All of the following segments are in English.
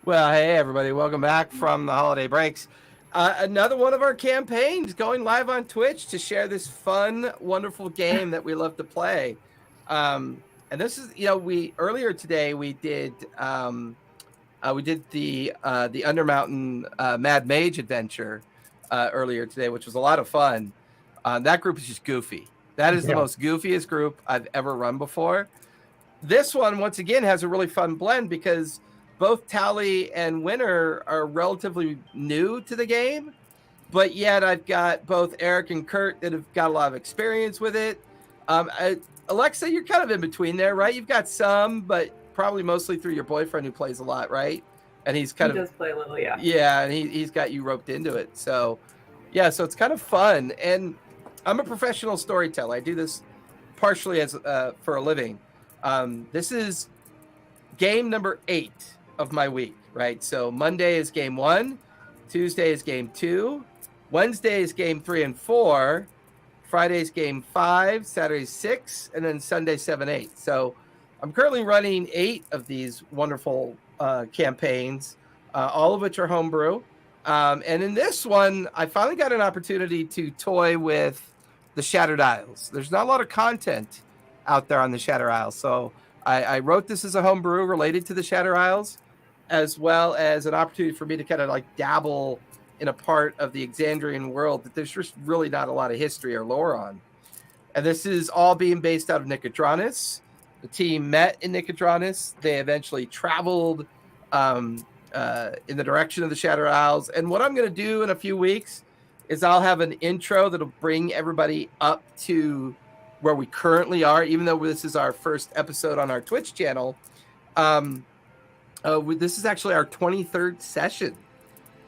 Well, hey, everybody. Welcome back from the holiday breaks. Another one of our campaigns going live on Twitch to share this fun, wonderful game that we love to play. And this is, we earlier today we did the Undermountain Mad Mage adventure earlier today, which was a lot of fun. That group is just goofy. That is the most goofiest group I've ever run before. This one, once again, has a really fun blend because both Tally and Winter are relatively new to the game, but yet I've got both Eric and Kurt that have got a lot of experience with it. Alexa, you're kind of in between there, right? You've got some, but probably mostly through your boyfriend who plays a lot, right? And he does play a little, yeah. Yeah, and he's got you roped into it. So, yeah, so it's kind of fun. And I'm a professional storyteller. I do this partially as for a living. This is game number 8 of my week, right? So Monday is game 1, Tuesday is game 2, Wednesday is game 3 and 4, Friday's game 5, Saturday's 6, and then Sunday 7, 8. So I'm currently running 8 of these wonderful campaigns, all of which are homebrew. And in this one, I finally got an opportunity to toy with the Shattered Isles. There's not a lot of content out there on the Shattered Isles, so I wrote this as a homebrew related to the Shattered Isles, as well as an opportunity for me to kind of like dabble in a part of the Exandrian world that there's just really not a lot of history or lore on. And this is all being based out of Nicodranas. The team met in Nicodranas. They eventually traveled in the direction of the Shattered Isles. And what I'm going to do in a few weeks is I'll have an intro that'll bring everybody up to where we currently are, even though this is our first episode on our Twitch channel. This is actually our 23rd session.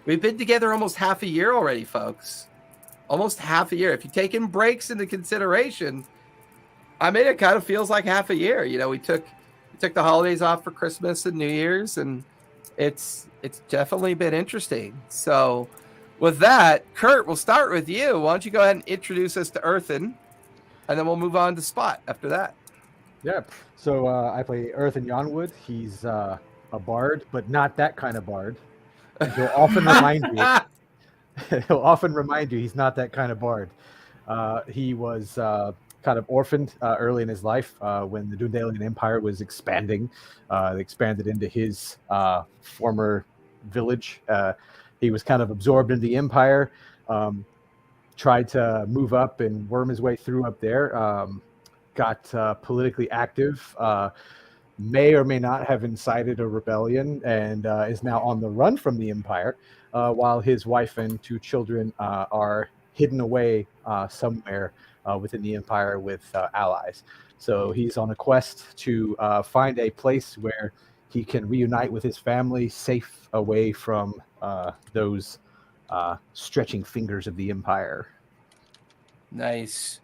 We've been together almost half a year already, folks. Almost half a year. If you take in breaks into consideration, I mean, it kind of feels like half a year. We took the holidays off for Christmas and New Year's, and it's definitely been interesting. So with that, Kurt, we'll start with you. Why don't you go ahead and introduce us to Earthen, and then we'll move on to Spot after that. Yeah. So I play Earthen Yonwood. He's a bard, but not that kind of bard. And he'll often remind you. He'll often remind you he's not that kind of bard. He was kind of orphaned early in his life when the Dundalian Empire was expanding. They expanded into his former village. He was kind of absorbed into the Empire. Tried to move up and worm his way through up there. Got politically active. May or may not have incited a rebellion and is now on the run from the Empire, while his wife and 2 children are hidden away somewhere within the Empire with allies. So he's on a quest to find a place where he can reunite with his family, safe away from those stretching fingers of the Empire. Nice.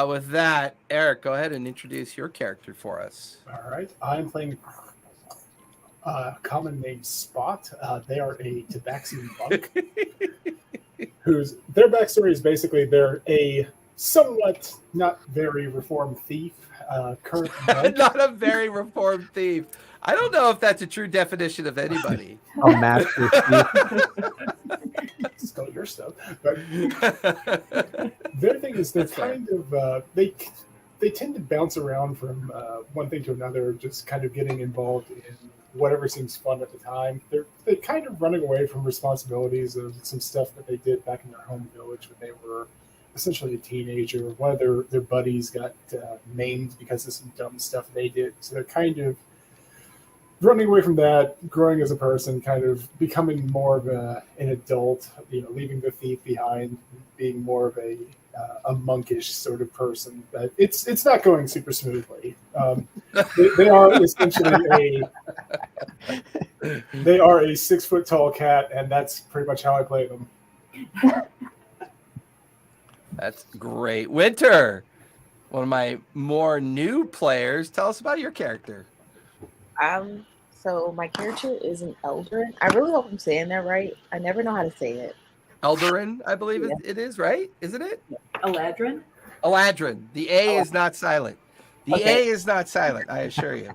With that, Eric, go ahead and introduce your character for us. All right. I'm playing a common named Spot. They are a Tabaxian monk their backstory is basically they're a somewhat not very reformed thief. Current Not a very reformed thief. I don't know if that's a true definition of anybody. A master thief. Stole your stuff. But their thing is they're kind of they tend to bounce around from one thing to another, just kind of getting involved in whatever seems fun at the time. They're kind of running away from responsibilities of some stuff that they did back in their home village when they were essentially a teenager. One of their buddies got named because of some dumb stuff they did. So they're kind of running away from that, growing as a person, kind of becoming more of an adult, leaving the thief behind, being more of a monkish sort of person. But it's not going super smoothly. They are essentially they are a 6 foot tall cat, and that's pretty much how I play them. That's great. Winter, one of my more new players. Tell us about your character. So my character is an Eldarin. I really hope I'm saying that right. I never know how to say it. Eldarin, I believe it is, right? Isn't it? Eladrin? Eladrin. The A is not silent. The A is not silent, I assure you.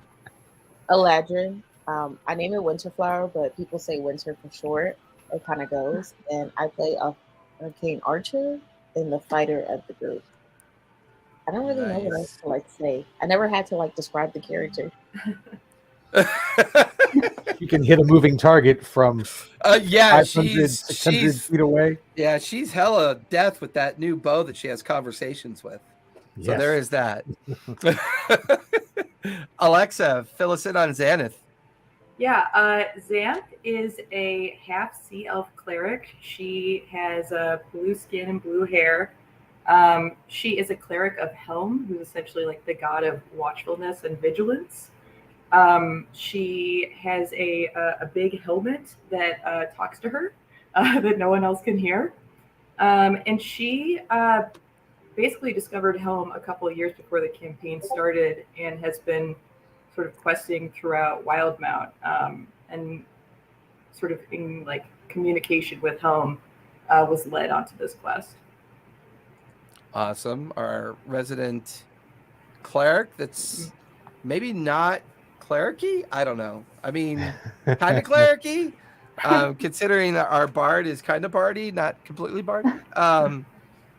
Eladrin. I name it Winterflower, but people say Winter for short. It kind of goes. And I play a arcane archer and the fighter of the group. I don't really know what else to say. I never had to describe the character. You can hit a moving target from 500, she's 600 feet away. Yeah, she's hella death with that new bow that she has conversations with. So Yes. there is that. Alexa, fill us in on Xanath. Yeah, Xanth is a half sea elf cleric. She has blue skin and blue hair. She is a cleric of Helm, who's essentially the god of watchfulness and vigilance. She has a big helmet that talks to her that no one else can hear. And she basically discovered Helm a couple of years before the campaign started and has been sort of questing throughout Wildmount and sort of in communication with Helm was led onto this quest. Awesome. Our resident cleric that's maybe not clericy? I don't know. I mean, kind of clericy, considering that our bard is kind of bardy, not completely bardy.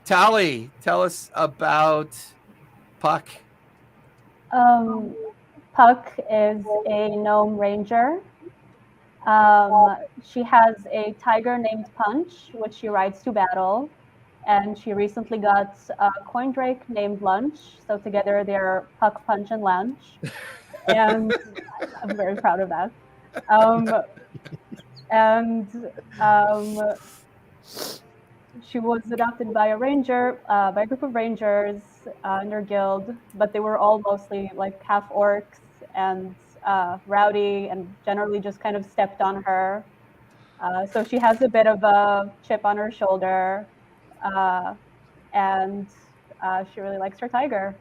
Tally, tell us about Puck. Puck is a gnome ranger. She has a tiger named Punch, which she rides to battle. And she recently got a coin drake named Lunch. So together they're Puck, Punch, and Lunch. And I'm very proud of that. She was adopted by a ranger, by a group of rangers in their guild, but they were all mostly half orcs and rowdy and generally just kind of stepped on her. So she has a bit of a chip on her shoulder, and she really likes her tiger.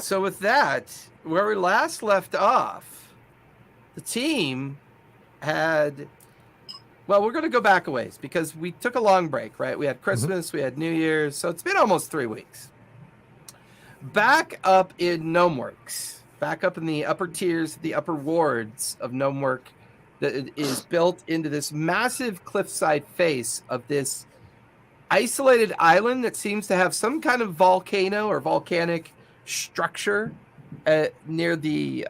So with that, where we last left off, the team had... Well, we're going to go back a ways because we took a long break, right? We had Christmas, we had New Year's, so it's been almost 3 weeks. Back up in Gnomeworks, back up in the upper tiers, the upper wards of Gnomework, that is built into this massive cliffside face of this isolated island that seems to have some kind of volcano or volcanic structure near the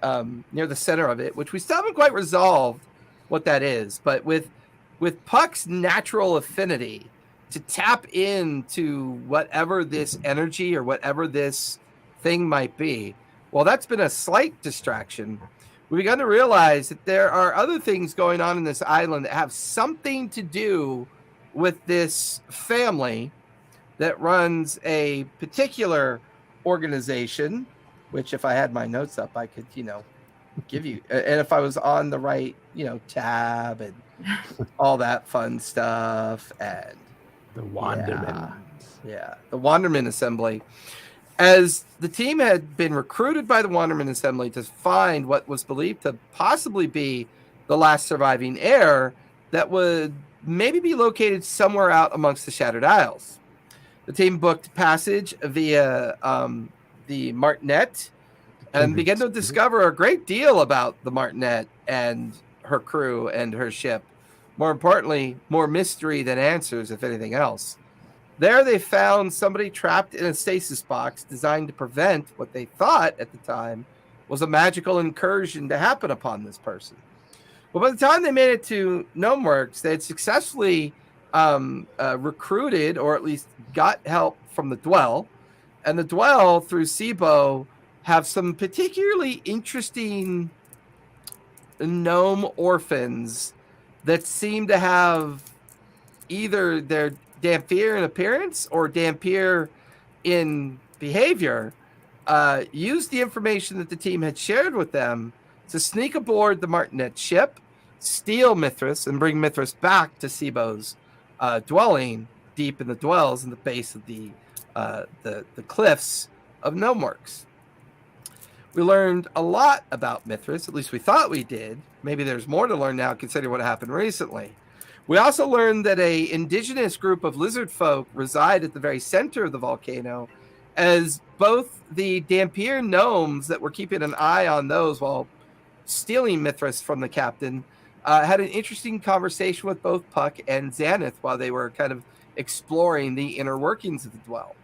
center of it, which we still haven't quite resolved what that is, but with Puck's natural affinity to tap into whatever this energy or whatever this thing might be, well, that's been a slight distraction. We've begun to realize that there are other things going on in this island that have something to do with this family that runs a particular organization, which if I had my notes up, I could, give you, and if I was on the right, tab and all that fun stuff, and the Wanderman. Yeah, the Wanderman Assembly. As the team had been recruited by the Wanderman Assembly to find what was believed to possibly be the last surviving heir that would maybe be located somewhere out amongst the Shattered Isles. The team booked passage via the Martinet and began to discover a great deal about the Martinet and her crew and her ship. More importantly, more mystery than answers, if anything else. There they found somebody trapped in a stasis box designed to prevent what they thought at the time was a magical incursion to happen upon this person. Well, by the time they made it to Gnomeworks, they had successfully recruited, or at least got help from the Dwell. And the Dwell, through Sibo, have some particularly interesting gnome orphans that seem to have either their Dampier in appearance or Dampier in behavior, used the information that the team had shared with them to sneak aboard the Martinet ship, steal Mithras, and bring Mithras back to Sibo's dwelling deep in the Dwells in the base of the cliffs of Gnomeworks. We learned a lot about Mithras, at least we thought we did. Maybe there's more to learn now considering what happened recently. We also learned that a indigenous group of lizard folk reside at the very center of the volcano, as both the Dampier gnomes that were keeping an eye on those while stealing Mithras from the captain, had an interesting conversation with both Puck and Xanath while they were kind of exploring the inner workings of the Dwell.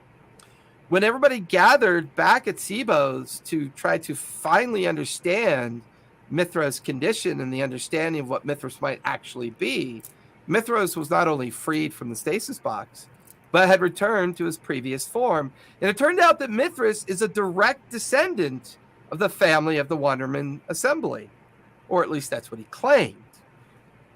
When everybody gathered back at Sebos to try to finally understand Mithras' condition and the understanding of what Mithras might actually be, Mithras was not only freed from the stasis box, but had returned to his previous form. And it turned out that Mithras is a direct descendant of the family of the Wanderman Assembly, or at least that's what he claimed.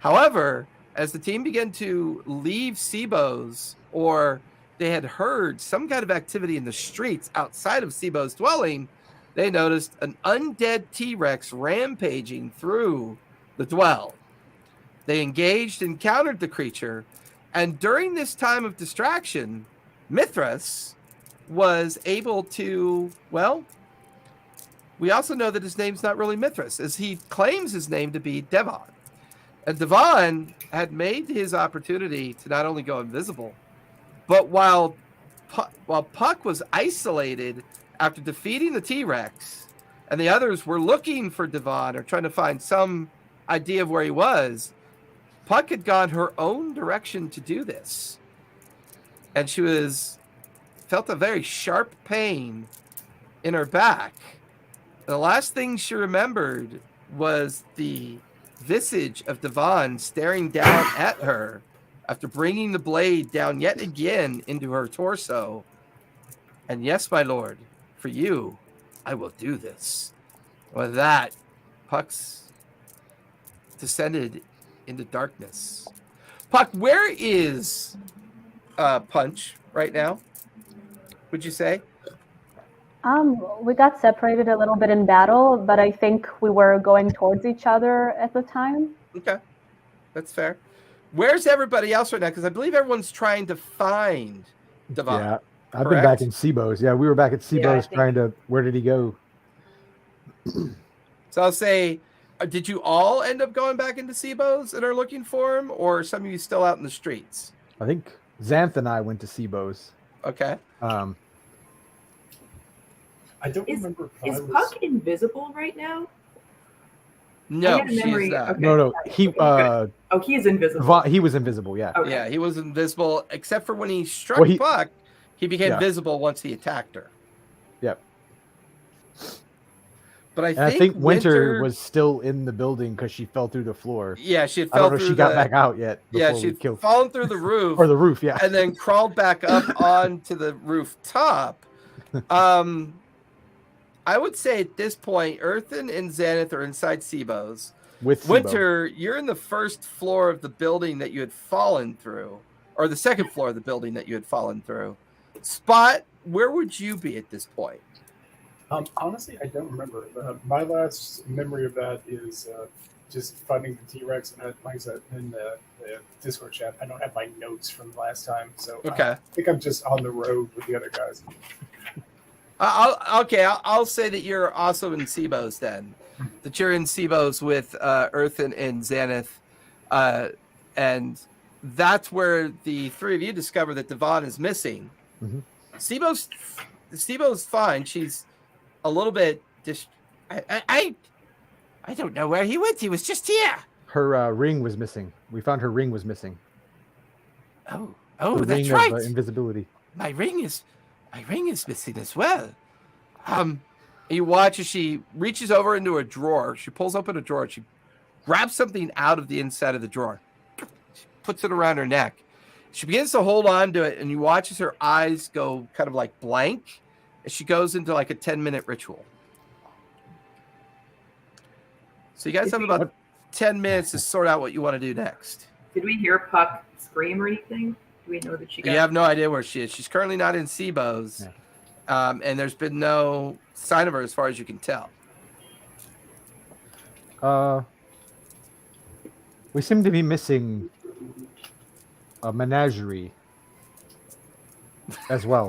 However, as the team began to leave Sebos, or they had heard some kind of activity in the streets outside of Sebos' dwelling, they noticed an undead T-Rex rampaging through the Dwell. They engaged and countered the creature, and during this time of distraction, Mithras was able to, well, we also know that his name's not really Mithras, as he claims his name to be Devon. And Devon had made his opportunity to not only go invisible, but while Puck was isolated after defeating the T-Rex, and the others were looking for Devon or trying to find some idea of where he was, Puck had gone her own direction to do this. And she felt a very sharp pain in her back. And the last thing she remembered was the visage of Devon staring down at her after bringing the blade down yet again into her torso. And yes, my lord, for you, I will do this. With that, Puck's descended into darkness. Puck, where is Punch right now, would you say? We got separated a little bit in battle, but I think we were going towards each other at the time. Okay, that's fair. Where's everybody else right now? Because I believe everyone's trying to find Devon. Yeah, I've been back in Sebos. Yeah, we were back at Sebos trying to. Where did he go? So I'll say, did you all end up going back into Sebos and are looking for him, or are some of you still out in the streets? I think Xanth and I went to Sebos. Okay. I don't remember. Is Puck invisible right now? No, she is not. Okay. No, he. He is invisible. He was invisible. Yeah. Okay. Yeah, he was invisible except for when he struck Puck. He became visible once he attacked her. Yep. But I think Winter was still in the building because she fell through the floor. Yeah, she had I don't know if she got back out yet. Yeah, she'd fallen through the roof. Or the roof, yeah. And then crawled back up onto the rooftop. I would say at this point, Earthen and Xanath are inside Sebos. With Winter, you're in the first floor of the building that you had fallen through, or the second floor of the building that you had fallen through. Spot, where would you be at this point? Honestly, I don't remember. My last memory of that is just fighting the T-Rex, and like I said in the Discord chat, I don't have my notes from the last time, so okay. I think I'm just on the road with the other guys. I'll say that you're also in Sebos then. That you're in Sebos with Earthen and Xanath, and that's where the three of you discover that Devon is missing. Mm-hmm. Sebos fine. She's a little bit I don't know where he went. He was just here. Her ring was missing. We found her ring was missing. Oh, the that's ring right. Of, invisibility. My ring is missing as well. You watch as she reaches over into a drawer. She pulls open a drawer. She grabs something out of the inside of the drawer. She puts it around her neck. She begins to hold on to it, and you watch as her eyes go kind of like blank as she goes into like a 10-minute ritual. So you guys have about 10 minutes to sort out what you want to do next. Did we hear Puck scream or anything? Do we know that she got... You have no idea where she is. She's currently not in Sebos. Yeah. And there's been no sign of her as far as you can tell. We seem to be missing a menagerie as well.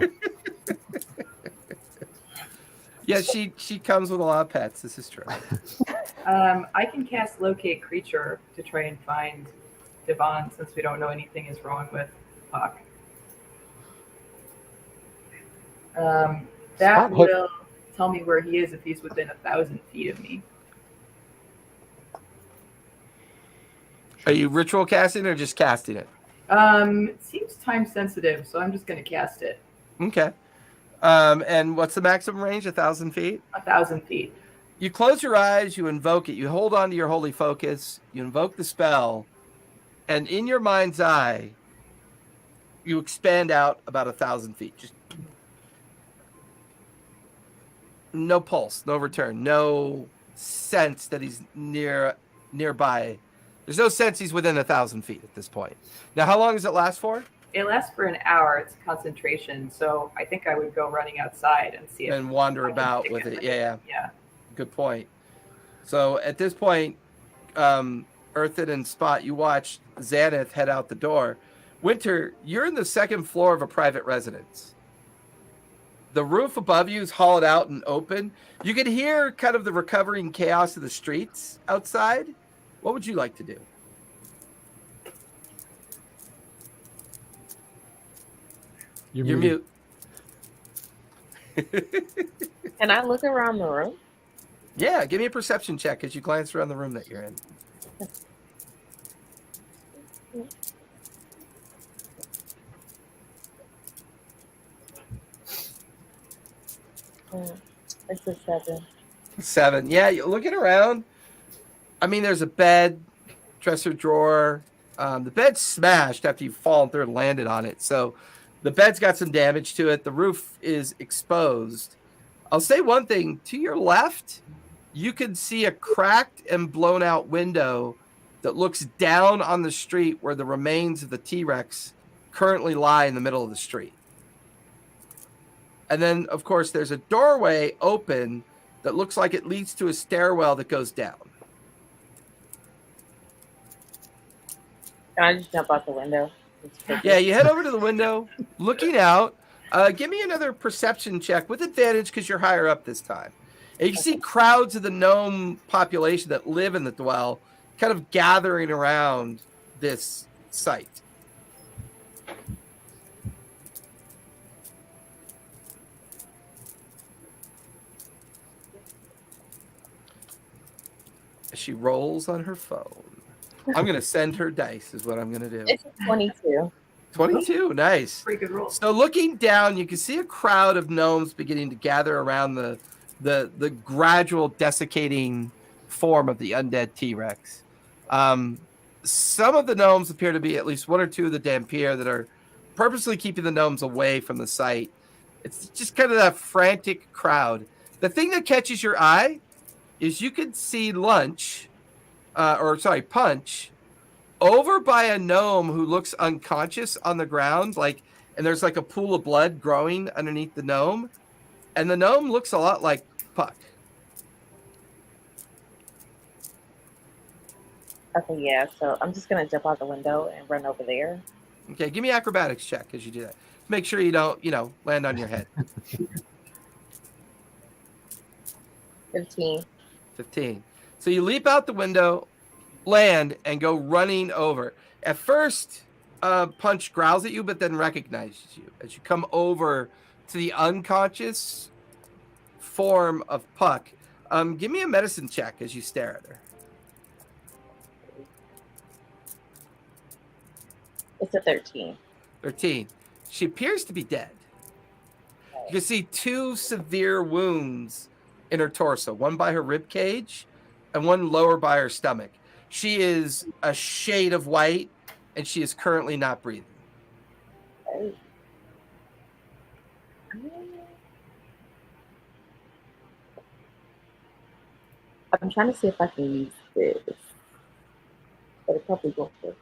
Yeah, she comes with a lot of pets. This is true. I can cast Locate Creature to try and find Devon since we don't know anything is wrong with Puck. That will tell me where he is if he's within 1,000 feet of me. Are you ritual casting or just casting it? It seems time sensitive, so I'm just going to cast it. Okay. And what's the maximum range? 1,000 feet? 1,000 feet. You close your eyes, you invoke it, you hold on to your holy focus, you invoke the spell, and in your mind's eye, you expand out about 1,000 feet. Just no pulse, no return, no sense that he's nearby. There's no sense he's within 1,000 feet at this point. Now, how long does it last for? It lasts for an hour. It's concentration, so I think I would go running outside and see it. And wander about with it. Yeah. Good point. So at this point, Earthen and Spot, you watch Xanath head out the door. Winter, you're in the second floor of a private residence. The roof above you is hollowed out and open. You can hear kind of the recovering chaos of the streets outside. What would you like to do? You're mute. Can I look around the room? Yeah, give me a perception check as you glance around the room that you're in. It's a 7. 7. Yeah, you're looking around. I mean, there's a bed, dresser drawer. The bed's smashed after you've fallen through and landed on it. So the bed's got some damage to it. The roof is exposed. I'll say one thing. To your left, you can see a cracked and blown out window that looks down on the street where the remains of the T-Rex currently lie in the middle of the street. And then, of course, there's a doorway open that looks like it leads to a stairwell that goes down. Can I just jump out the window? Yeah, you head over to the window, looking out. Give me another perception check with advantage because you're higher up this time. And you can see crowds of the gnome population that live in the dwell kind of gathering around this site. She rolls on her phone. I'm going to send her dice is what I'm going to do. It's a 22. 22, nice. Pretty good roll. So looking down, you can see a crowd of gnomes beginning to gather around the gradual desiccating form of the undead T-Rex. Some of the gnomes appear to be at least one or two of the Dampier that are purposely keeping the gnomes away from the site. It's just kind of that frantic crowd. The thing that catches your eye is you can see Punch, over by a gnome who looks unconscious on the ground, and there's like a pool of blood growing underneath the gnome, and the gnome looks a lot like Puck. Okay, yeah, so I'm just going to jump out the window and run over there. Okay, give me acrobatics check as you do that. Make sure you don't, land on your head. 15. 15. So you leap out the window, land, and go running over. At first, Punch growls at you, but then recognizes you as you come over to the unconscious form of Puck. Give me a medicine check as you stare at her. It's a 13. 13. She appears to be dead. You can see 2 severe wounds in her torso, one by her rib cage and one lower by her stomach. She is a shade of white, and she is currently not breathing. I'm trying to see if I can use this, but it probably won't work.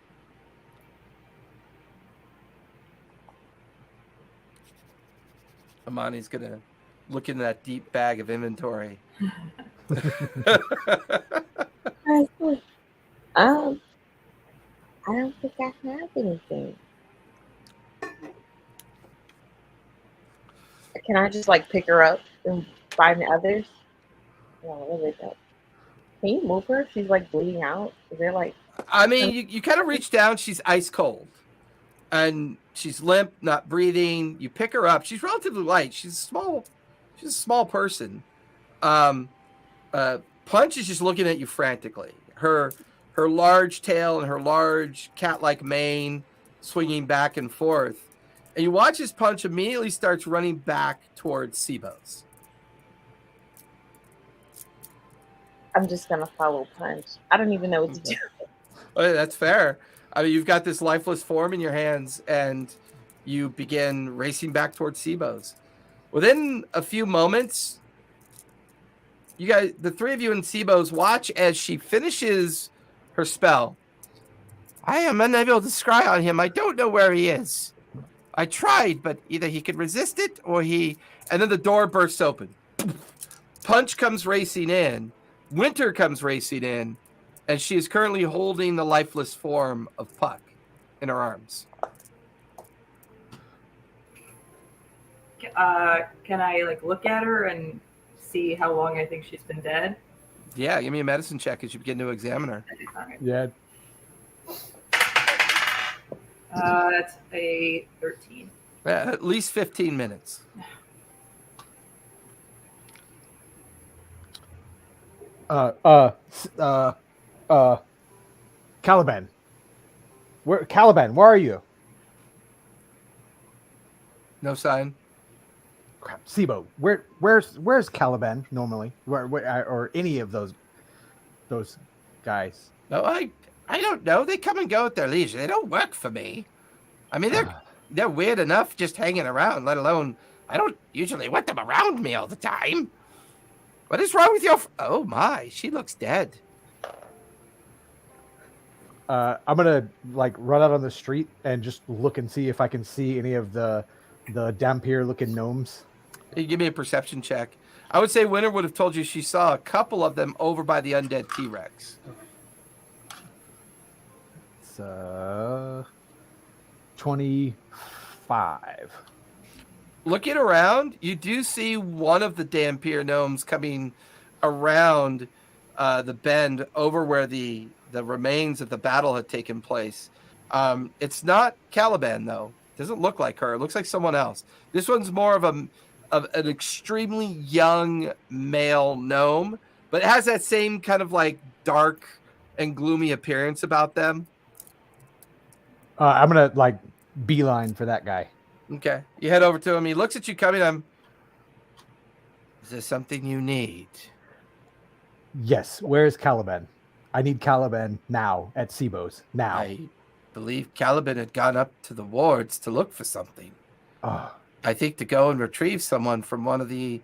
Amani's going to look in that deep bag of inventory. I don't think I have anything. Can I just pick her up and find the others? No, really don't. Can you move her? She's bleeding out. Is there I mean, you kind of reach down. She's ice cold, and she's limp, not breathing. You pick her up. She's relatively light. She's a small person. Punch is just looking at you frantically. Her her large tail and her large cat-like mane swinging back and forth. And you watch as Punch immediately starts running back towards Seabos. I'm just gonna follow Punch. I don't even know what to do. Oh, that's fair. I mean, you've got this lifeless form in your hands, and you begin racing back towards Seabos. Within a few moments, you guys, the three of you in Seabos, watch as she finishes her spell. I am unable to scry on him. I don't know where he is. I tried, but either he could resist it or he... And then the door bursts open. Punch comes racing in. Winter comes racing in. And she is currently holding the lifeless form of Puck in her arms. Can I like look at her and see how long I think she's been dead? Yeah, give me a medicine check as you begin to examine her. Right. Yeah. That's a 13. At least 15 minutes. Caliban. Caliban, where are you? No sign. Crap. Sibo, where's Caliban normally? Or any of those guys? No, I don't know. They come and go at their leisure. They don't work for me. I mean, they're weird enough just hanging around, let alone I don't usually want them around me all the time. What is wrong with your... Oh my, she looks dead. I'm gonna like run out on the street and just look and see if I can see any of the Dampier looking gnomes. You give me a perception check. I would say Winter would have told you she saw a couple of them over by the undead T-Rex. It's 25. Looking around, you do see one of the Dampier gnomes coming around the bend over where the remains of the battle had taken place. It's not Caliban, though. Doesn't look like her. It looks like someone else. This one's more of an extremely young male gnome, but it has that same kind of like dark and gloomy appearance about them. I'm gonna like beeline for that guy. Okay. You head over to him. He looks at you coming. Is there something you need? Yes. Where's Caliban? I need Caliban now at Seabo's. Now. I believe Caliban had gone up to the wards to look for something. Oh. I think to go and retrieve someone from one of the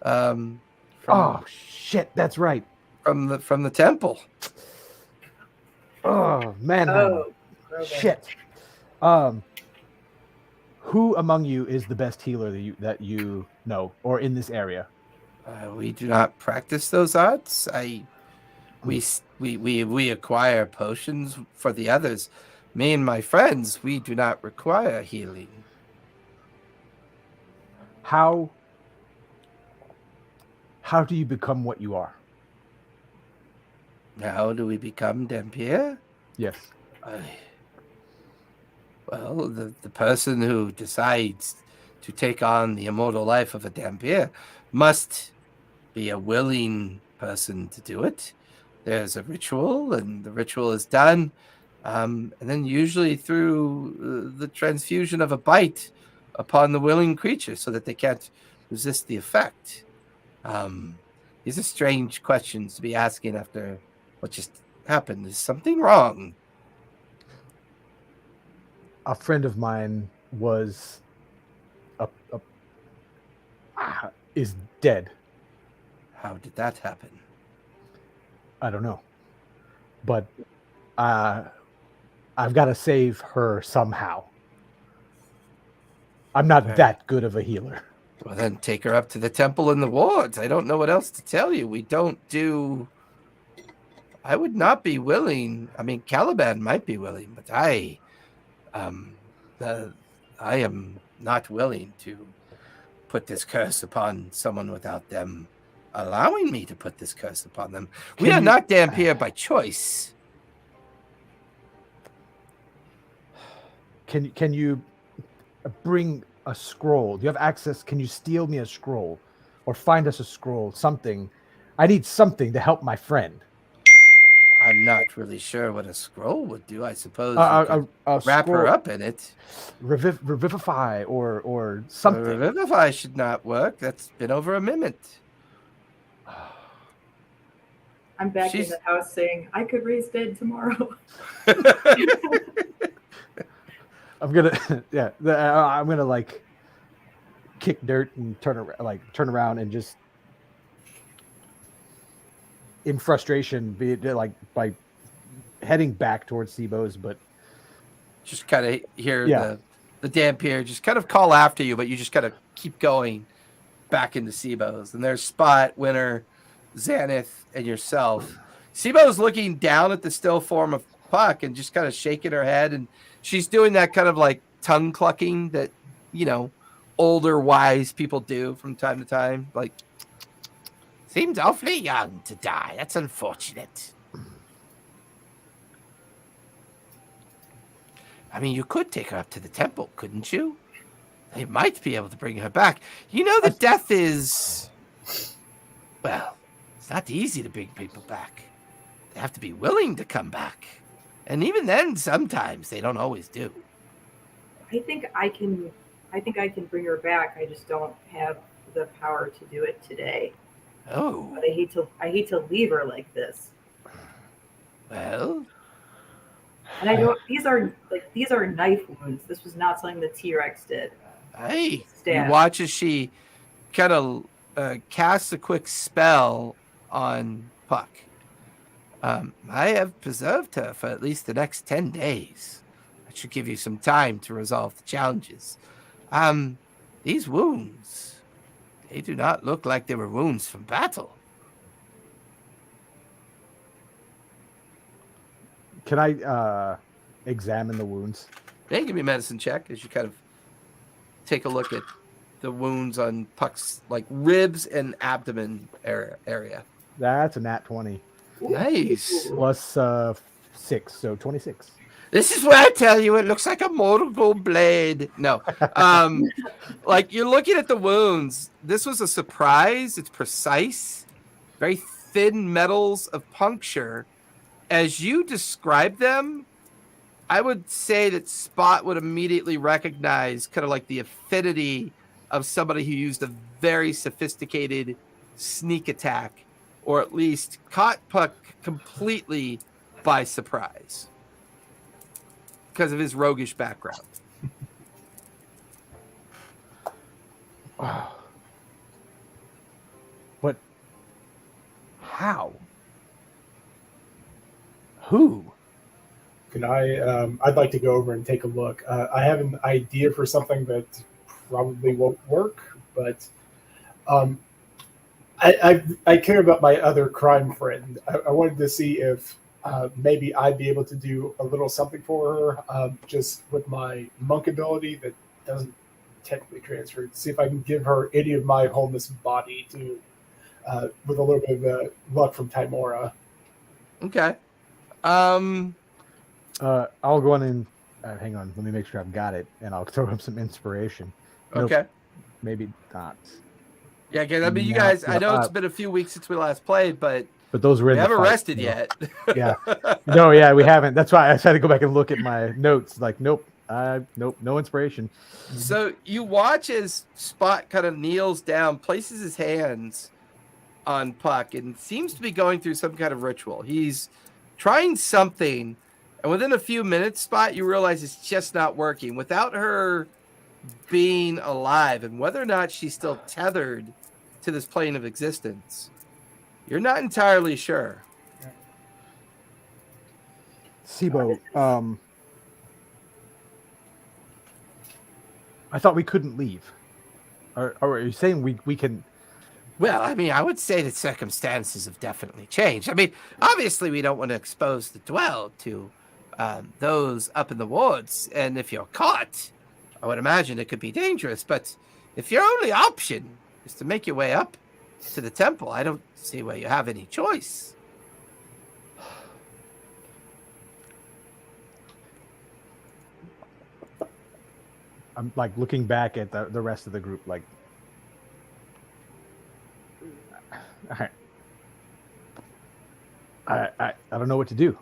oh shit, that's right. From the temple. Oh man. Oh, shit. Who among you is the best healer that you know or in this area? We do not practice those arts. We acquire potions for the others. Me and my friends, we do not require healing. How do you become what you are? How do we become Dampier? Yes. Well, the person who decides to take on the immortal life of a Dampier must be a willing person to do it. There's a ritual, and the ritual is done, and then usually through the transfusion of a bite upon the willing creature so that they can't resist the effect. These are strange questions to be asking after what just happened. Is something wrong? A friend of mine was is dead. How did that happen? I don't know. But I've got to save her somehow. I'm not that good of a healer. Well, then take her up to the temple in the wards. I don't know what else to tell you. We don't do... I would not be willing. I mean, Caliban might be willing, but I am not willing to put this curse upon someone without them allowing me to put this curse upon them. We are not Dampier by choice. Can you bring a scroll? Do you have access? Can you steal me a scroll or find us a scroll? Something. I need something to help my friend. I'm not really sure what a scroll would do. I suppose you A could wrap her scroll- up in it. Revivify or something. Revivify should not work. That's been over a minute. I'm back She's- in the house saying I could raise dead tomorrow. I'm gonna I'm gonna like kick dirt and turn around and just in frustration be it like by heading back towards Seabo's, but Just kind of hear Yeah. the Dampier just kind of call after you, but you just kind of keep going back into Seabo's. And there's Spot, Winter, Xaneth, and yourself. Seabo's looking down at the still form of Puck and just kind of shaking her head. And she's doing that kind of like tongue clucking that, older, wise people do from time to time. Like, seems awfully young to die. That's unfortunate. I mean, you could take her up to the temple, couldn't you? They might be able to bring her back. The death is... Well, it's not easy to bring people back. They have to be willing to come back. And even then, sometimes they don't always do. I think I can bring her back. I just don't have the power to do it today. Oh, But I hate to leave her like this. well, And I don't. These are knife wounds. This was not something the T-Rex did. hey. You Stab. watch as she kind of casts a quick spell on Puck. I have preserved her for at least the next 10 days. That should give you some time to resolve the challenges. These wounds, they do not look like they were wounds from battle. can I examine the wounds? Then give me a medicine check as you kind of take a look at the wounds on Puck's like ribs and abdomen area. That's a nat 20 Nice. plus 6, so 26. This is where I tell you it looks like a mortal blade. No. Like you're looking at the wounds. This was a surprise. It's precise. Very thin metals of puncture. As you describe them, I would say that Spot would immediately recognize kind of like the affinity of somebody who used a very sophisticated sneak attack, or at least caught Puck completely by surprise because of his roguish background. But how? Who? Can I? I'd like to go over and take a look. I have an idea for something that probably won't work, but I care about my other crime friend. I wanted to see if maybe I'd be able to do a little something for her, just with my monk ability that doesn't technically transfer. See if I can give her any of my wholeness of body to, with a little bit of luck from Timora. Okay. I'll go on and hang on. Let me make sure I've got it, and I'll throw him some inspiration. Nope, Okay. maybe not. Yeah, because I mean, you No, guys, I know no, it's been a few weeks since we last played, but But those were we in the haven't fight, rested you know. yet. Yeah. No, yeah, we haven't. That's why I had to go back and look at my notes. Like, nope, no inspiration. So you watch as Spot kind of kneels down, places his hands on Puck, and seems to be going through some kind of ritual. He's trying something, and within a few minutes, Spot, you realize it's just not working. Without her being alive, and whether or not she's still tethered to this plane of existence, you're not entirely sure. Sibo, I thought we couldn't leave. Or are you saying we can? Well, I mean, I would say that circumstances have definitely changed. I mean, obviously, we don't want to expose the dwell to those up in the wards. And if you're caught, I would imagine it could be dangerous. But if your only option is to make your way up to the temple, I don't see where you have any choice. I'm like looking back at the rest of the group. Like, all right. I don't know what to do.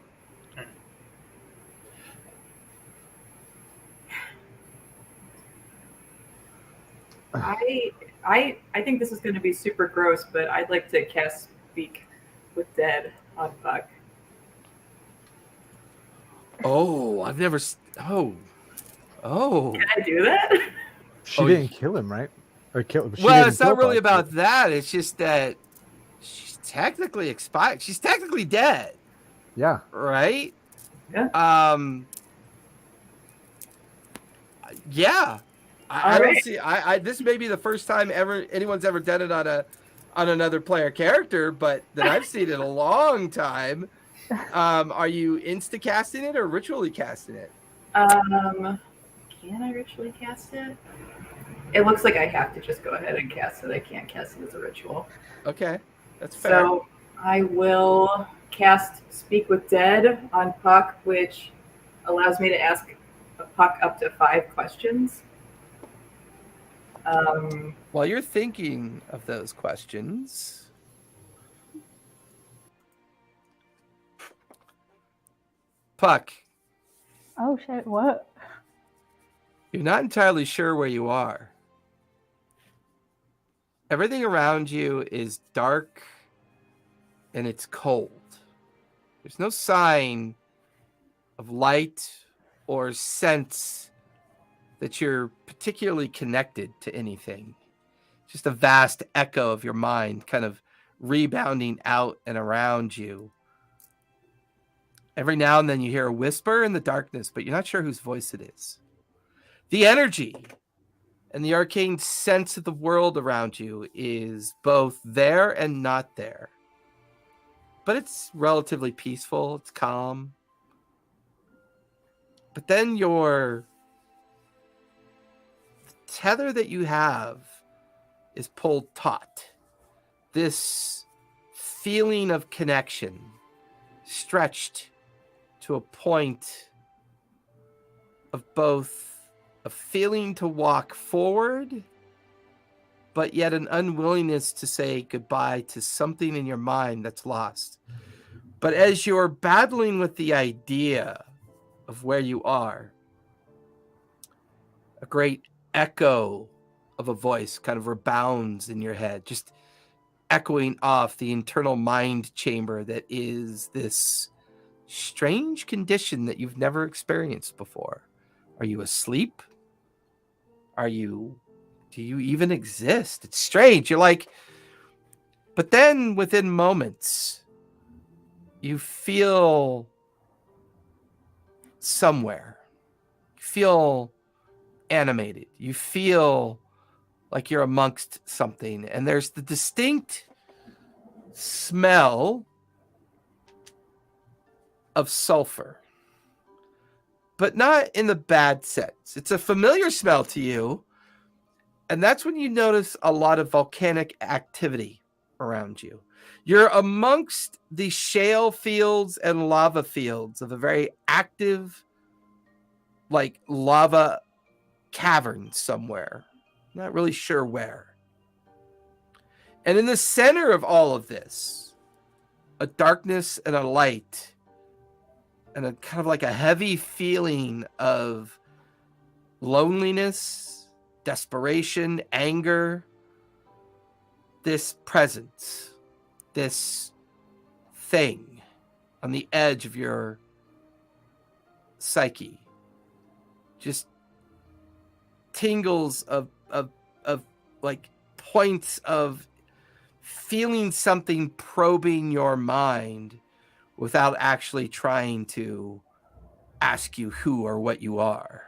I think this is going to be super gross, but I'd like to cast Speak with Dead on Puck. Oh, I've never. Oh. Can I do that? She didn't kill him, right? Or kill. Well, it's not really about that. It's just that she's technically expired. She's technically dead. Yeah. Right? Yeah. Yeah. I don't right. see. This may be the first time anyone's ever done it on another player character, but that I've seen in a long time. Are you insta casting it or ritually casting it? Can I ritually cast it? It looks like I have to just go ahead and cast it. I can't cast it as a ritual. Okay, that's fair. So I will cast Speak with Dead on Puck, which allows me to ask a Puck up to 5 questions. While you're thinking of those questions, Puck, Oh shit! What? you're not entirely sure where you are. Everything around you is dark and it's cold. There's no sign of light or sense that you're particularly connected to anything. Just a vast echo of your mind kind of rebounding out and around you. Every now and then you hear a whisper in the darkness, but you're not sure whose voice it is. The energy and the arcane sense of the world around you is both there and not there. But it's relatively peaceful, it's calm. But then the tether that you have is pulled taut. This feeling of connection stretched to a point of both a feeling to walk forward, but yet an unwillingness to say goodbye to something in your mind that's lost. But as you're battling with the idea of where you are, a great echo of a voice kind of rebounds in your head, just echoing off the internal mind chamber that is this strange condition that you've never experienced before. Are you asleep? Do you even exist? It's strange. You're like, but then within moments, you feel somewhere. You feel animated. You feel like you're amongst something. And there's the distinct smell of sulfur. But not in the bad sense. It's a familiar smell to you. And that's when you notice a lot of volcanic activity around you. You're amongst the shale fields and lava fields of a very active, like lava cavern somewhere. Not really sure where. And in the center of all of this, a darkness and a light, and a kind of like a heavy feeling of loneliness, desperation, anger. This presence, this thing on the edge of your psyche, just tingles of like points of feeling something probing your mind without actually trying to ask you who or what you are.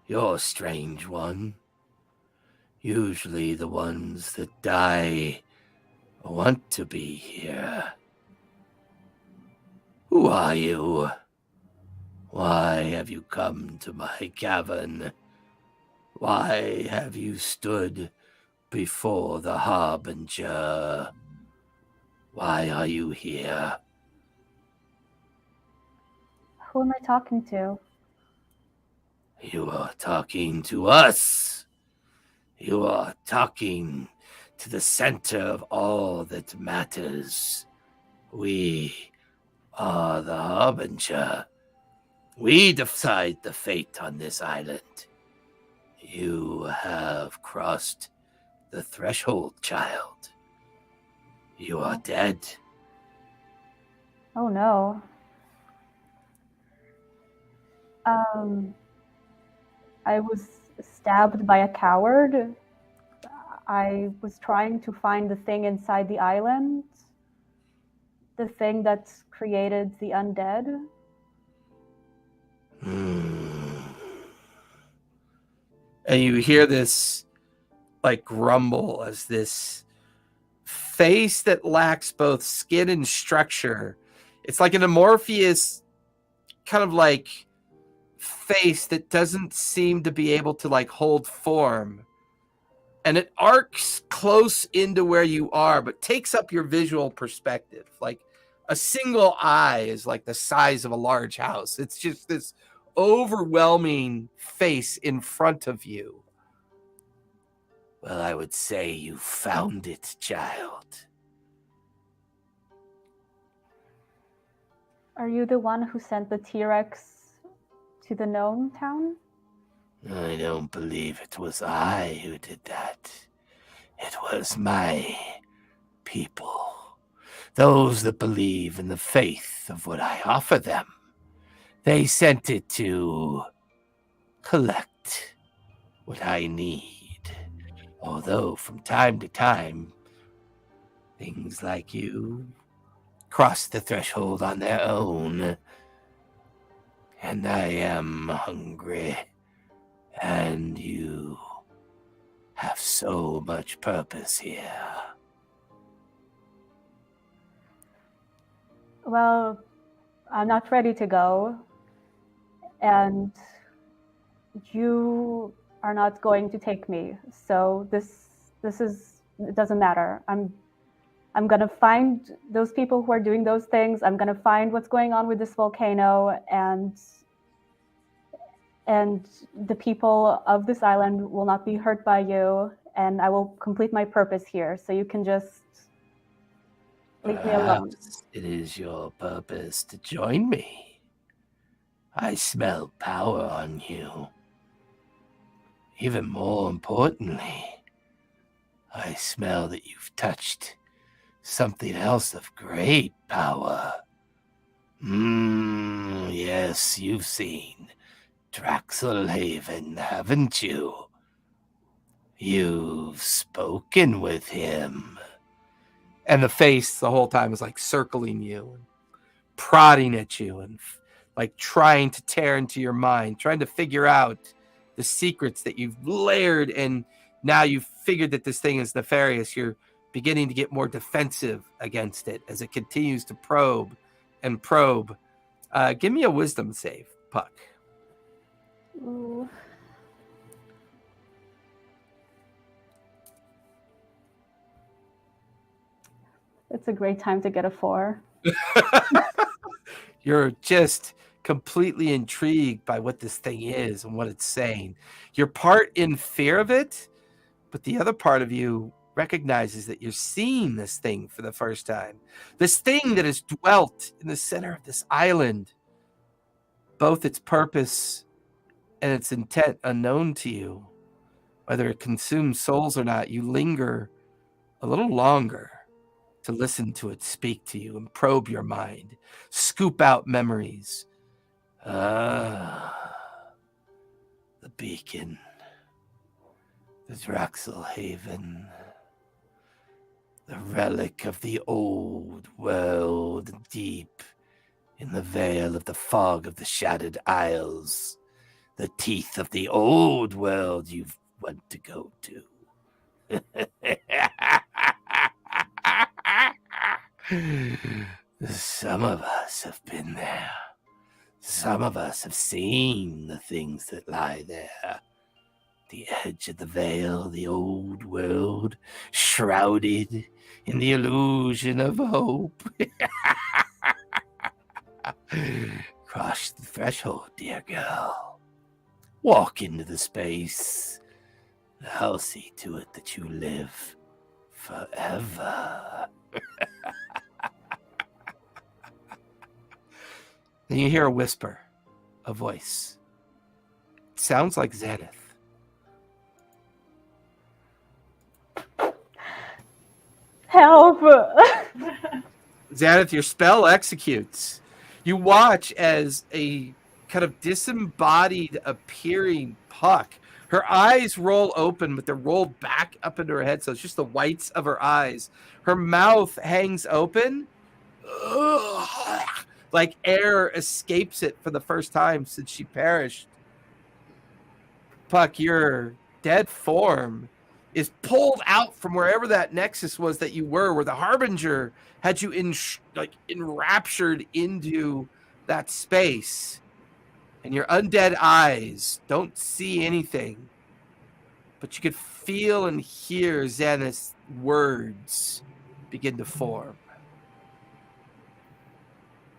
You're a strange one. Usually the ones that die want to be here. Who are you? Why have you come to my cavern? Why have you stood before the Harbinger? Why are you here? Who am I talking to? You are talking to us. You are talking to the center of all that matters. We are the Harbinger. We decide the fate on this island. You have crossed the threshold, child. You are dead. Oh no. I was stabbed by a coward. I was trying to find the thing inside the island. The thing that created the undead. And you hear this like grumble as this face that lacks both skin and structure. It's like an amorphous kind of like face that doesn't seem to be able to like hold form. And it arcs close into where you are, but takes up your visual perspective. Like a single eye is like the size of a large house. It's just this overwhelming face in front of you. Well, I would say you found it, child. Are you the one who sent the T-Rex to the gnome town? I don't believe it was I who did that. It was my people. Those that believe in the faith of what I offer them. They sent it to collect what I need. Although from time to time, things like you cross the threshold on their own. And I am hungry. And you have so much purpose here. Well, I'm not ready to go. And you are not going to take me. So this is, it doesn't matter. I'm gonna find those people who are doing those things. I'm gonna find what's going on with this volcano, and the people of this island will not be hurt by you, and I will complete my purpose here. So you can just leave me alone. It is your purpose to join me. I smell power on you. Even more importantly, I smell that you've touched something else of great power. Yes, you've seen Draxelhaven, haven't you? You've spoken with him. And the face the whole time is like circling you and prodding at you and like trying to tear into your mind, trying to figure out the secrets that you've layered, and now you've figured that this thing is nefarious. You're beginning to get more defensive against it as it continues to probe and probe. Give me a wisdom save, Puck. Ooh. It's a great time to get a 4. You're just completely intrigued by what this thing is and what it's saying. You're part in fear of it, but the other part of you recognizes that you're seeing this thing for the first time. This thing that has dwelt in the center of this island, both its purpose and its intent unknown to you. Whether it consumes souls or not, you linger a little longer to listen to it speak to you and probe your mind, scoop out memories. The beacon, the Draxelhaven, the relic of the old world, deep in the veil of the fog of the shattered isles, the teeth of the old world you've went to go to. Some of us have been there. Some of us have seen the things that lie there. The edge of the veil, the old world, shrouded in the illusion of hope. Cross the threshold, dear girl. Walk into the space. I'll see to it that you live forever. Then you hear a whisper, a voice. It sounds like Xanath. Help! Xanath, your spell executes. You watch as a kind of disembodied appearing Puck. Her eyes roll open, but they're rolled back up into her head, so it's just the whites of her eyes. Her mouth hangs open. Like air escapes it for the first time since she perished. Puck, your dead form is pulled out from wherever that nexus was that you were, where the Harbinger had you enraptured into that space. And your undead eyes don't see anything, but you could feel and hear Xanath's words begin to form.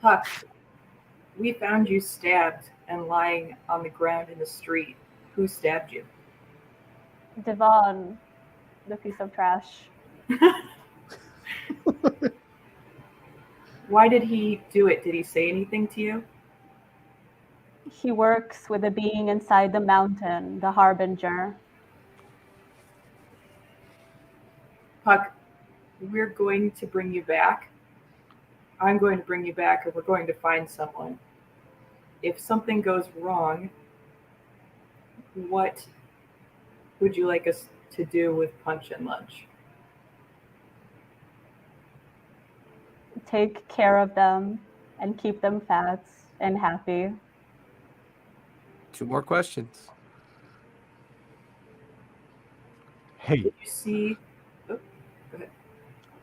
Puck, we found you stabbed and lying on the ground in the street. Who stabbed you? Devon, the piece of trash. Why did he do it? Did he say anything to you? He works with a being inside the mountain, the Harbinger. Puck, we're going to bring you back. I'm going to bring you back, and we're going to find someone. If something goes wrong, what would you like us to do with Punch and Lunch? Take care of them and keep them fat and happy. 2 more questions. Hey, Did you see? Oh, go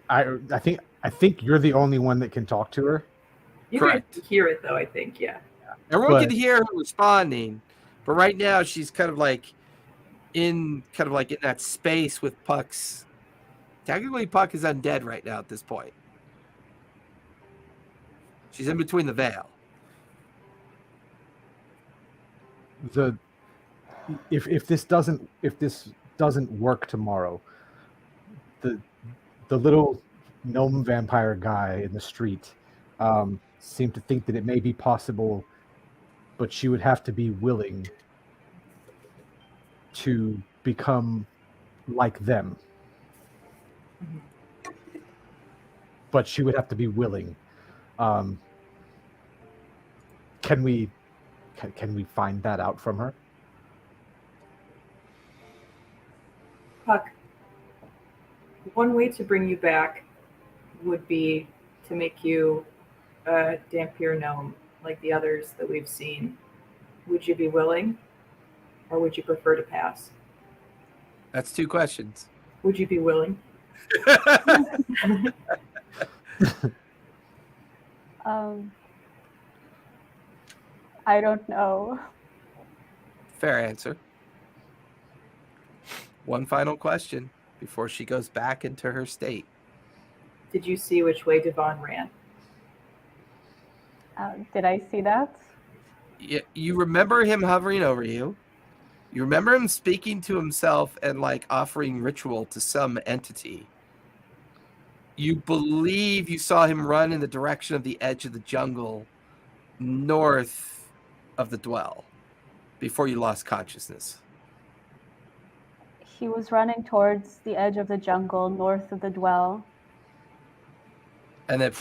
ahead. I think you're the only one that can talk to her. You Correct. can hear it though. I think, yeah. Everyone But- can hear her responding, but right now she's kind of like in that space with Puck's. Technically, Puck is undead right now at this point. She's in between the veil. If this doesn't work tomorrow, the little gnome vampire guy in the street seemed to think that it may be possible, but she would have to be willing to become like them. But she would have to be willing. Can we find that out from her? Puck, one way to bring you back would be to make you a Dampier gnome like the others that we've seen. Would you be willing, or would you prefer to pass? That's 2 questions. Would you be willing? I don't know. Fair answer. 1 final question before she goes back into her state. Did you see which way Devon ran? Did I see that? You remember him hovering over you. You remember him speaking to himself and offering ritual to some entity. You believe you saw him run in the direction of the edge of the jungle north of the dwell before you lost consciousness. He was running towards the edge of the jungle north of the dwell. And then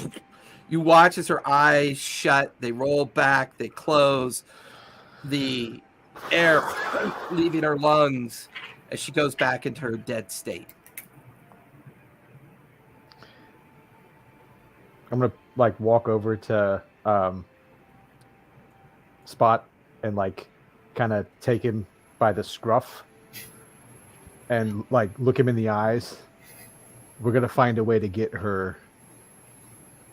you watch as her eyes shut, they roll back, they close, the air leaving her lungs as she goes back into her dead state. I'm gonna walk over to Spot and kind of take him by the scruff and look him in the eyes. We're gonna find a way to get her.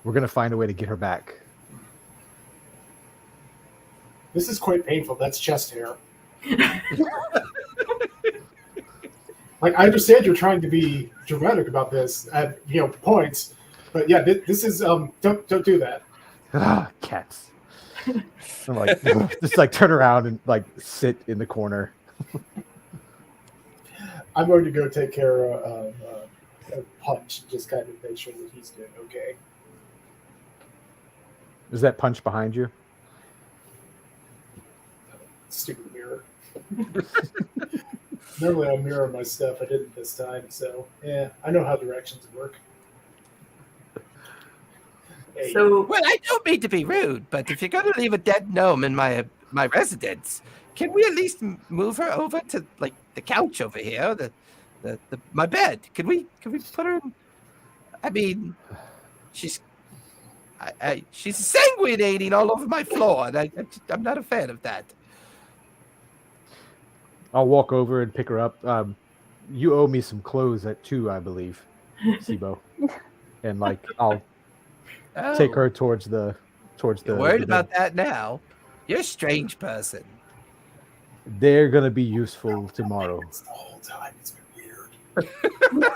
We're gonna find a way to get her back. This is quite painful. That's chest hair. I understand you're trying to be dramatic about this at points, but yeah, this is don't do that. Cats. I'm just turn around and sit in the corner. I'm going to go take care of Punch, just kind of make sure that he's doing okay. Is that Punch behind you? Stupid mirror. Normally I mirror my stuff. I didn't this time, so yeah, I know how directions work. Hey, So Well, I don't mean to be rude, but if you're going to leave a dead gnome in my residence, can we at least move her over to like the couch over here, the my bed? Can we put her in? I mean, she's she's sanguinating all over my floor, and I'm not a fan of that. I'll walk over and pick her up. You owe me some clothes at 2, I believe, Sibo. And like I'll take Oh, her towards the you're worried the about bed. that now? You're a strange person. They're gonna be useful tomorrow. it's the whole time. It's been weird.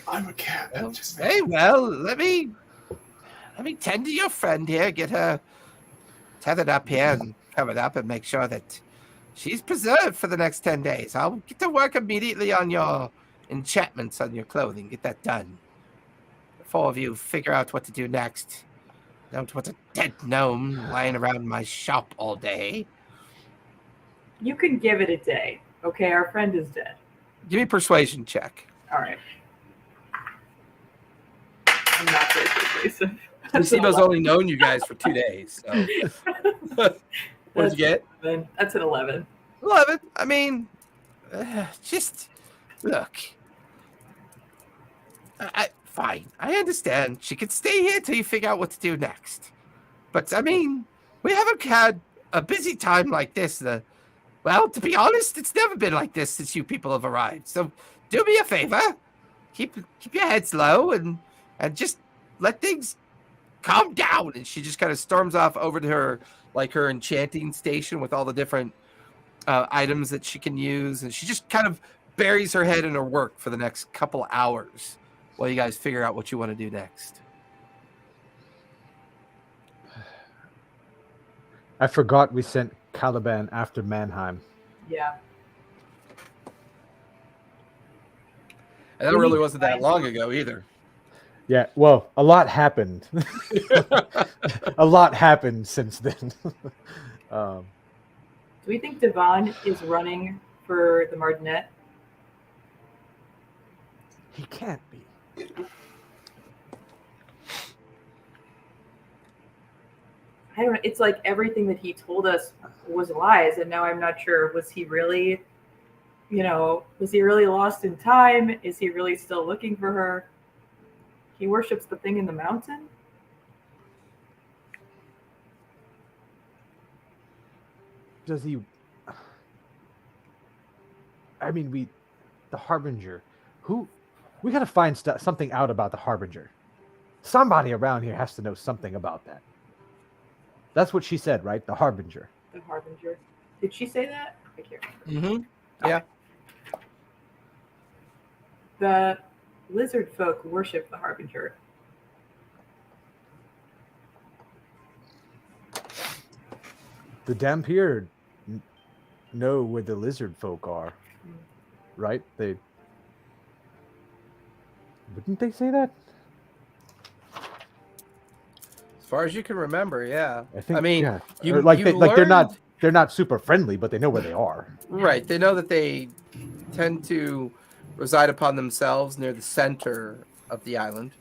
I'm a cat. That just Hey, well, let me tend to your friend here, get her tethered up here and covered up, and make sure that she's preserved for the next 10 days. I'll get to work immediately on your enchantments on your clothing. Get that done. The 4 of you figure out what to do next. Don't want a dead gnome lying around my shop all day. you can give it a day. Okay, our friend is dead. Give me a persuasion check. All right. I'm not very persuasive. Sibo's only known you guys for 2 days. So. What did you get? That's an 11. 11. I mean, just look. Fine. I understand. She could stay here till you figure out what to do next. But I mean, we haven't had a busy time like this. Well, to be honest, it's never been like this since you people have arrived. So do me a favor. Keep your heads low and just let things calm down. And she just kind of storms off over to her enchanting station with all the different items that she can use, and she just kind of buries her head in her work for the next couple hours while you guys figure out what you want to do next. I forgot we sent Caliban after Mannheim. Yeah. And that really wasn't that long ago either. Yeah, well, a lot happened. A lot happened since then. Do we think Devon is running for the Martinet? He can't be. I don't know. It's like everything that he told us was lies, and now I'm not sure. Was he really, was he really lost in time? Is he really still looking for her? He worships the thing in the mountain? Does he? I mean, the Harbinger. We gotta find something out about the Harbinger. Somebody around here has to know something about that. That's what she said, right? The Harbinger. The Harbinger. Did she say that? I can't remember. Mm-hmm. Yeah. The lizard folk worship the Harbinger. The Dampier know where the lizard folk are, right? Wouldn't they say that? As far as you can remember, yeah. I think. I mean, yeah. you Or like you they're not super friendly, but they know where they are. Right. They know that they tend to reside upon themselves near the center of the island.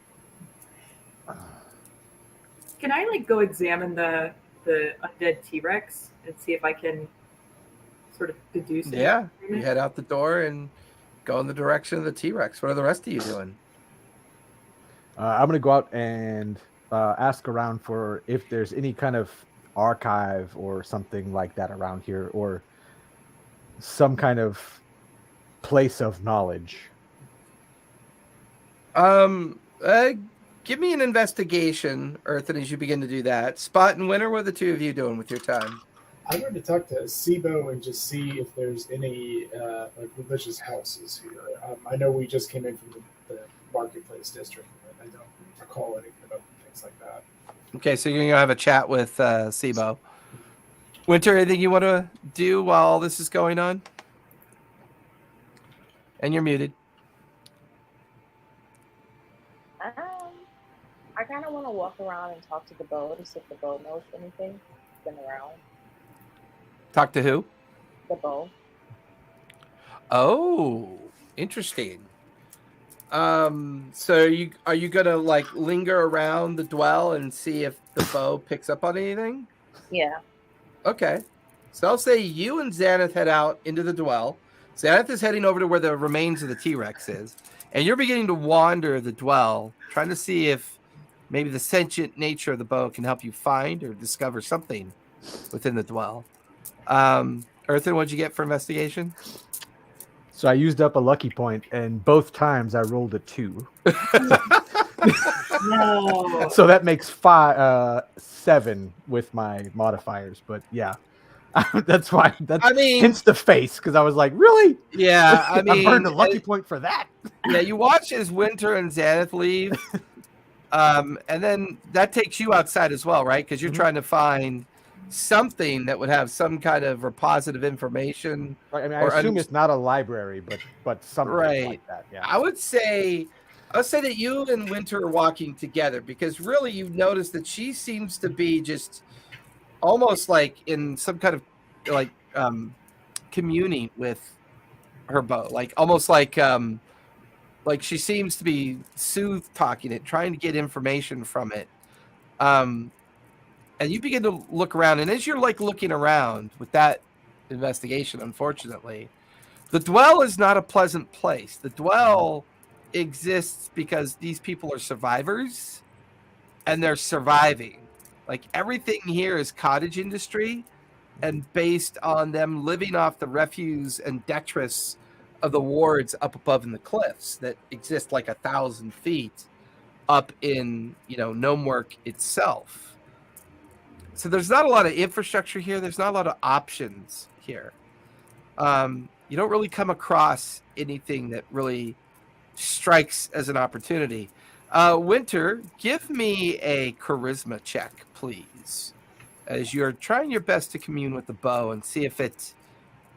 Can I go examine the undead T-Rex and see if I can sort of deduce it? Yeah. You head out the door and go in the direction of the T-Rex. What are the rest of you doing? I'm gonna go out and ask around for if there's any kind of archive or something like that around here, or some kind of place of knowledge. Give me an investigation, Earthen, as you begin to do that. Spot and Winter, what are the two of you doing with your time? I'm going to talk to Sibo and just see if there's any religious houses here. I know we just came in from the marketplace district, but I don't recall anything about things like that. Okay, so you're going to have a chat with Sibo. Winter, anything you want to do while all this is going on? And you're muted. I kind of want to walk around and talk to the bow to see if the bow knows anything. looking around. Talk to who? The bow. Oh, interesting. So are you gonna like linger around the dwell and see if the bow picks up on anything? Yeah. Okay. So I'll say you and Xanath head out into the dwell. Xanath is heading over to where the remains of the T-Rex is, and you're beginning to wander the dwell, trying to see if maybe the sentient nature of the bow can help you find or discover something within the dwell. Earthen, what'd you get for investigation? So I used up a lucky point, and both times I rolled a 2. No. So that makes 7 with my modifiers. But yeah, that's why. I mean, hints the face because I was like, really? Yeah, I mean, I burned a lucky point for that. Yeah, you watch as Winter and Xanath leave, and then that takes you outside as well, right? Because you're trying to find something that would have some kind of repositive information. Right, I mean, I assume it's not a library, but something like that. Yeah. I would say that you and Winter are walking together because really you notice that she seems to be just almost like in some kind of like communing with her bow, like almost like she seems to be soothe talking it, trying to get information from it. And you begin to look around, and as you're like looking around with that investigation, unfortunately, the dwell is not a pleasant place. The dwell exists because these people are survivors and they're surviving. Like everything here is cottage industry and based on them living off the refuse and detritus of the wards up above in the cliffs that exist like 1,000 feet up in, Gnomework itself. So there's not a lot of infrastructure here. There's not a lot of options here. You don't really come across anything that really strikes as an opportunity. Winter, give me a charisma check, please, as you're trying your best to commune with the bow and see if it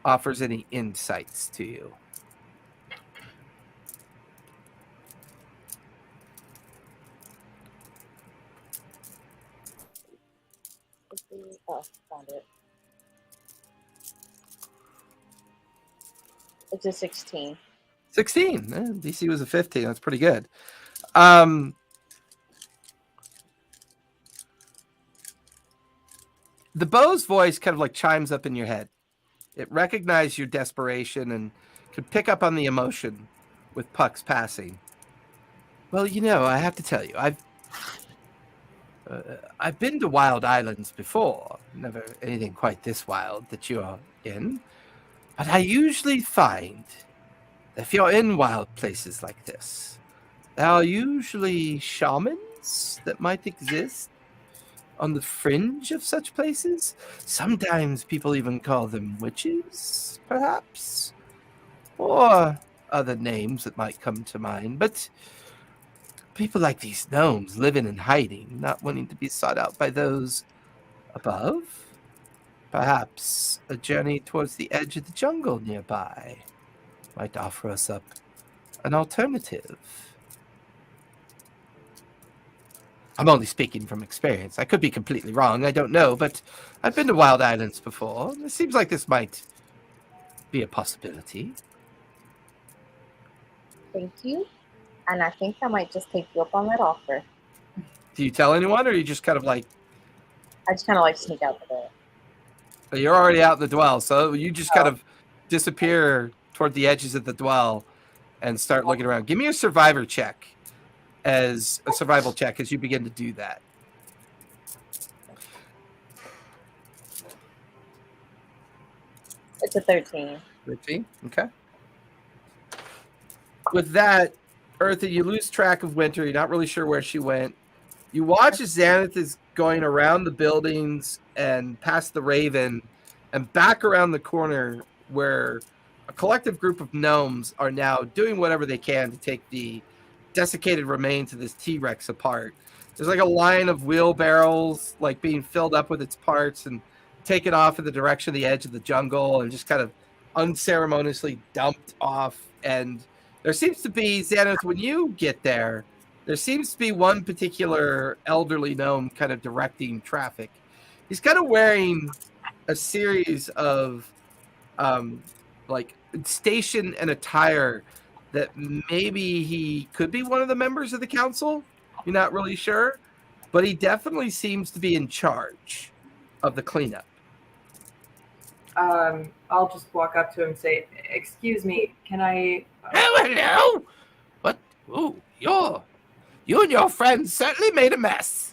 offers any insights to you. Oh, found it. It's a 16. 16. DC was a 15. That's pretty good. The bow's voice kind of like chimes up in your head. It recognizes your desperation and could pick up on the emotion with Puck's passing. Well, I have to tell you, I've been to wild islands before. Never anything quite this wild that you're in. But I usually find that if you're in wild places like this, there are usually shamans that might exist on the fringe of such places. Sometimes people even call them witches, perhaps. Or other names that might come to mind. But people like these gnomes living in hiding, not wanting to be sought out by those above. Perhaps a journey towards the edge of the jungle nearby might offer us up an alternative. I'm only speaking from experience. I could be completely wrong. I don't know, but I've been to wild islands before. It seems like this might be a possibility. Thank you. And I think I might just take you up on that offer. Do you tell anyone, or you just kind of like... I just kind of like sneak out the door. You're already out in the dwell, so you just kind of disappear toward the edges of the dwell and start looking around. Give me a survival check as you begin to do that. It's a 13. 13, okay. With that, Eartha, you lose track of Winter. You're not really sure where she went. You watch as Xanath is going around the buildings and past the Raven and back around the corner where a collective group of gnomes are now doing whatever they can to take the desiccated remains of this T-Rex apart. There's like a line of wheelbarrows like being filled up with its parts and taken off in the direction of the edge of the jungle and just kind of unceremoniously dumped off. And there seems to be, Xanath, when you get there, there seems to be one particular elderly gnome kind of directing traffic. he's kind of wearing a series of like station and attire that maybe he could be one of the members of the council. You're not really sure, but he definitely seems to be in charge of the cleanup. I'll just walk up to him and say, "Excuse me, can I?" Oh, hello. What? Oh, you and your friends certainly made a mess.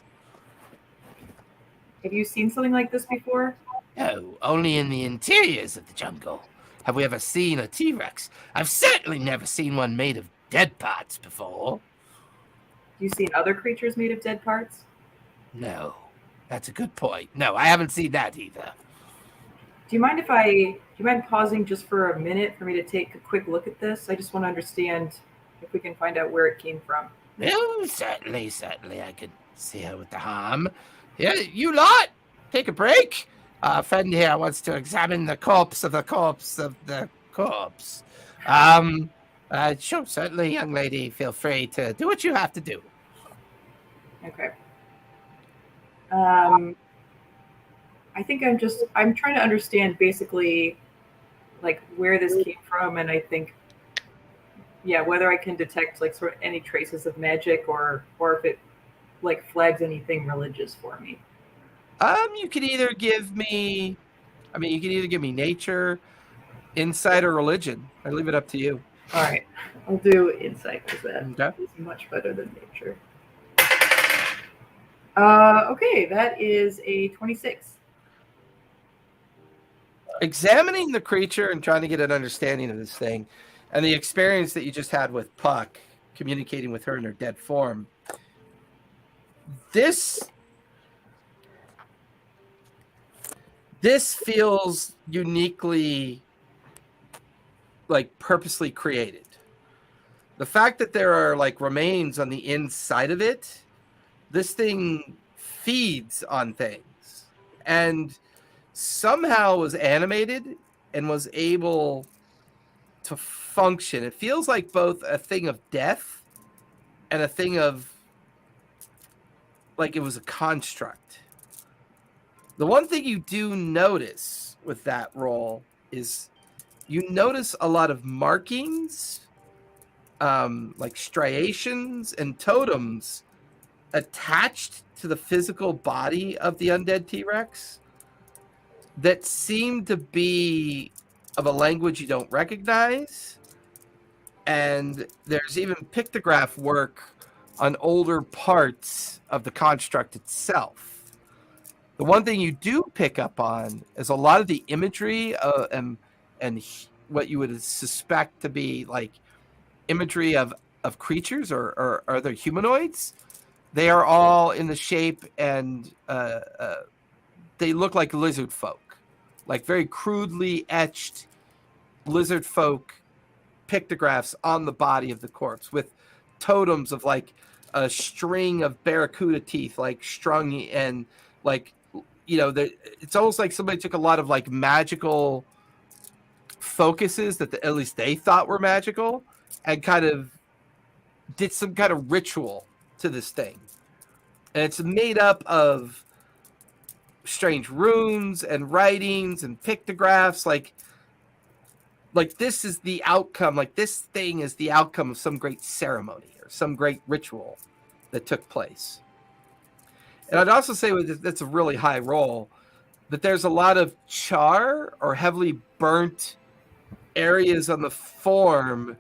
Have you seen something like this before? No, only in the interiors of the jungle. Have we ever seen a T-Rex? I've certainly never seen one made of dead parts before. Have you seen other creatures made of dead parts? No, that's a good point. No, I haven't seen that either. Do you mind pausing just for a minute for me to take a quick look at this? I just want to understand if we can find out where it came from. Oh, certainly, I could see her with the harm. Yeah, you lot, take a break. Our friend here wants to examine the corpse of the corpse of the corpse. Sure, certainly, young lady, feel free to do what you have to do. Okay. I think I'm trying to understand basically like where this came from, and I think, yeah, whether I can detect like sort of any traces of magic or if it like flags anything religious for me. You can either give me nature, insight, or religion. I leave it up to you. All right, I'll do insight because that Okay. is much better than nature. Okay, that is a 26. Examining the creature and trying to get an understanding of this thing, and the experience that you just had with Puck, communicating with her in her dead form. This feels uniquely, like, purposely created. The fact that there are like remains on the inside of it, this thing feeds on things and somehow was animated and was able to function. It feels like both a thing of death and a thing of, like, it was a construct. The one thing you do notice with that roll is you notice a lot of markings, like striations and totems attached to the physical body of the undead T-Rex that seem to be of a language you don't recognize. And there's even pictograph work on older parts of the construct itself. The one thing you do pick up on is a lot of the imagery and what you would suspect to be like imagery of creatures or other humanoids. They are all in the shape and they look like lizard folk, like very crudely etched lizard folk pictographs on the body of the corpse with totems of like a string of barracuda teeth, like strung and like, you know, it's almost like somebody took a lot of like magical focuses that at least they thought were magical and kind of did some kind of ritual to this thing. And it's made up of strange runes and writings and pictographs. Like this is the outcome. Like this thing is the outcome of some great ceremony or some great ritual that took place. And I'd also say that's a really high roll, that there's a lot of char or heavily burnt areas on the form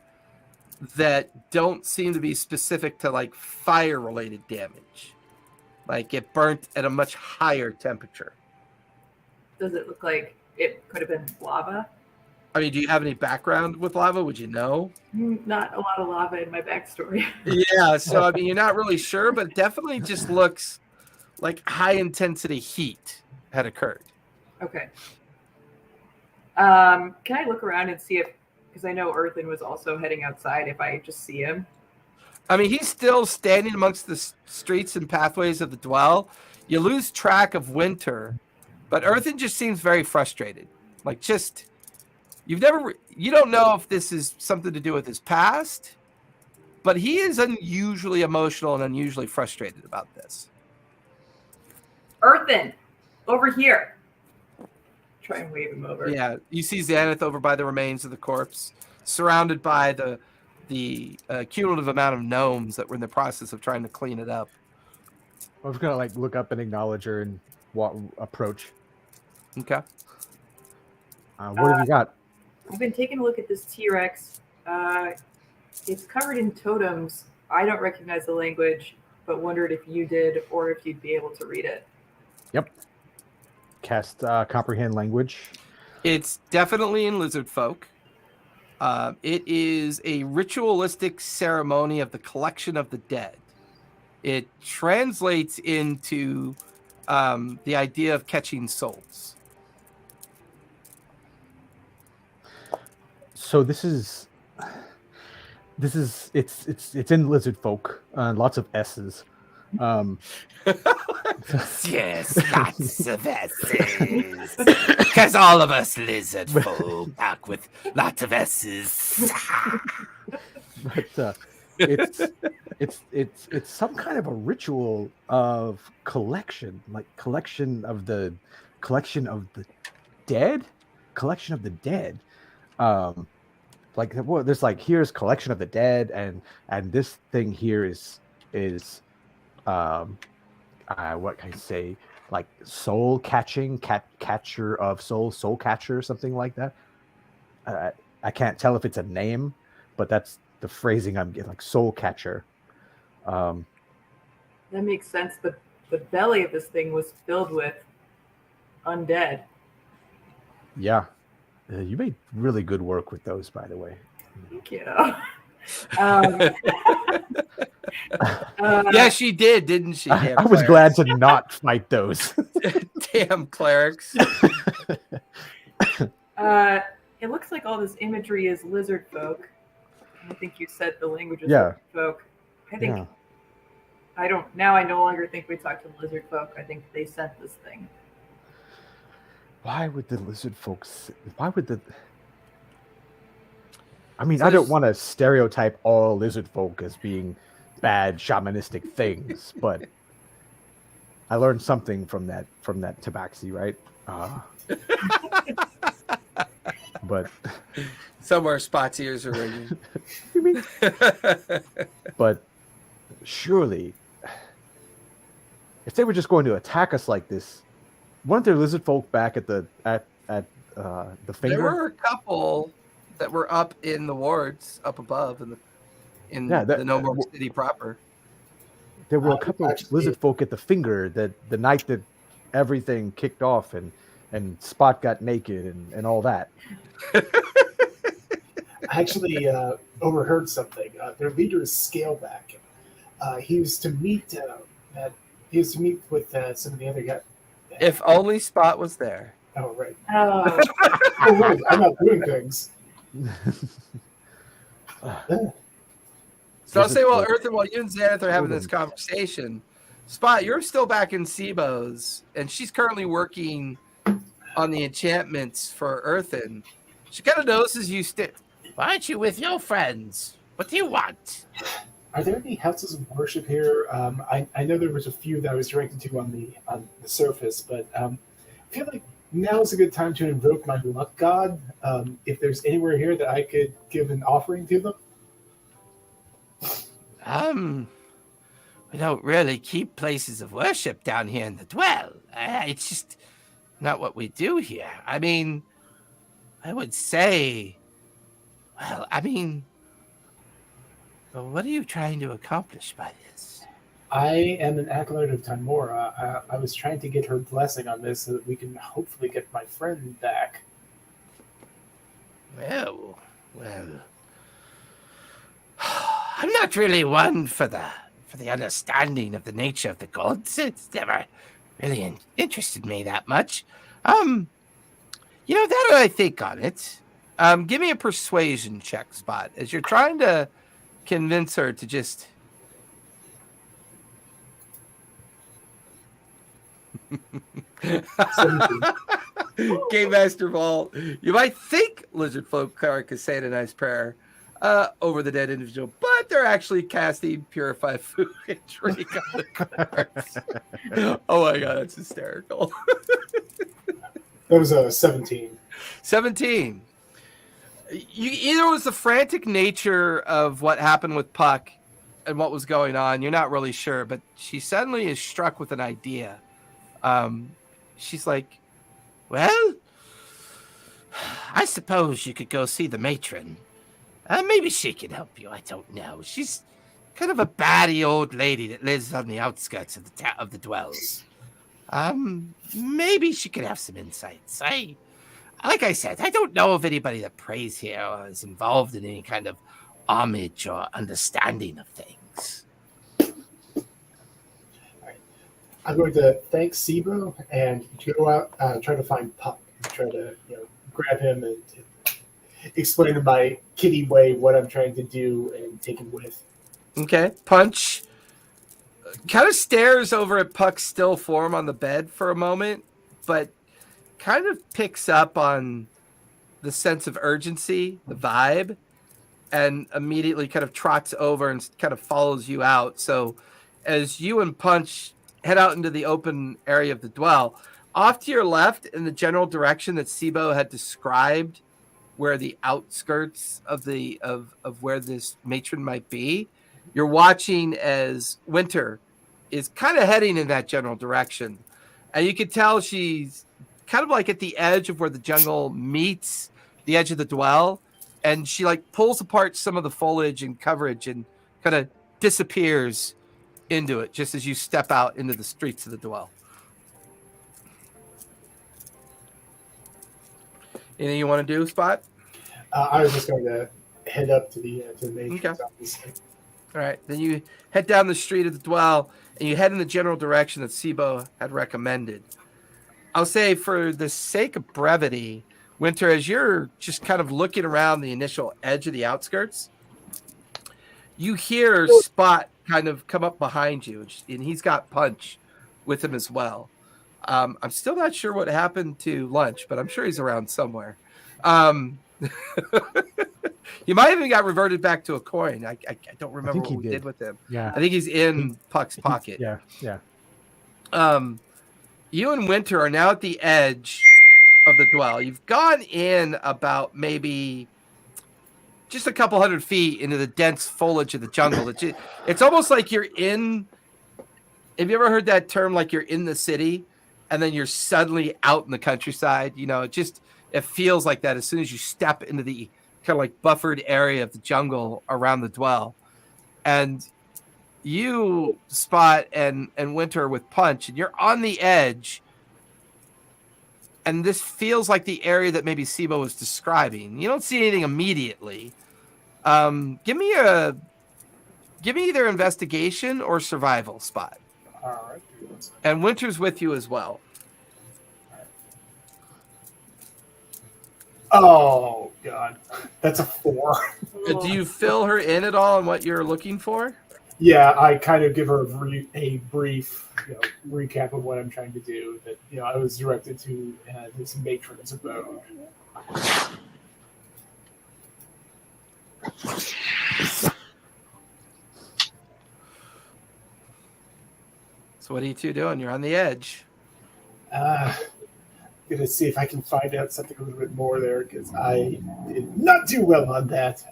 that don't seem to be specific to like fire related damage. Like it burnt at a much higher temperature. Does it look like it could have been lava? I mean, do you have any background with lava? Would you know? Not a lot of lava in my backstory. Yeah, so I mean, you're not really sure, but it definitely just looks like high intensity heat had occurred. Okay. Can I look around and see if, because I know Earthen was also heading outside, if I just see him? I mean, he's still standing amongst the streets and pathways of the Dwell. You lose track of Winter, but Earthen just seems very frustrated. Like, just, you don't know if this is something to do with his past, but he is unusually emotional and unusually frustrated about this. Earthen! over here. Try and wave him over. Yeah, you see Xanath over by the remains of the corpse, surrounded by the cumulative amount of gnomes that were in the process of trying to clean it up. I was gonna like look up and acknowledge her and approach. Okay. What have you got? I've been taking a look at this T-Rex. It's covered in totems. I don't recognize the language, but wondered if you did or if you'd be able to read it. Yep. Cast comprehend language. It's definitely in lizard folk. It is a ritualistic ceremony of the collection of the dead. It translates into the idea of catching souls. So this is it's in lizard folk. Lots of S's. Yes, lots of S's. Because all of us lizard folk back with lots of S's. But it's some kind of a ritual of collection, like collection of the dead. Like, well, there's like, here's collection of the dead, and this thing here is what can I say, like soul catching, catcher of souls, soul catcher, something like that. I can't tell if it's a name, but that's the phrasing I'm getting, like soul catcher. That makes sense. The belly of this thing was filled with undead. Yeah. You made really good work with those, by the way. Thank you. Yeah, she did, didn't she? I was glad to not fight those. Damn clerics. It looks like all this imagery is lizard folk. I think you said the language is Yeah. lizard folk. I think Yeah. I no longer think we talk to lizard folk. I think they sent this thing. Why would the lizard folks? Why would the? I mean, So I don't there's- want to stereotype all lizard folk as being bad shamanistic things, but I learned something from that tabaxi, right? But Somewhere Spot's ears are ringing. but surely, if they were just going to attack us like this, weren't there lizard folk back at the finger? There were a couple that were up in the wards, up above in the No More City proper. There were a couple of Actually- lizard folk at the finger that the night that everything kicked off and Spot got naked and all that. I actually overheard something. Their leader is Scaleback. He was to meet with some of the other guys. If only Spot was there. Oh, right. Oh, Oh, right. I'm not doing things. So I'll say, well, Lizard folk. Earthen, while you and Xanath are having this conversation, Spot, you're still back in Sibo's, and she's currently working on the enchantments for Earthen. She kind of notices you Why aren't you with your friends? What do you want? Are there any houses of worship here? I know there was a few that I was directed to on the surface, but I feel like now is a good time to invoke my luck god. If there's anywhere here that I could give an offering to them. We don't really keep places of worship down here in the Dwell. It's just not what we do here. I mean, I would say, well, what are you trying to accomplish by this? I am an acolyte of Timora. I was trying to get her blessing on this so that we can hopefully get my friend back. Well, I'm not really one for the understanding of the nature of the gods. It's never really interested me that much. That I think on it. Give me a persuasion check, Spot, as you're trying to convince her to just. Game Master Vault. You might think Lizard Folk Cleric is saying a nice prayer. over the dead individual, but they're actually casting purify food and drink on the corpse. Oh my god, that's hysterical. That was a 17. 17. Either it was the frantic nature of what happened with Puck and what was going on. You're not really sure, but she suddenly is struck with an idea. She's like, well, I suppose you could go see the matron. Maybe she can help you. I don't know. She's kind of a batty old lady that lives on the outskirts of the dwells. Maybe she could have some insights. Like I said, I don't know of anybody that prays here or is involved in any kind of homage or understanding of things. I'm going to thank Sibo and go out, try to find Puck, try to grab him and explain in my kitty way what I'm trying to do and take him with. Okay, Punch kind of stares over at Puck's still form on the bed for a moment, but kind of picks up on the sense of urgency, the vibe, and immediately kind of trots over and kind of follows you out. So as you and Punch head out into the open area of the dwell, off to your left in the general direction that Sibo had described, where the outskirts of where this matron might be, you're watching as Winter is kind of heading in that general direction. And you can tell she's kind of like at the edge of where the jungle meets the edge of the dwell. And she like pulls apart some of the foliage and coverage and kind of disappears into it just as you step out into the streets of the dwell. Anything you want to do, Spot? I was just going to head up to the matron's office. All right. Then you head down the street of the dwell and you head in the general direction that Sibo had recommended. I'll say for the sake of brevity, Winter, as you're just kind of looking around the initial edge of the outskirts, you hear Spot kind of come up behind you, and he's got Punch with him as well. I'm still not sure what happened to Lunch, but I'm sure he's around somewhere. You might even got reverted back to a coin. I don't remember what we did with him. Yeah, I think he's in Puck's pocket. Yeah. You and Winter are now at the edge of the dwell. You've gone in about maybe just a couple hundred feet into the dense foliage of the jungle. It's almost like you're in. Have you ever heard that term? Like you're in the city, and then you're suddenly out in the countryside. It feels like that as soon as you step into the kind of like buffered area of the jungle around the dwell. And you, Spot, and Winter with Punch, and you're on the edge. And this feels like the area that maybe Sibo was describing. You don't see anything immediately. Give me either investigation or survival, Spot. All right. And Winter's with you as well. Oh, God. That's a 4. Do you fill her in at all on what you're looking for? Yeah, I kind of give her a brief recap of what I'm trying to do. That I was directed to this matron's abode. So what are you two doing? You're on the edge. Gonna see if I can find out something a little bit more there because I did not do well on that.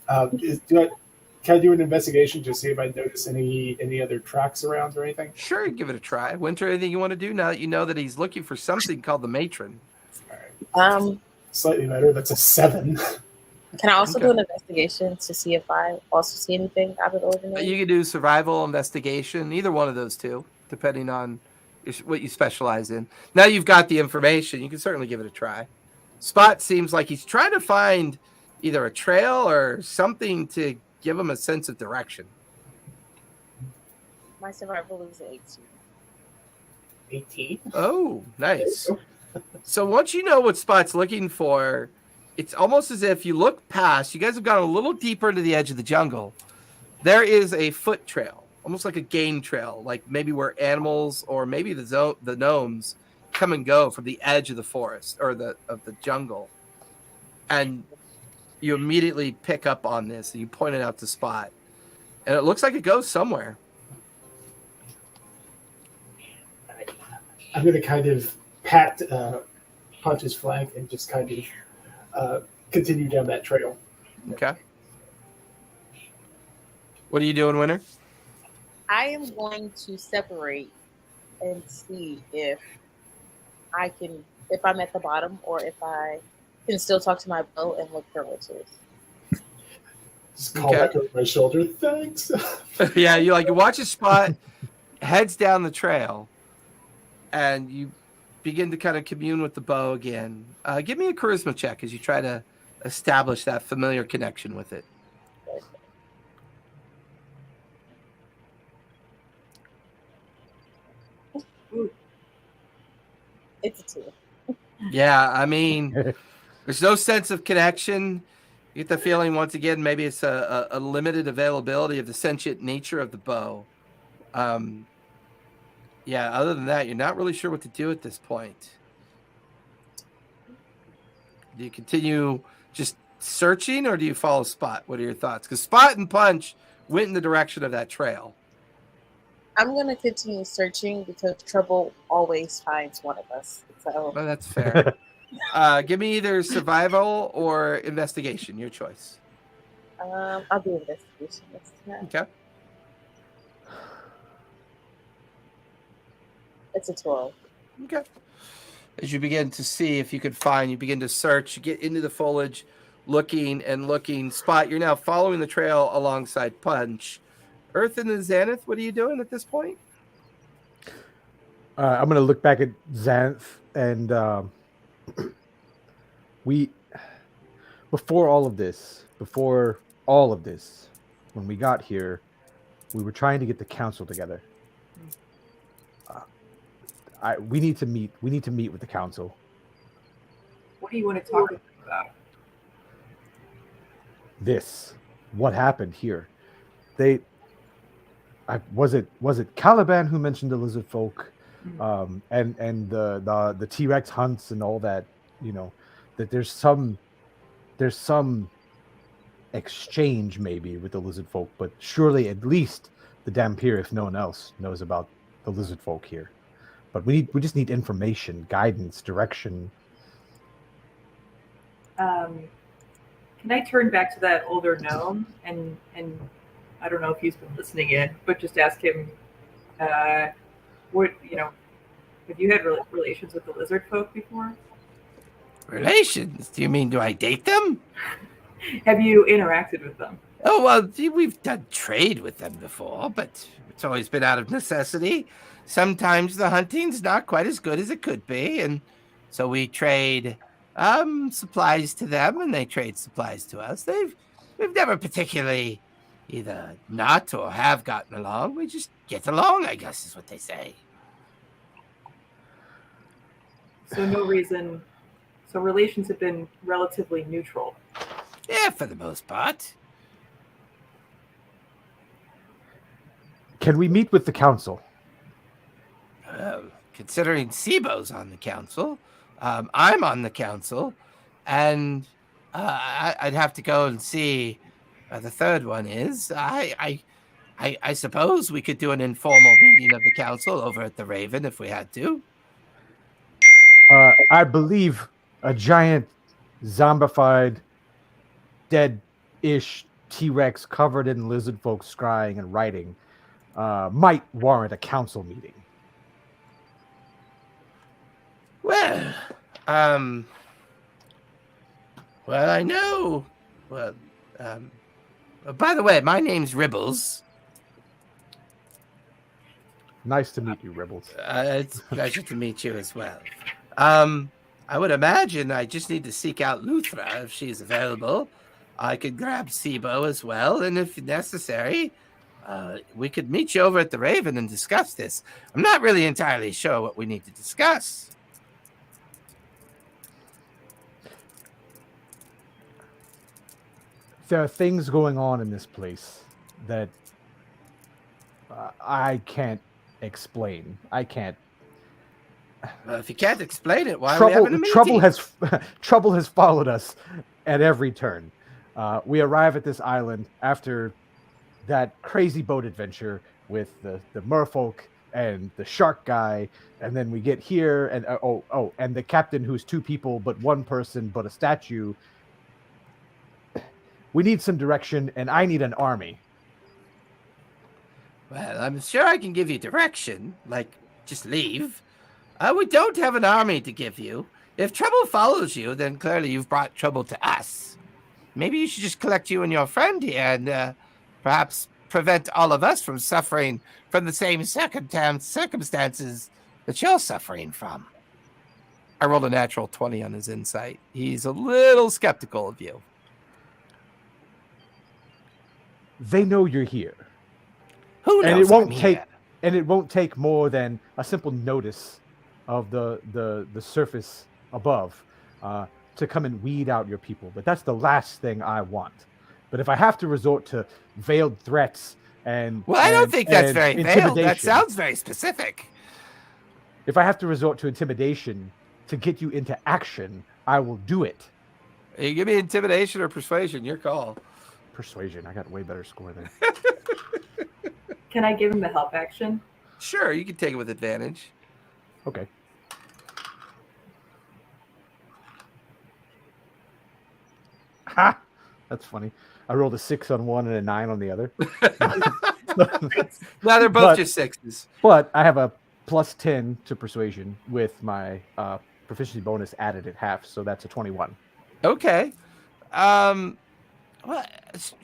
Can I do an investigation to see if I notice any other tracks around or anything? Sure, give it a try. Winter, anything you want to do now that you know that he's looking for something called the matron? All right. Slightly better. That's a 7. Can I also do an investigation to see if I also see anything out of the ordinary? You can do survival, investigation, either one of those two, depending on what you specialize in. Now you've got the information, you can certainly give it a try. Spot seems like he's trying to find either a trail or something to give him a sense of direction. My survival is 18. 18? Oh, nice. So once you know what Spot's looking for, it's almost as if you look past, you guys have gone a little deeper into the edge of the jungle. There is a foot trail, almost like a game trail, like maybe where animals or maybe the gnomes come and go from the edge of the forest or of the jungle. And you immediately pick up on this and you point it out to Spot. And it looks like it goes somewhere. I'm going to kind of pat Punch's flank and just kind of continue down that trail. Okay. What are you doing, Winter? I am going to separate and see if I'm at the bottom or if I can still talk to my bow and look for witches. Just call back over my shoulder. Thanks. Yeah, you watch a Spot heads down the trail, and you begin to kind of commune with the bow again. Give me a charisma check as you try to establish that familiar connection with it. It's a 2. Yeah, I mean, there's no sense of connection. You get the feeling, once again, maybe it's a limited availability of the sentient nature of the bow. Yeah, other than that, you're not really sure what to do at this point. Do you continue just searching, or do you follow Spot? What are your thoughts? Because Spot and Punch went in the direction of that trail. I'm going to continue searching because trouble always finds one of us. So Well, that's fair. Give me either survival or investigation, your choice. I'll do investigation this time. Okay. It's a 12. Okay. As you begin to see if you could find, you begin to search, you get into the foliage, looking and looking. Spot, you're now following the trail alongside Punch. Earth and the Xanath, what are you doing at this point? I'm going to look back at Xanth, and before all of this, when we got here, we were trying to get the council together. We need to meet. We need to meet with the council. What do you want to talk about? What happened here? Was it Caliban who mentioned the lizard folk, and the T-Rex hunts and all that? You know, that there's some exchange maybe with the lizard folk, but surely at least the Dampier, if no one else, knows about the lizard folk here. But we just need information, guidance, direction. Can I turn back to that older gnome and I don't know if he's been listening in, but just ask him, what have you had relations with the lizard folk before? Relations? Do you mean, do I date them? Have you interacted with them? Oh, well, we've done trade with them before, but it's always been out of necessity. Sometimes the hunting's not quite as good as it could be, and so we trade supplies to them, and they trade supplies to us. We've never particularly either not or have gotten along. We just get along, I guess is what they say. So no reason. So relations have been relatively neutral. Yeah, for the most part. Can we meet with the council? Considering Sibo's on the council, I'm on the council, and I'd have to go and see the third one is. I suppose we could do an informal meeting of the council over at the Raven if we had to. I believe a giant zombified, dead-ish T-Rex covered in lizard folk scrying and writing might warrant a council meeting. Well, I know. Well, by the way, my name's Ribbles. Nice to meet you, Ribbles. It's a pleasure to meet you as well. I would imagine I just need to seek out Luthra if she's available. I could grab Sibo as well, and if necessary, we could meet you over at the Raven and discuss this. I'm not really entirely sure what we need to discuss. There are things going on in this place that I can't explain. I can't. Well, if you can't explain it, why are we having a meeting? Trouble has followed us at every turn. We arrive at this island after that crazy boat adventure with the merfolk and the shark guy, and then we get here, and and the captain who's two people but one person but a statue. We need some direction, and I need an army. Well, I'm sure I can give you direction, like just leave. We don't have an army to give you. If trouble follows you, then clearly you've brought trouble to us. Maybe you should just collect you and your friend here and perhaps prevent all of us from suffering from the same circumstances that you're suffering from. I rolled a natural 20 on his insight. He's a little skeptical of you. They know you're here. Who knows? And it won't I'm take here? and it won't take more than a simple notice of the surface above to come and weed out your people. But that's the last thing I want. But if I have to resort to veiled threats and I don't think that's very veiled. That sounds very specific. If I have to resort to intimidation to get you into action, I will do it. You give me intimidation or persuasion, your call. Persuasion. I got a way better score there. Can I give him the help action? Sure, you can take it with advantage. Okay. Ha! That's funny. I rolled a 6 on one and a 9 on the other. No, they're both just sixes. But I have a plus 10 to persuasion with my proficiency bonus added at half, so that's a 21. Okay. Well,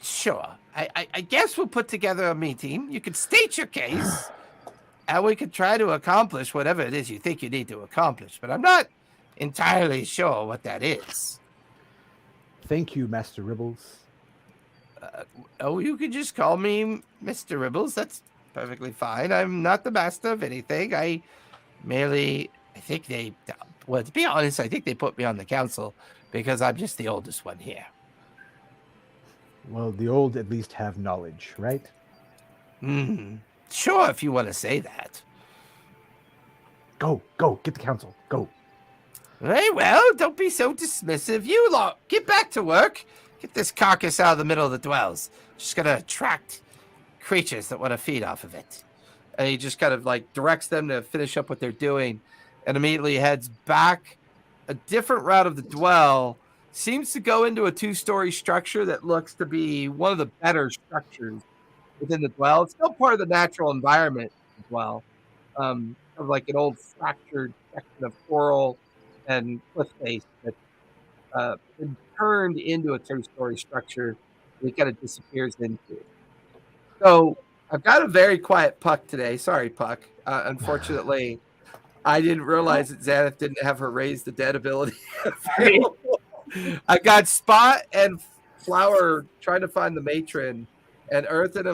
sure. I guess we'll put together a meeting. You can state your case, and we could try to accomplish whatever it is you think you need to accomplish. But I'm not entirely sure what that is. Thank you, Master Ribbles. You can just call me Mr. Ribbles. That's perfectly fine. I'm not the master of anything. I think they, well, to be honest, I think they put me on the council because I'm just the oldest one here. Well, the old at least have knowledge, right? Sure, if you want to say that. Go, get the council, go. Very well, don't be so dismissive. You lot, get back to work. Get this carcass out of the middle of the dwells. Just gonna attract creatures that want to feed off of it. And he just kind of like directs them to finish up what they're doing and immediately heads back a different route of the dwell. Seems to go into a 2-story structure that looks to be one of the better structures within the dwell. It's still part of the natural environment as well. Of like an old fractured section of coral and cliff face that been turned into a 2-story structure that it kind of disappears into. So I've got a very quiet Puck today. Sorry, Puck. Unfortunately, I didn't realize that Xanath didn't have her raise the dead ability available. I got Spot and Flower trying to find the matron, and Earthen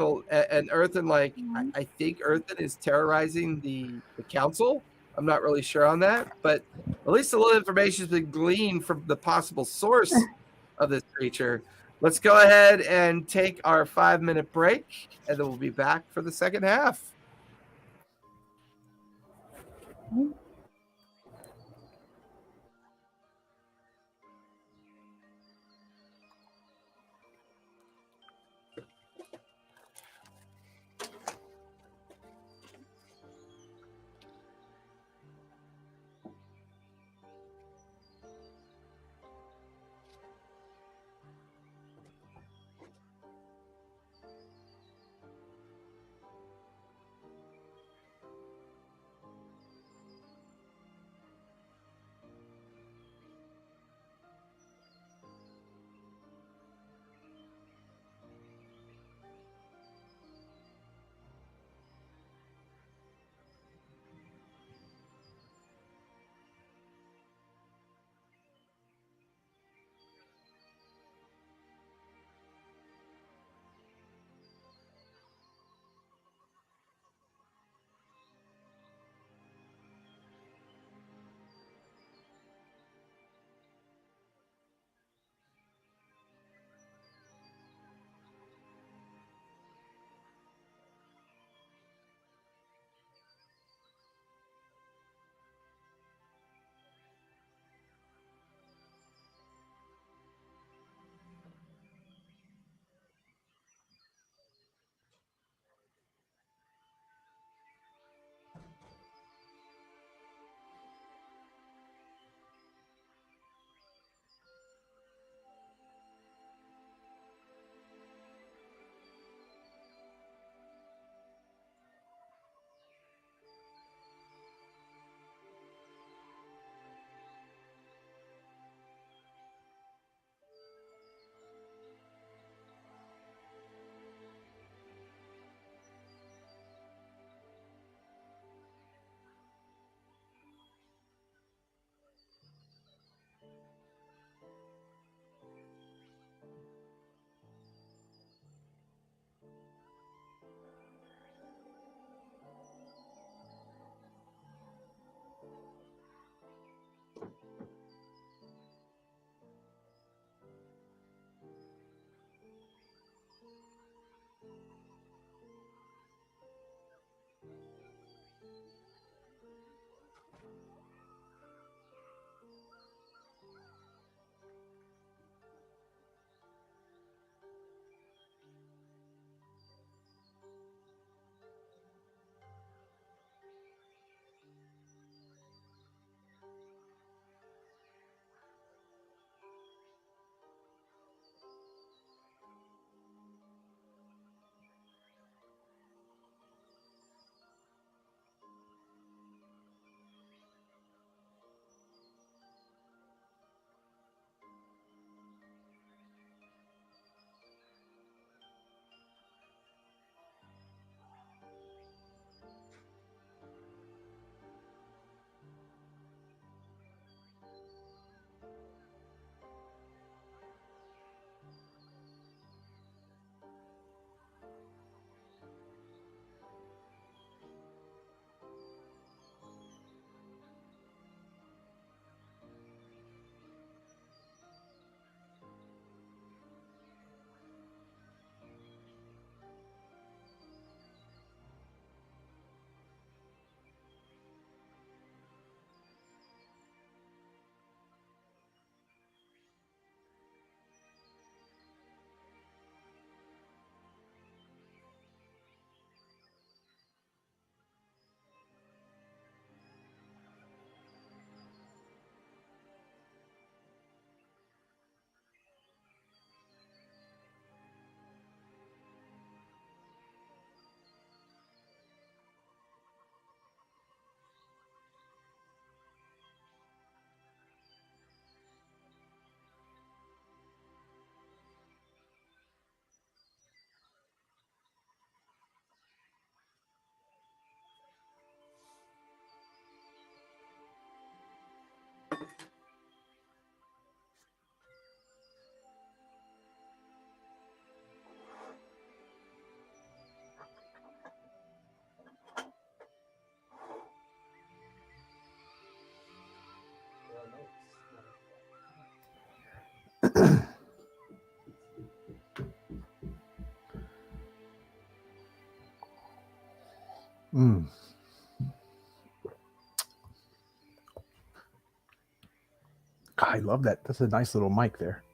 like I think Earthen is terrorizing the council. I'm not really sure on that, but at least a little information has been gleaned from the possible source of this creature. Let's go ahead and take our 5-minute break, and then we'll be back for the second half. Mm. I love that. That's a nice little mic there.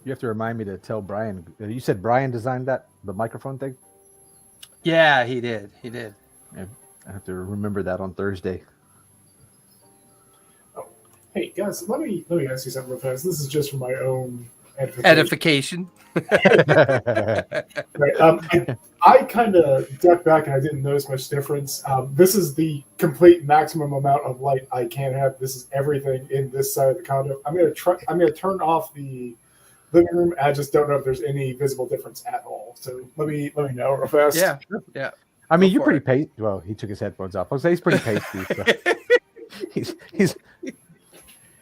You have to remind me to tell Brian. You said Brian designed the microphone thing? Yeah, he did. He did. I have to remember that on Thursday. Oh, hey guys, let me ask you something real fast. This is just for my own edification. Right. I kind of ducked back and I didn't notice much difference. This is the complete maximum amount of light I can have. This is everything in this side of the condo. I'm gonna turn off the living room. I just don't know if there's any visible difference at all. So let me know real fast. Yeah. I mean, you're pretty pasty. Well, he took his headphones off. I'll say he's pretty pasty. So. he's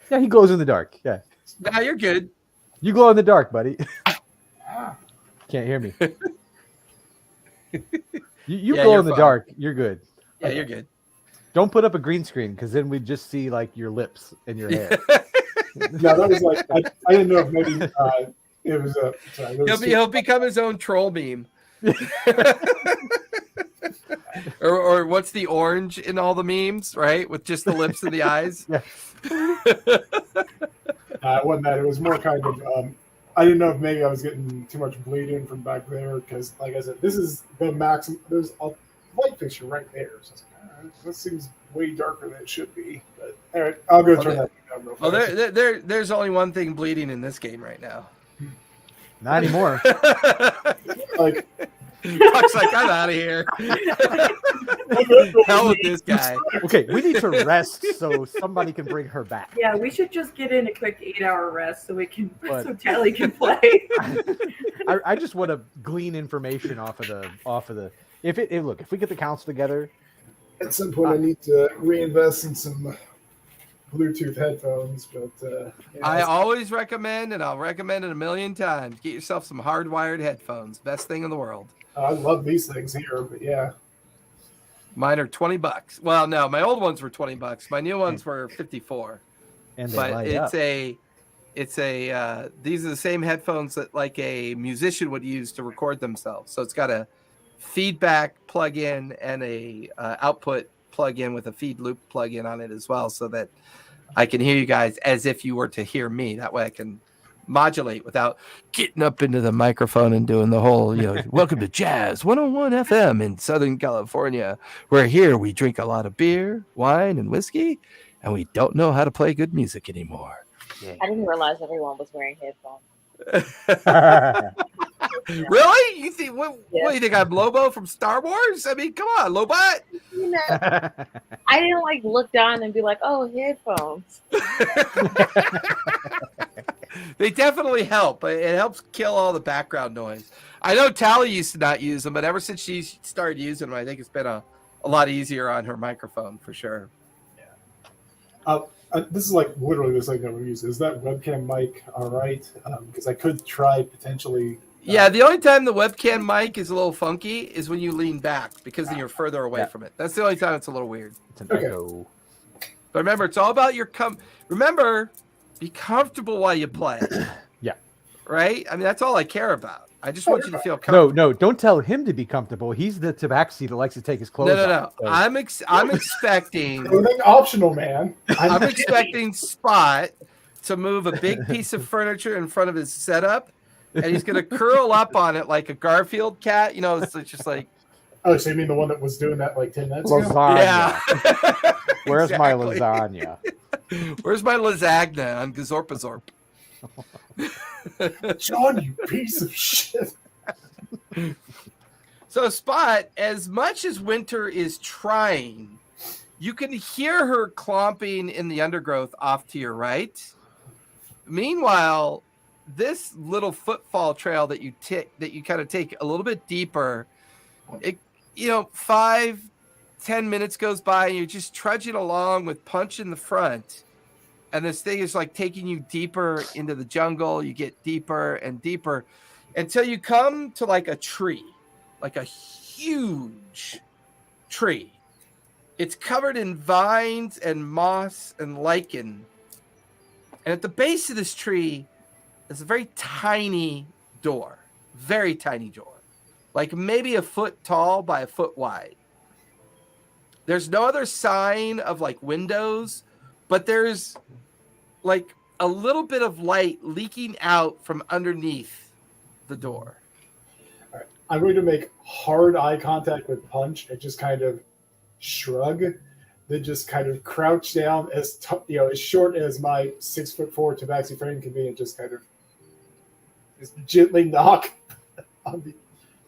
yeah, he glows in the dark. Yeah. Nah, you're good. You glow in the dark, buddy. Can't hear me. You glow in the dark. You're good. Yeah, you're good. Don't put up a green screen because then we'd just see like your lips and your hair. No, that was like I didn't know if maybe it was a. Sorry, He'll become his own troll meme. or what's the orange in all the memes, right? With just the lips and the eyes. Yeah. It wasn't that. It was more kind of. I didn't know if maybe I was getting too much bleeding from back there because, like I said, this is the maximum. There's a light fixture right there. So I was like, this seems way darker than it should be. But all right, I'll go turn that down real fast. Well, there's only one thing bleeding in this game right now. Not anymore. Like, Puck's like, I'm out of here. Hell with this guy. Okay, we need to rest so somebody can bring her back. Yeah, we should just get in a quick 8-hour rest so we can But- so Tally can play. I just want to glean information off of the. If we get the council together, at some point, I need to reinvest in some Bluetooth headphones, but I always recommend, and I'll recommend it a million times, get yourself some hardwired headphones. Best thing in the world. I love these things here. But yeah, Mine are $20. Well, no, my old ones were $20. My new ones were 54. and they But light up. these are the same headphones that like a musician would use to record themselves. So it's got a feedback plug-in and a output plug-in with a feed loop plug-in on it as well, so that I can hear you guys as if you were to hear me. That way I can modulate without getting up into the microphone and doing the whole, welcome to Jazz 101 FM in Southern California, where here we drink a lot of beer, wine, and whiskey, and we don't know how to play good music anymore. I didn't realize everyone was wearing headphones. Really? You think what Yeah. do you think I'm Lobo from Star Wars? I mean, come on, Lobot. You know, I didn't like look down and be like, "Oh, headphones." They definitely help. It helps kill all the background noise. I know Tally used to not use them, but ever since she started using them, I think it's been a lot easier on her microphone for sure. this is like literally the second time we use it. Is that webcam mic all right? Because I could try potentially. Yeah, the only time the webcam mic is a little funky is when you lean back, because then you're further away from it. That's the only time it's a little weird. It's an Okay. echo. But remember, it's all about your Remember, be comfortable while you play. Yeah. Right? I mean, that's all I care about. I just want you to feel comfortable. No, don't tell him to be comfortable. He's the tabaxi that likes to take his clothes No. off. So- I'm expecting. Clothing optional, man. I'm expecting Spot to move a big piece of furniture in front of his setup, and he's going to curl up on it like a Garfield cat. It's just like, Oh, so you mean the one that was doing that like 10 minutes ago? Lasagna. yeah. Where's my Exactly. lasagna? Where's my lasagna on Gazorpazorp? John, you piece of shit. So, Spot, as much as Winter is trying, you can hear her clomping in the undergrowth off to your right. Meanwhile, this little footfall trail that you kind of take a little bit deeper, 5-10 minutes goes by and you're just trudging along with Punch in the front. And this thing is like taking you deeper into the jungle. You get deeper and deeper until you come to like a tree, like a huge tree. It's covered in vines and moss and lichen. And at the base of this tree is a very tiny door, like maybe a foot tall by a foot wide. There's no other sign of like windows, but there's like a little bit of light leaking out from underneath the door. All right. I'm going to make hard eye contact with Punch and just kind of shrug, then just kind of crouch down as short as my 6'4" tabaxi frame can be, and just kind of just gently knock on the.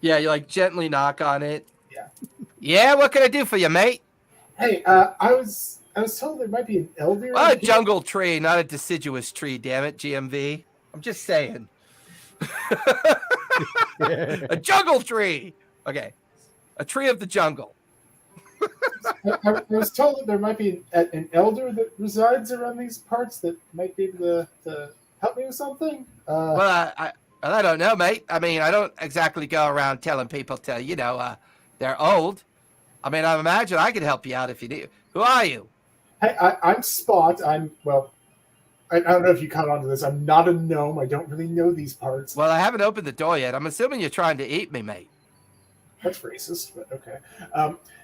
Yeah, you like gently knock on it. Yeah. Yeah, what can I do for you, mate? Hey, I was told there might be an elder. A jungle tree, not a deciduous tree, damn it, GMV. I'm just saying. A jungle tree. Okay. A tree of the jungle. I was told that there might be an elder that resides around these parts that might be able to help me with something. Well, I don't know, mate. I mean, I don't exactly go around telling people to, they're old. I mean, I imagine I could help you out if you need. Who are you? Hey, I'm Spot. I don't know if you caught on to this. I'm not a gnome. I don't really know these parts. Well, I haven't opened the door yet. I'm assuming you're trying to eat me, mate. That's racist, but okay.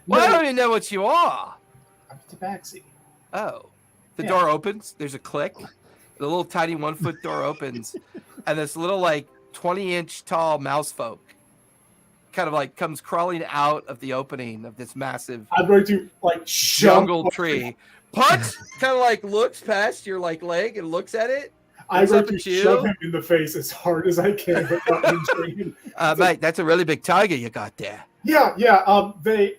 Well, I No, don't even know what you are. I'm Tabaxi. Oh. The Yeah. door opens. There's a click. The little tiny 1 foot door opens. And this little, like, 20-inch tall mouse folk kind of like comes crawling out of the opening of this massive I'm going to like jungle jump. tree. Punch kind of like looks past your like leg and looks at it. I'm looks going up to at you. shove him in the face as hard as I can without injuring him. Mate, that's a really big tiger you got there. Yeah. They,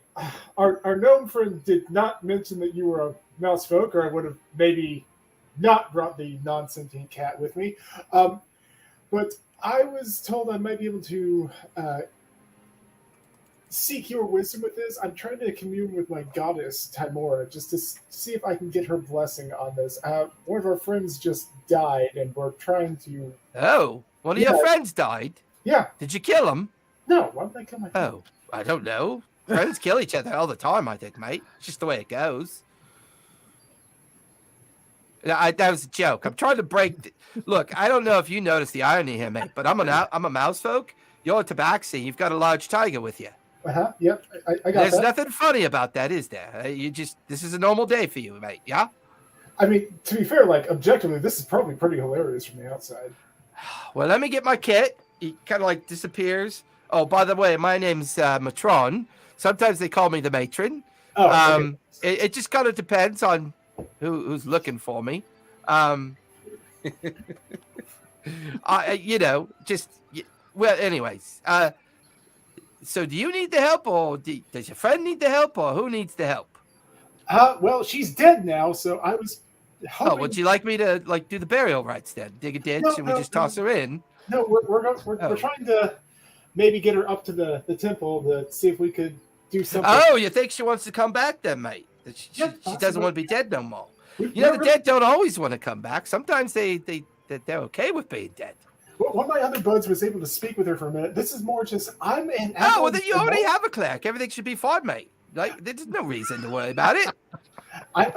our gnome friend did not mention that you were a mouse folk, or I would have maybe not brought the non-sentient cat with me. But I was told I might be able to seek your wisdom with this. I'm trying to commune with my goddess Timora just to see if I can get her blessing on this. One of our friends just died, and we're trying to. Oh, one of your friends died? Yeah. Did you kill him? No, why did I kill my friend? Oh, I don't know. Friends kill each other all the time, I think, mate. It's just the way it goes. That was a joke. I'm trying to break. Look, I don't know if you noticed the irony here, mate, but I'm a mouse folk. You're a tabaxi. You've got a large tiger with you. Yep, I got There's that. nothing funny about that, is there? This is a normal day for you, mate. Yeah. I mean, to be fair, like objectively, this is probably pretty hilarious from the outside. Well, let me get my kit. He kind of like disappears. Oh, by the way, my name's Matron. Sometimes they call me the matron. Oh, okay. It just kind of depends on who's looking for me. Anyways. So do you need the help, or does your friend need the help, or who needs the help? Well, she's dead now, so I was hoping. Oh, would you like me to like do the burial rites then? Dig a ditch and we just toss her in? No, we're trying to maybe get her up to the temple to see if we could do something. Oh, you think she wants to come back then, mate? She doesn't want to be dead no more. The dead don't always want to come back. Sometimes they're okay with being dead. One of my other buds was able to speak with her for a minute. This is more just I'm an. Oh, well, then you already have a cleric. Everything should be fine, mate. Like, there's no reason to worry about it. I'm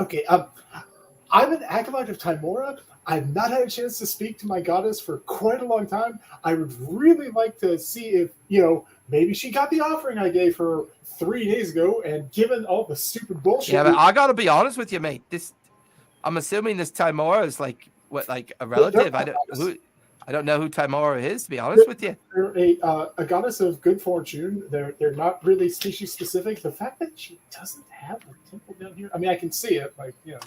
an acolyte of Timora. I've not had a chance to speak to my goddess for quite a long time. I would really like to see if, maybe she got the offering I gave her 3 days ago, and given all the stupid bullshit. Yeah, but I gotta be honest with you, mate. I'm assuming this Timora is like a relative. I don't know who Timora is, to be honest with you. They're a goddess of good fortune. They're not really species specific. The fact that she doesn't have a temple down here, I mean, I can see it, the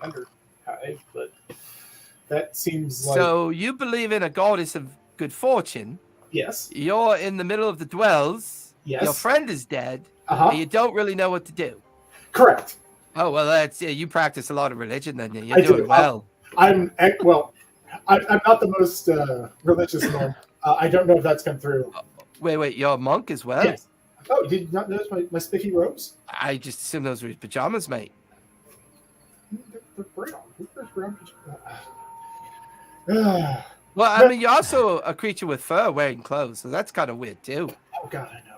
underhive, but that seems like. So you believe in a goddess of good fortune? Yes. You're in the middle of the dwells. Yes. Your friend is dead. Uh-huh. And you don't really know what to do. Correct. Oh well, you practice a lot of religion, then you're doing well. I'm not the most religious man. I don't know if that's come through. Wait, you're a monk as well? Yes. Oh, did you not notice my spiky robes? I just assumed those were his pajamas, mate. They're brown. Who's brown pajamas? Well, I mean, you're also a creature with fur wearing clothes, so that's kind of weird too. Oh God, I know.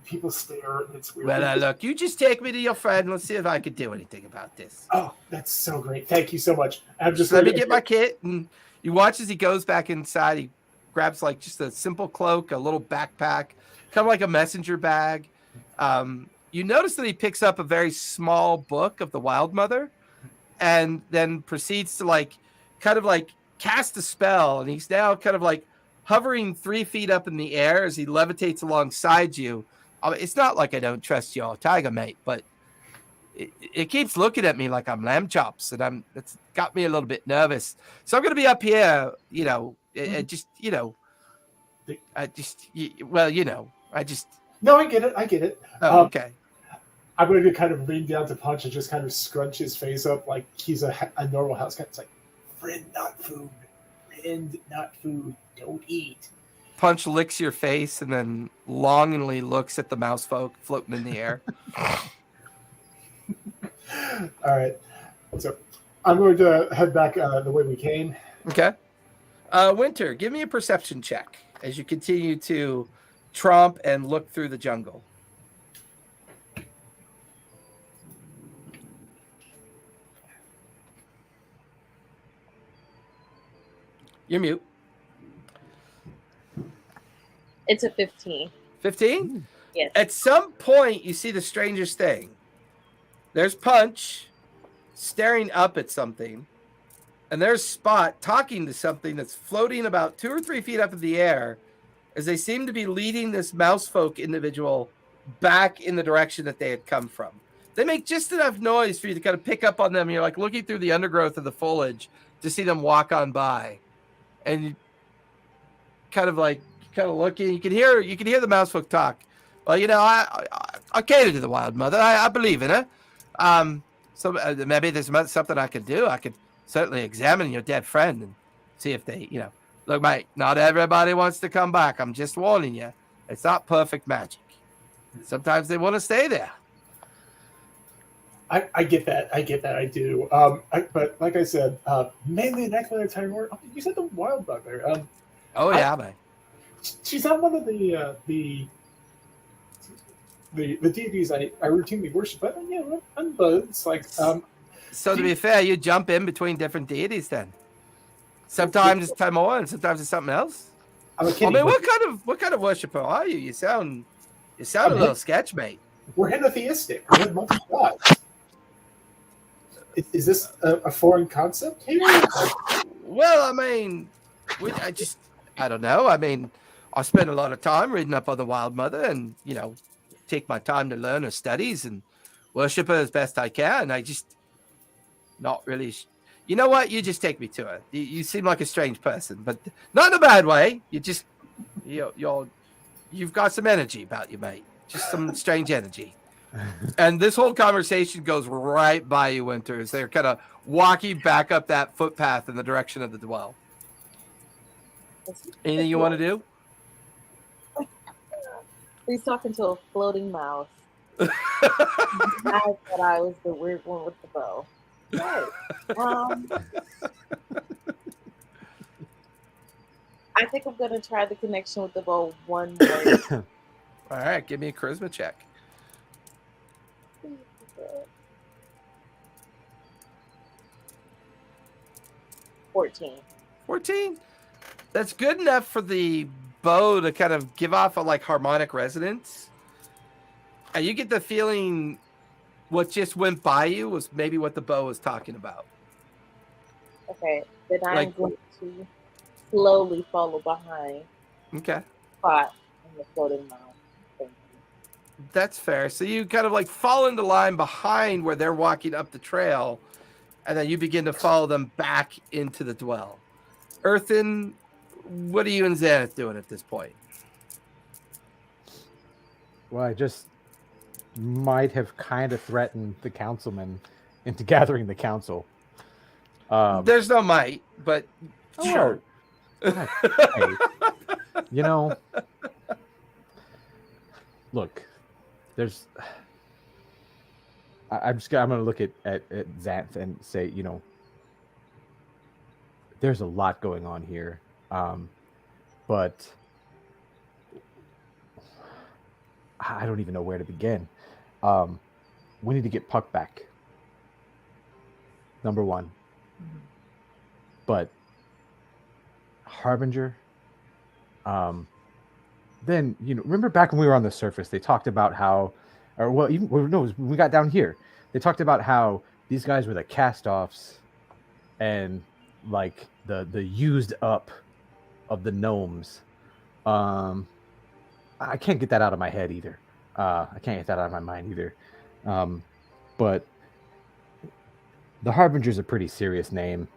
People stare, and it's weird. Well, look, you just take me to your friend. Let's see if I can do anything about this. Oh, that's so great. Thank you so much. I'm just let me get my kit, and you watch as he goes back inside. He grabs like just a simple cloak, a little backpack, kind of like a messenger bag. You notice that he picks up a very small book of the Wild Mother, and then proceeds to kind of cast a spell, and he's now kind of like hovering 3 feet up in the air as he levitates alongside you. It's not like I don't trust your tiger, mate, but it keeps looking at me like I'm lamb chops, and it's got me a little bit nervous. So I'm going to be up here, No, I get it. Oh, okay. I'm going to kind of lean down to Punch and just kind of scrunch his face up like he's a normal house cat. It's like, friend, not food. Friend, not food. Don't eat. Punch licks your face and then longingly looks at the mouse folk floating in the air. All right. So I'm going to head back the way we came. Okay. Winter, give me a perception check as you continue to tromp and look through the jungle. You're mute. It's a 15. 15? Yes. At some point, you see the strangest thing. There's Punch staring up at something, and there's Spot talking to something that's floating about 2 or 3 feet up in the air, as they seem to be leading this mousefolk individual back in the direction that they had come from. They make just enough noise for you to kind of pick up on them. You're like looking through the undergrowth of the foliage to see them walk on by, and you kind of looking. You can hear the mousefolk talk. Well, I cater to the wild mother. I believe in her. So maybe there's something I could do. I could certainly examine your dead friend and see if they, look, mate, not everybody wants to come back. I'm just warning you. It's not perfect magic. Sometimes they want to stay there. I get that. I do. But like I said, mainly an explanatory word. You said the wild mother. Man. She's not one of the deities I routinely worship, but unbuds like. So to be fair, you jump in between different deities then. Sometimes it's Timor and sometimes it's something else. I'm a kidding, what kind of worshiper are you? You sound a little sketch, mate. We're henotheistic. We have multiple gods. Is this a foreign concept here? Well, I mean, I don't know. I mean, I spend a lot of time reading up on the Wild Mother and, take my time to learn her studies and worship her as best I can. I just not really. You know what? You just take me to her. You seem like a strange person, but not in a bad way. You've got some energy about you, mate. Just some strange energy. And this whole conversation goes right by you, Winter, as they're kind of walking back up that footpath in the direction of the dwell. Anything you want to do? He's talking to a floating mouse. I thought I was the weird one with the bow. Right. I think I'm going to try the connection with the bow one more. All right, give me a charisma check. 14. That's good enough for the bow to kind of give off a harmonic resonance. And you get the feeling what just went by you was maybe what the bow was talking about. Okay, then I'm going to slowly follow behind. Okay. Spot in the floating mouse. That's fair. So you kind of fall into line behind where they're walking up the trail, and then you begin to follow them back into the dwell. Earthen, what are you and Xanath doing at this point? Well, I just might have kind of threatened the councilman into gathering the council. There's no might, but sure. Hey, look, there's. I'm going to look at Xanth and say, there's a lot going on here, but I don't even know where to begin. We need to get Puck back. Number one. But Harbinger, then, remember back when we were on the surface, they talked about how, when we got down here, they talked about how these guys were the cast-offs and the used up of the gnomes. I can't get that out of my head either. I can't get that out of my mind either. But the Harbinger's a pretty serious name.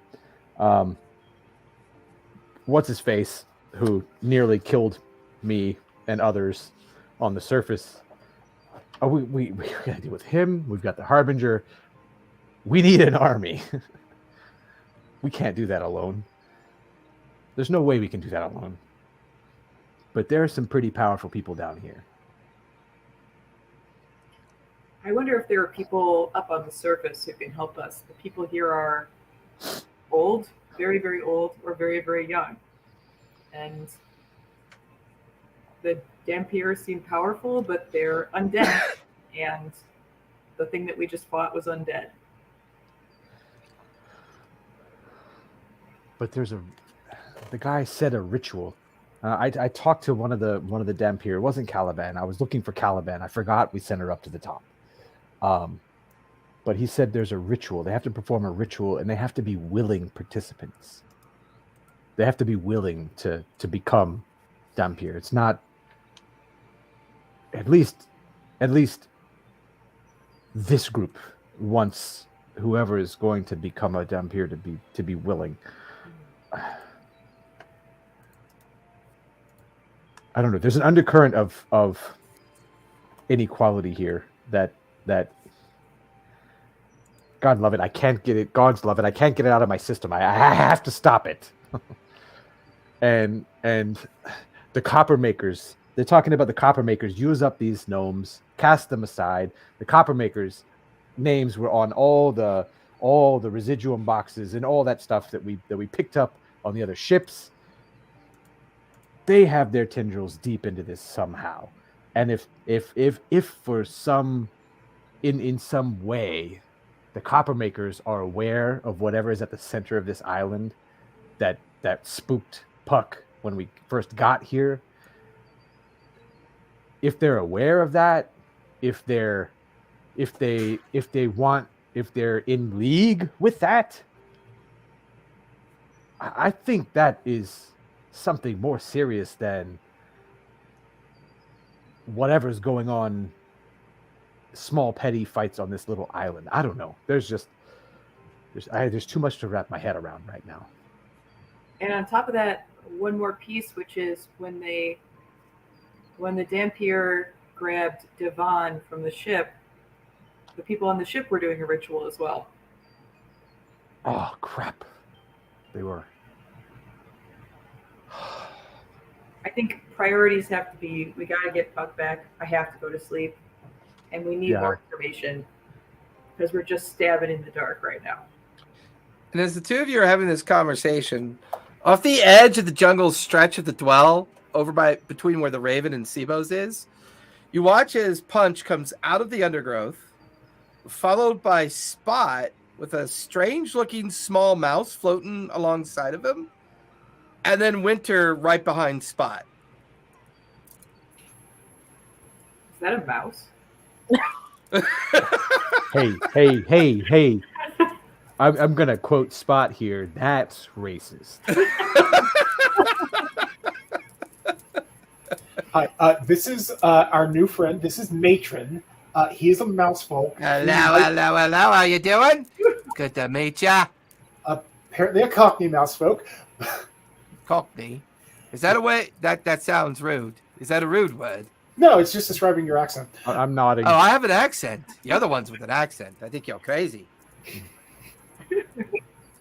What's his face, who nearly killed me and others on the surface? We gotta deal with him. We've got the Harbinger. We need an army. We can't do that alone. There's no way we can do that alone. But there are some pretty powerful people down here. I wonder if there are people up on the surface who can help us. The people here are old, very, very old, or very, very young. And the Dampiers seem powerful, but they're undead. And the thing that we just fought was undead. But the guy said a ritual. I talked to one of the Dampier. It wasn't Caliban. I was looking for Caliban. I forgot we sent her up to the top. But he said there's a ritual. They have to perform a ritual, and they have to be willing participants. They have to be willing to become Dampier. It's not at least this group wants whoever is going to become a Dampier to be willing. I don't know. There's an undercurrent of inequality here that God love it. I can't get it. God's love it. I can't get it out of my system. I have to stop it. and the copper makers, they're talking about the copper makers use up these gnomes, cast them aside. The copper makers' names were on all the residuum boxes and all that stuff that we picked up on the other ships. They have their tendrils deep into this somehow. And if for some in some way the copper makers are aware of whatever is at the center of this island that spooked Puck when we first got here, if they're aware of that, if they're in league with that, I think that is something more serious than whatever's going on, small petty fights on this little island. I don't know. There's too much to wrap my head around right now. And on top of that, one more piece, which is when the Dampier grabbed Devon from the ship, the people on the ship were doing a ritual as well. Oh crap. They were. I think priorities have to be, we got to get Puck back. I have to go to sleep. And we need more information because we're just stabbing in the dark right now. And as the two of you are having this conversation, off the edge of the jungle stretch of the Dwell, over between where the Raven and Sebos is, you watch as Punch comes out of the undergrowth, followed by Spot with a strange-looking small mouse floating alongside of him, and then Winter right behind Spot. Is that a mouse? Hey. I'm going to quote Spot here. That's racist. Hi, this is our new friend. This is Matron. He's a mouse folk. Hello. How you doing? Good to meet ya. Apparently a Cockney mouse folk. Cockney? Is that a way? That sounds rude. Is that a rude word? No, it's just describing your accent. I'm nodding. Oh, I have an accent. The other one's with an accent. I think you're crazy.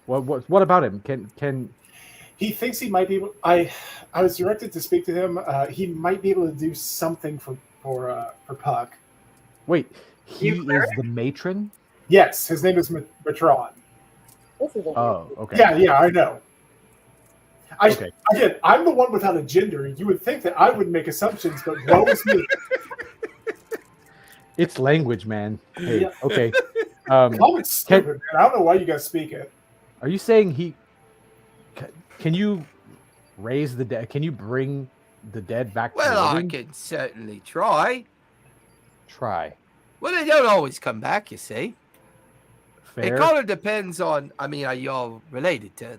What about him? Can he thinks he might be able? I was directed to speak to him. He might be able to do something for Puck. Wait, he is the matron? Yes, his name is Matron. Oh, okay. Yeah, I know. Okay. Again, I'm the one without a gender. You would think that I would make assumptions, but woe is me. It's language, man. Hey, Yeah. okay. Call it stupid, man. I don't know why you guys speak it. Are you saying can you raise the dead? Can you bring the dead back to Well, I living? can certainly try. Try. Well, they don't always come back, you see. Fair. It kind of depends on, are you all related to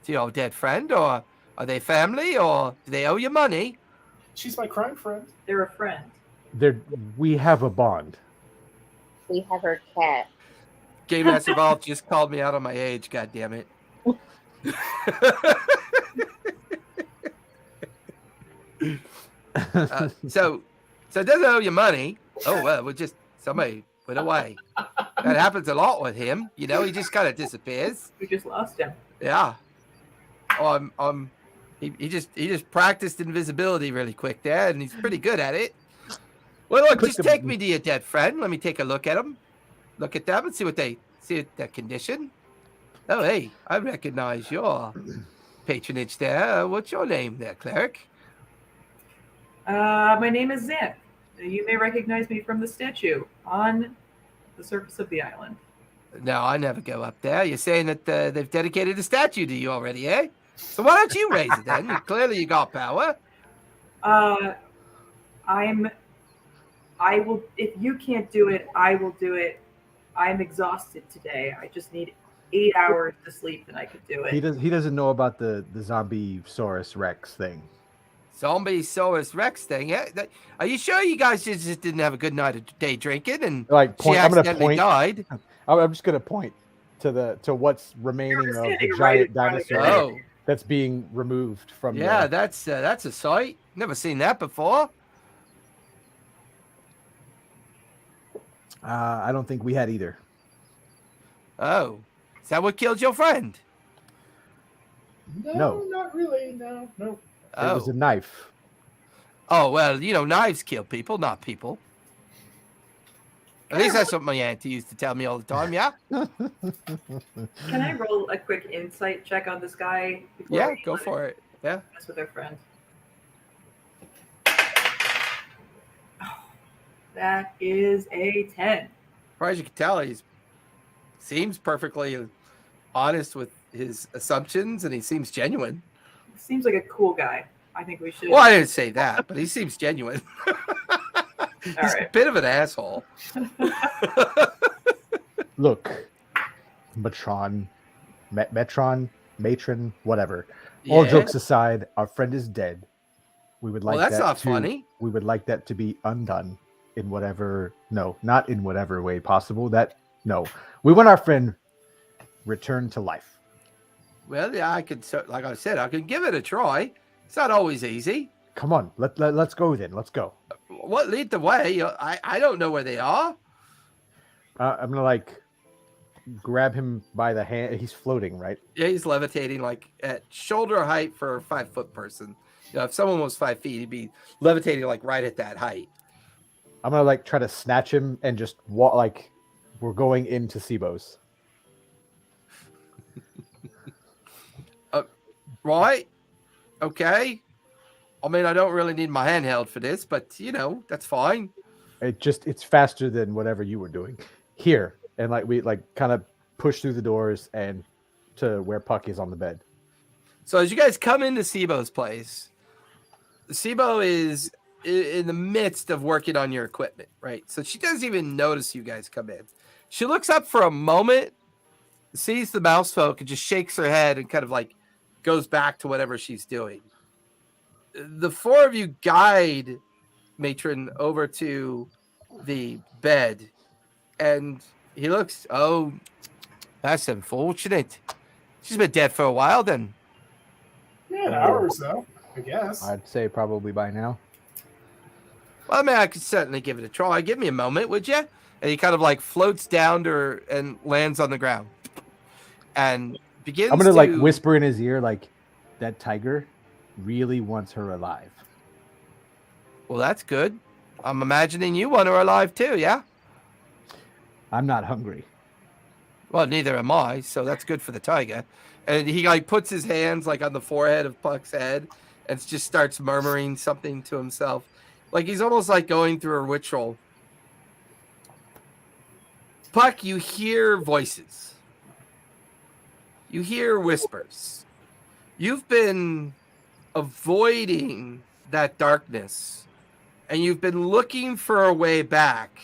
your dead friend, or are they family, or do they owe you money? She's my crime friend. They're a friend. We have a bond. We have her cat. Game Master Vault just called me out on my age, God damn it. So it doesn't owe you money. Oh, well, somebody went away. That happens a lot with him. He just kind of disappears. We just lost him. Yeah. Oh, he just practiced invisibility really quick there, and he's pretty good at it. Well, look, just take me to your dead friend. Let me take a look at him. Look at them and see their condition. Oh, hey, I recognize your patronage there. What's your name there, cleric? My name is Xanth. You may recognize me from the statue on the surface of the island. No, I never go up there. You're saying that they've dedicated a statue to you already, eh? So why don't you raise it then? Clearly you got power. I will. If you can't do it, I will do it. I'm exhausted today. I just need 8 hours to sleep, and I could do it. He doesn't know about the zombie Saurus Rex thing. Zombie Saurus Rex thing. Yeah. Are you sure you guys just didn't have a good night of day drinking and Like she point, I'm gonna accidentally point. died? I'm just gonna point to what's remaining of standing the right giant in front of dinosaur it. Oh, that's being removed from. yeah, that's a sight. Never seen that before. I don't think we had either. Oh, is that what killed your friend? No. Not really. No. It was a knife. Oh, well, knives kill people, not people. At least that's what my auntie used to tell me all the time, yeah? Can I roll a quick insight check on this guy? before Yeah, we go let for it. Yeah. mess with our friend? Oh, that is a 10. As far as you can tell, he seems perfectly honest with his assumptions, and he seems genuine. Seems like a cool guy. I think we should. Well, I didn't say that, but he seems genuine. He's a right. bit of an asshole. Look, matron, whatever. All Yeah. jokes aside, our friend is dead. We would like Well, that's that not to, funny. We would like that to be undone in whatever. No, not in whatever way possible. We want our friend returned to life. Well, yeah, like I said, I could give it a try. It's not always easy. Come on, let's go then. Let's go. What lead the way? I don't know where they are. I'm gonna grab him by the hand. He's floating, right? Yeah, he's levitating like at shoulder height for a 5-foot person. If someone was 5 feet, he'd be levitating like right at that height. I'm gonna try to snatch him and just walk like we're going into Sibo's. Right? Okay. I mean, I don't really need my handheld for this, but that's fine. It's faster than whatever you were doing here, and we kind of push through the doors and to where Puck is on the bed. So as you guys come into Sibo's place, Sibo is in the midst of working on your equipment, right? So she doesn't even notice you guys come in. She looks up for a moment, sees the mouse folk, and just shakes her head and kind of goes back to whatever she's doing. The four of you guide Matron over to the bed, and he looks, oh, that's unfortunate. She's been dead for a while then. Yeah, an hour or so, I guess. I'd say probably by now. Well, I mean, I could certainly give it a try. Give me a moment, would you? And he kind of floats down to her and lands on the ground. And begins I'm gonna whisper in his ear that tiger really wants her alive. Well, that's good. I'm imagining you want her alive too, yeah? I'm not hungry. Well, neither am I, so that's good for the tiger. And he puts his hands on the forehead of Puck's head and just starts murmuring something to himself. He's almost going through a ritual. Puck, you hear voices. You hear whispers. You've been avoiding that darkness, and you've been looking for a way back.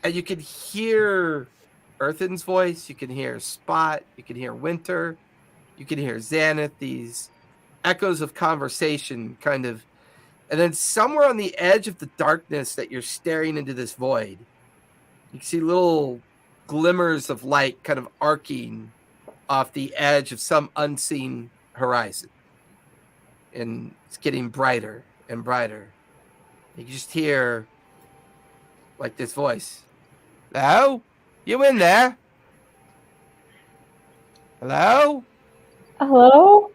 And you can hear Earthen's voice, you can hear Spot, you can hear Winter, you can hear Xanath, these echoes of conversation kind of. And then somewhere on the edge of the darkness that you're staring into this void, you can see little glimmers of light kind of arcing off the edge of some unseen horizon. And it's getting brighter and brighter. You can just hear this voice. Hello? You in there? Hello? Hello?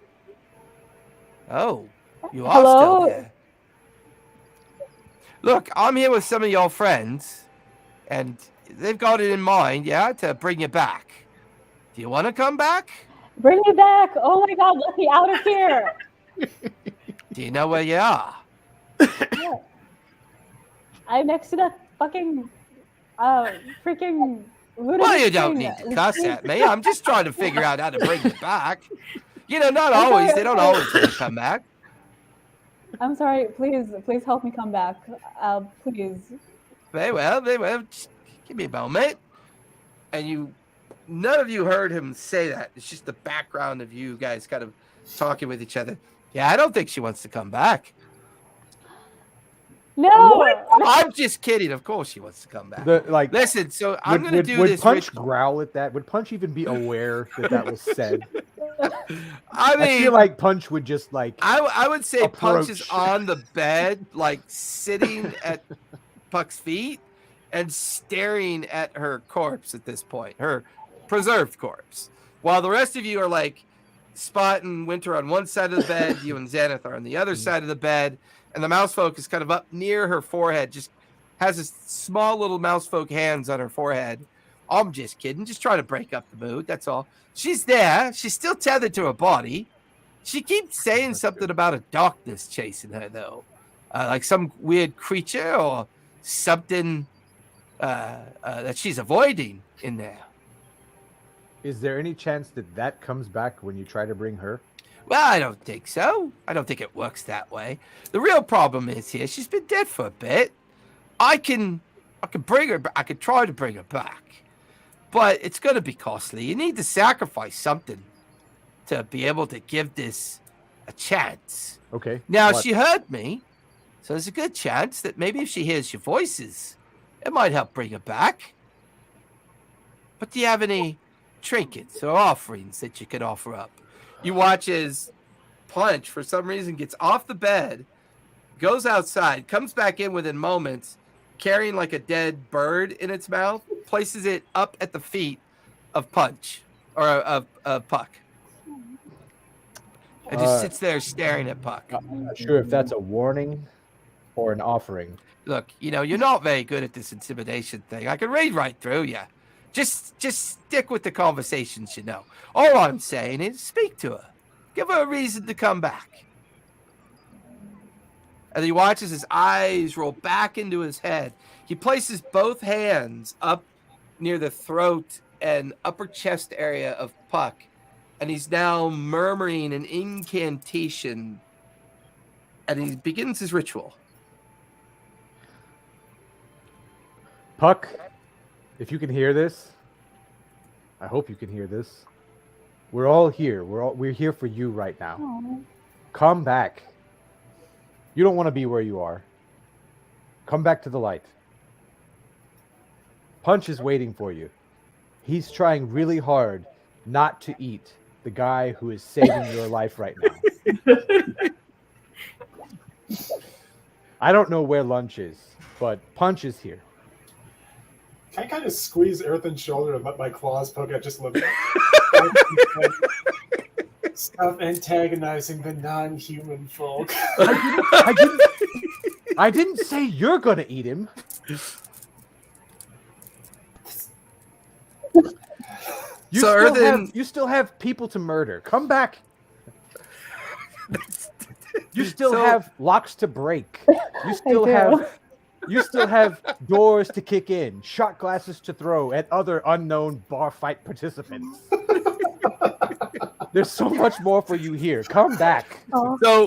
Oh, you are Hello? still there. Look, I'm here with some of your friends, and they've got it in mind, to bring you back. Do you want to come back? Bring me back! Oh my god, let me out of here! Do you know where you are? Yeah. I'm next to that fucking freaking Well, you don't need to cuss at me. I'm just trying to figure out how to bring you back. You know, not I'm always. sorry, They don't I'm always want to come back. I'm sorry. Please help me come back. Please. Very well. Just give me a moment. And none of you heard him say that. It's just the background of you guys kind of talking with each other. Yeah, I don't think she wants to come back. No. I'm just kidding. Of course she wants to come back. Listen, so I'm going to do would this. Punch growl at that? Would Punch even be aware that was said? I feel like Punch would just like. I would say Punch is approach. on the bed, like sitting at Puck's feet and staring at her corpse at this point, her preserved corpse, while the rest of you are like Spot and Winter on one side of the bed, you and Xanath are on the other side of the bed, and the mouse folk is kind of up near her forehead, just has this small little mouse folk hands on her forehead. I'm just kidding, just trying to break up the mood, that's all. She's there, she's still tethered to her body. She keeps saying something about a darkness chasing her, though, like some weird creature or something that she's avoiding in there. Is there any chance that comes back when you try to bring her? Well, I don't think so. I don't think it works that way. The real problem is here, she's been dead for a bit. I can bring her. I could try to bring her back, but it's going to be costly. You need to sacrifice something to be able to give this a chance. Okay. Now she heard me, so there's a good chance that maybe if she hears your voices, it might help bring her back. But do you have any trinkets or offerings that you could offer up? You watch as Punch, for some reason, gets off the bed, goes outside, comes back in within moments, carrying like a dead bird in its mouth, places it up at the feet of Punch, or of Puck. And just sits there staring at Puck. I'm not sure if that's a warning or an offering. Look, you're not very good at this intimidation thing. I can read right through you. Just stick with the conversations you know. All I'm saying is speak to her. Give her a reason to come back. And he watches his eyes roll back into his head. He places both hands up near the throat and upper chest area of Puck. And he's now murmuring an incantation. And he begins his ritual. Puck, if you can hear this, I hope you can hear this. We're all here. We're here for you right now. Aww. Come back. You don't want to be where you are. Come back to the light. Punch is waiting for you. He's trying really hard not to eat the guy who is saving your life right now. I don't know where lunch is, but Punch is here. Can I kind of squeeze Earthen's shoulder and let my claws poke out just a little bit? Stop antagonizing the non-human folk. I didn't say you're gonna eat him. You still have people to murder. Come back. You still have locks to break. You still have doors to kick in, shot glasses to throw at other unknown bar fight participants. There's so much more for you here. Come back. So,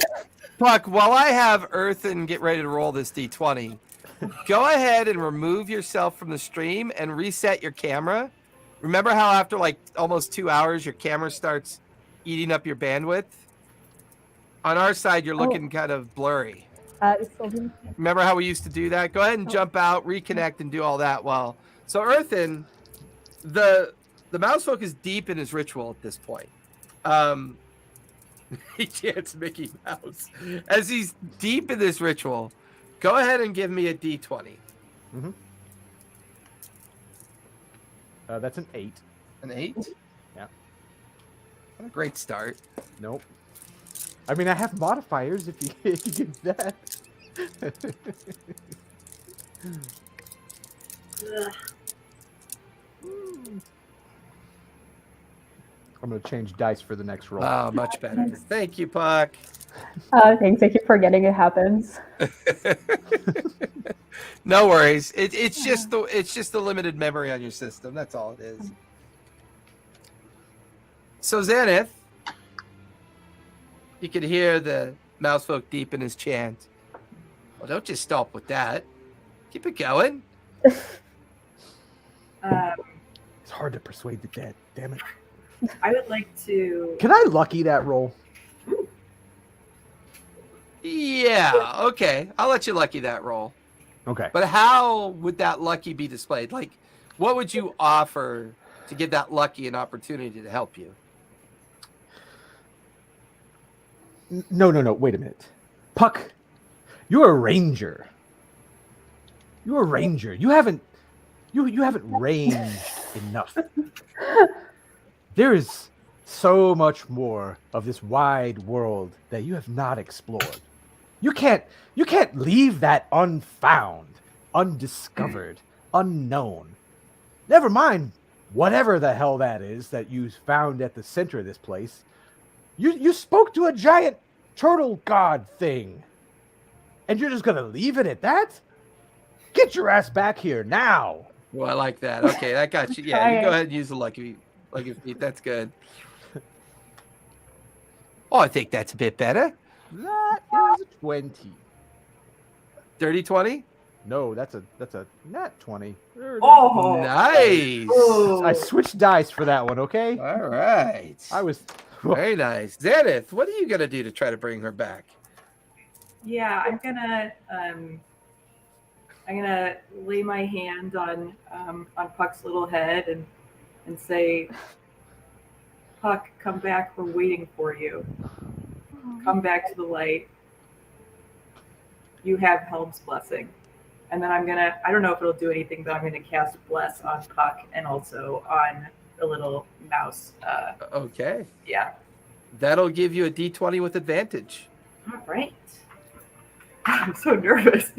Puck, while I have Earthen get ready to roll this D20, go ahead and remove yourself from the stream and reset your camera. Remember how after like almost 2 hours, your camera starts eating up your bandwidth? On our side, you're looking kind of blurry. Remember how we used to do that? Go ahead and jump out, reconnect, and do all that while. So Earthen, the mouse folk is deep in his ritual at this point. He chants Mickey Mouse. As he's deep in this ritual, go ahead and give me a D20. Mm-hmm. That's an 8. An 8? Yeah. What a great start. Nope. I mean, I have modifiers if you give that. I'm going to change dice for the next roll. Oh, much better. Thank you, Puck. Thanks. I keep forgetting it happens. No worries. It's just the limited memory on your system. That's all it is. So Xanath, You could hear the mousefolk deepen his chant. Well, don't just stop with that. Keep it going. It's hard to persuade the dead. Damn it. I would like to. Can I lucky that roll? Yeah, okay. I'll let you lucky that roll. Okay. But how would that lucky be displayed? Like, what would you offer to give that lucky an opportunity to help you? No. Wait a minute. Puck, you're a ranger. You're a ranger. You haven't ranged enough. There is so much more of this wide world that you have not explored. You can't leave that unfound, undiscovered, unknown. Never mind whatever the hell that is that you found at the center of this place. You spoke to a giant turtle god thing. And you're just gonna leave it at that? Get your ass back here now. Well, I like that. Okay, that got you. Yeah, you go ahead and use the lucky feet. That's good. Oh, I think that's a bit better. That is a 20. Dirty 20? No, that's a nat 20. Oh, Nice. Oh. I switched dice for that one, okay? All right. I was Very nice. Xaneth, what are you going to do to try to bring her back? Yeah, I'm gonna lay my hand on Puck's little head and say, Puck, come back. We're waiting for you. Come back to the light. You have Helm's blessing. And then I don't know if it'll do anything, but I'm gonna cast Bless on Puck and also on the little mouse. Okay. Yeah. That'll give you a D20 with advantage. All right. I'm so nervous.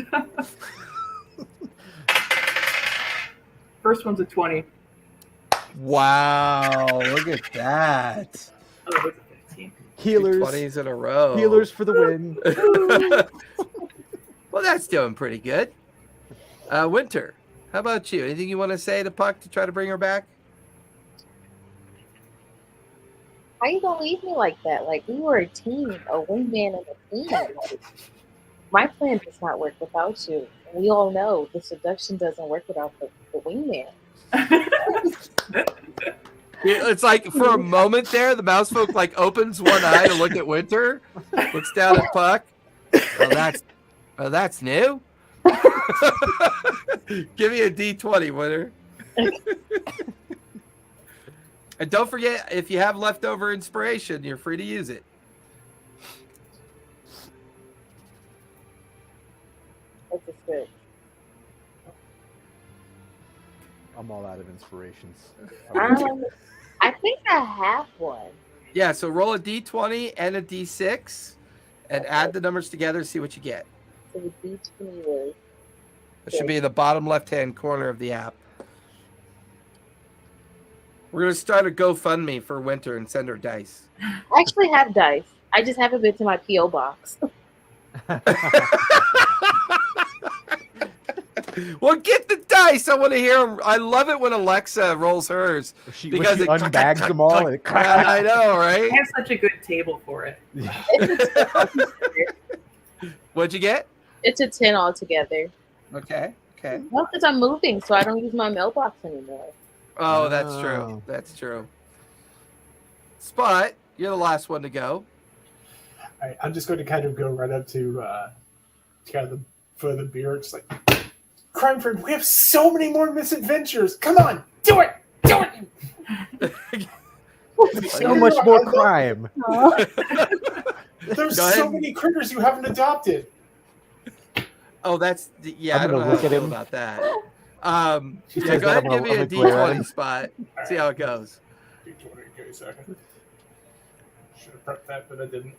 First one's a 20. Wow, look at that. Oh, it's a 15. healers. 20s in a row. Healers for the win. Well, that's doing pretty good. Winter, how about you? Anything you want to say to Puck to try to bring her back? How you gonna leave me like that? Like, we were a team, a wingman and a team. Like, my plan does not work without you. And we all know the seduction doesn't work without the wingman. It's like for a moment there, the mousefolk like opens one eye to look at Winter, looks down at Puck. That's new. Give me a D20, Winter. And don't forget, if you have leftover inspiration, you're free to use it. That's just good. I'm all out of inspirations. I think I have one. Yeah, so roll a D20 and a D6 and add the numbers together to see what you get. So the D20 was. It should be in the bottom left-hand corner of the app. We're going to start a GoFundMe for Winter and send her dice. I actually have dice. I just haven't been to my P.O. box. Well, get the dice. I want to hear them. I love it when Alexa rolls hers. Because she unbags them all. And I know, right? I have such a good table for it. What'd you get? It's a 10 altogether. Okay. Well, because I'm moving, so I don't use my mailbox anymore. Oh, that's true. That's true. Spot, you're the last one to go. All right, I'm just going to kind of go right up to kind of the foot of the beer. It's like, Crime Friend, we have so many more misadventures. Come on, do it. So much more crime. There's so many critters you haven't adopted. Oh, that's yeah. I'm I don't know gonna how look to at feel him. about that. Yeah, says go ahead that, and give me a I'm gonna glare at D20 him. Spot. See how it goes. D20, give me a second. Should have prepped that, but I didn't.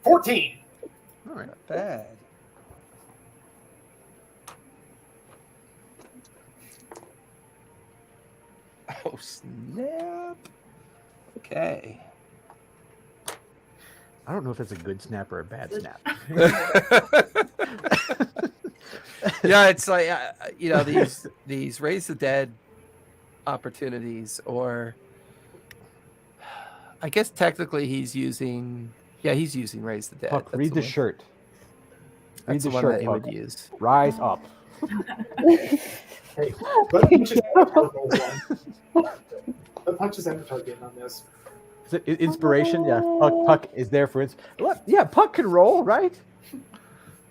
14. All right. Not bad. Oh snap! Okay. I don't know if that's a good snap or a bad snap. Yeah, it's like these raise the dead opportunities or I guess technically he's using. Yeah, he's using Raise the Dead. Puck, That's read the one. shirt. Read That's the the one shirt, that he Puck. would use. Rise up. Hey, let Punch's Avatar roll one. Let Punch's Avatar get in on this. Is it inspiration? Yeah. Puck is there for What? Yeah, Puck can roll, right?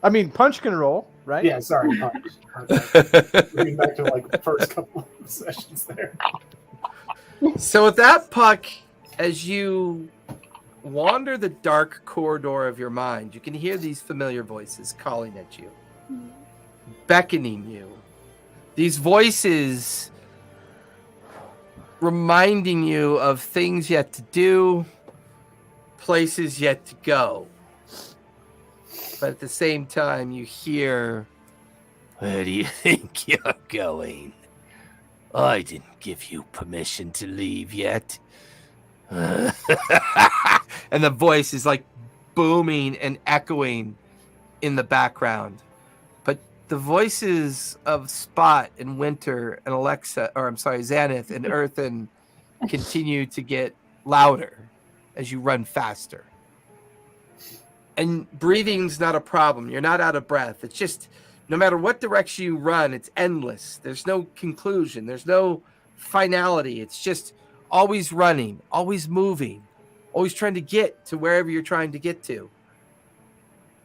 I mean, Punch can roll, right? Yeah, sorry, Punch. Moving back to like the first couple of sessions there. So with that, Puck, as you wander the dark corridor of your mind, you can hear these familiar voices calling at you, beckoning you. These voices reminding you of things yet to do, places yet to go. But at the same time, you hear, "Where do you think you're going? I didn't give you permission to leave yet." And the voice is like booming and echoing in the background. But the voices of Spot and Winter and Xanath and Earthen continue to get louder as you run faster. And breathing's not a problem. You're not out of breath. It's just no matter what direction you run, it's endless. There's no conclusion. There's no finality. It's just always running, always moving, always trying to get to wherever you're trying to get to.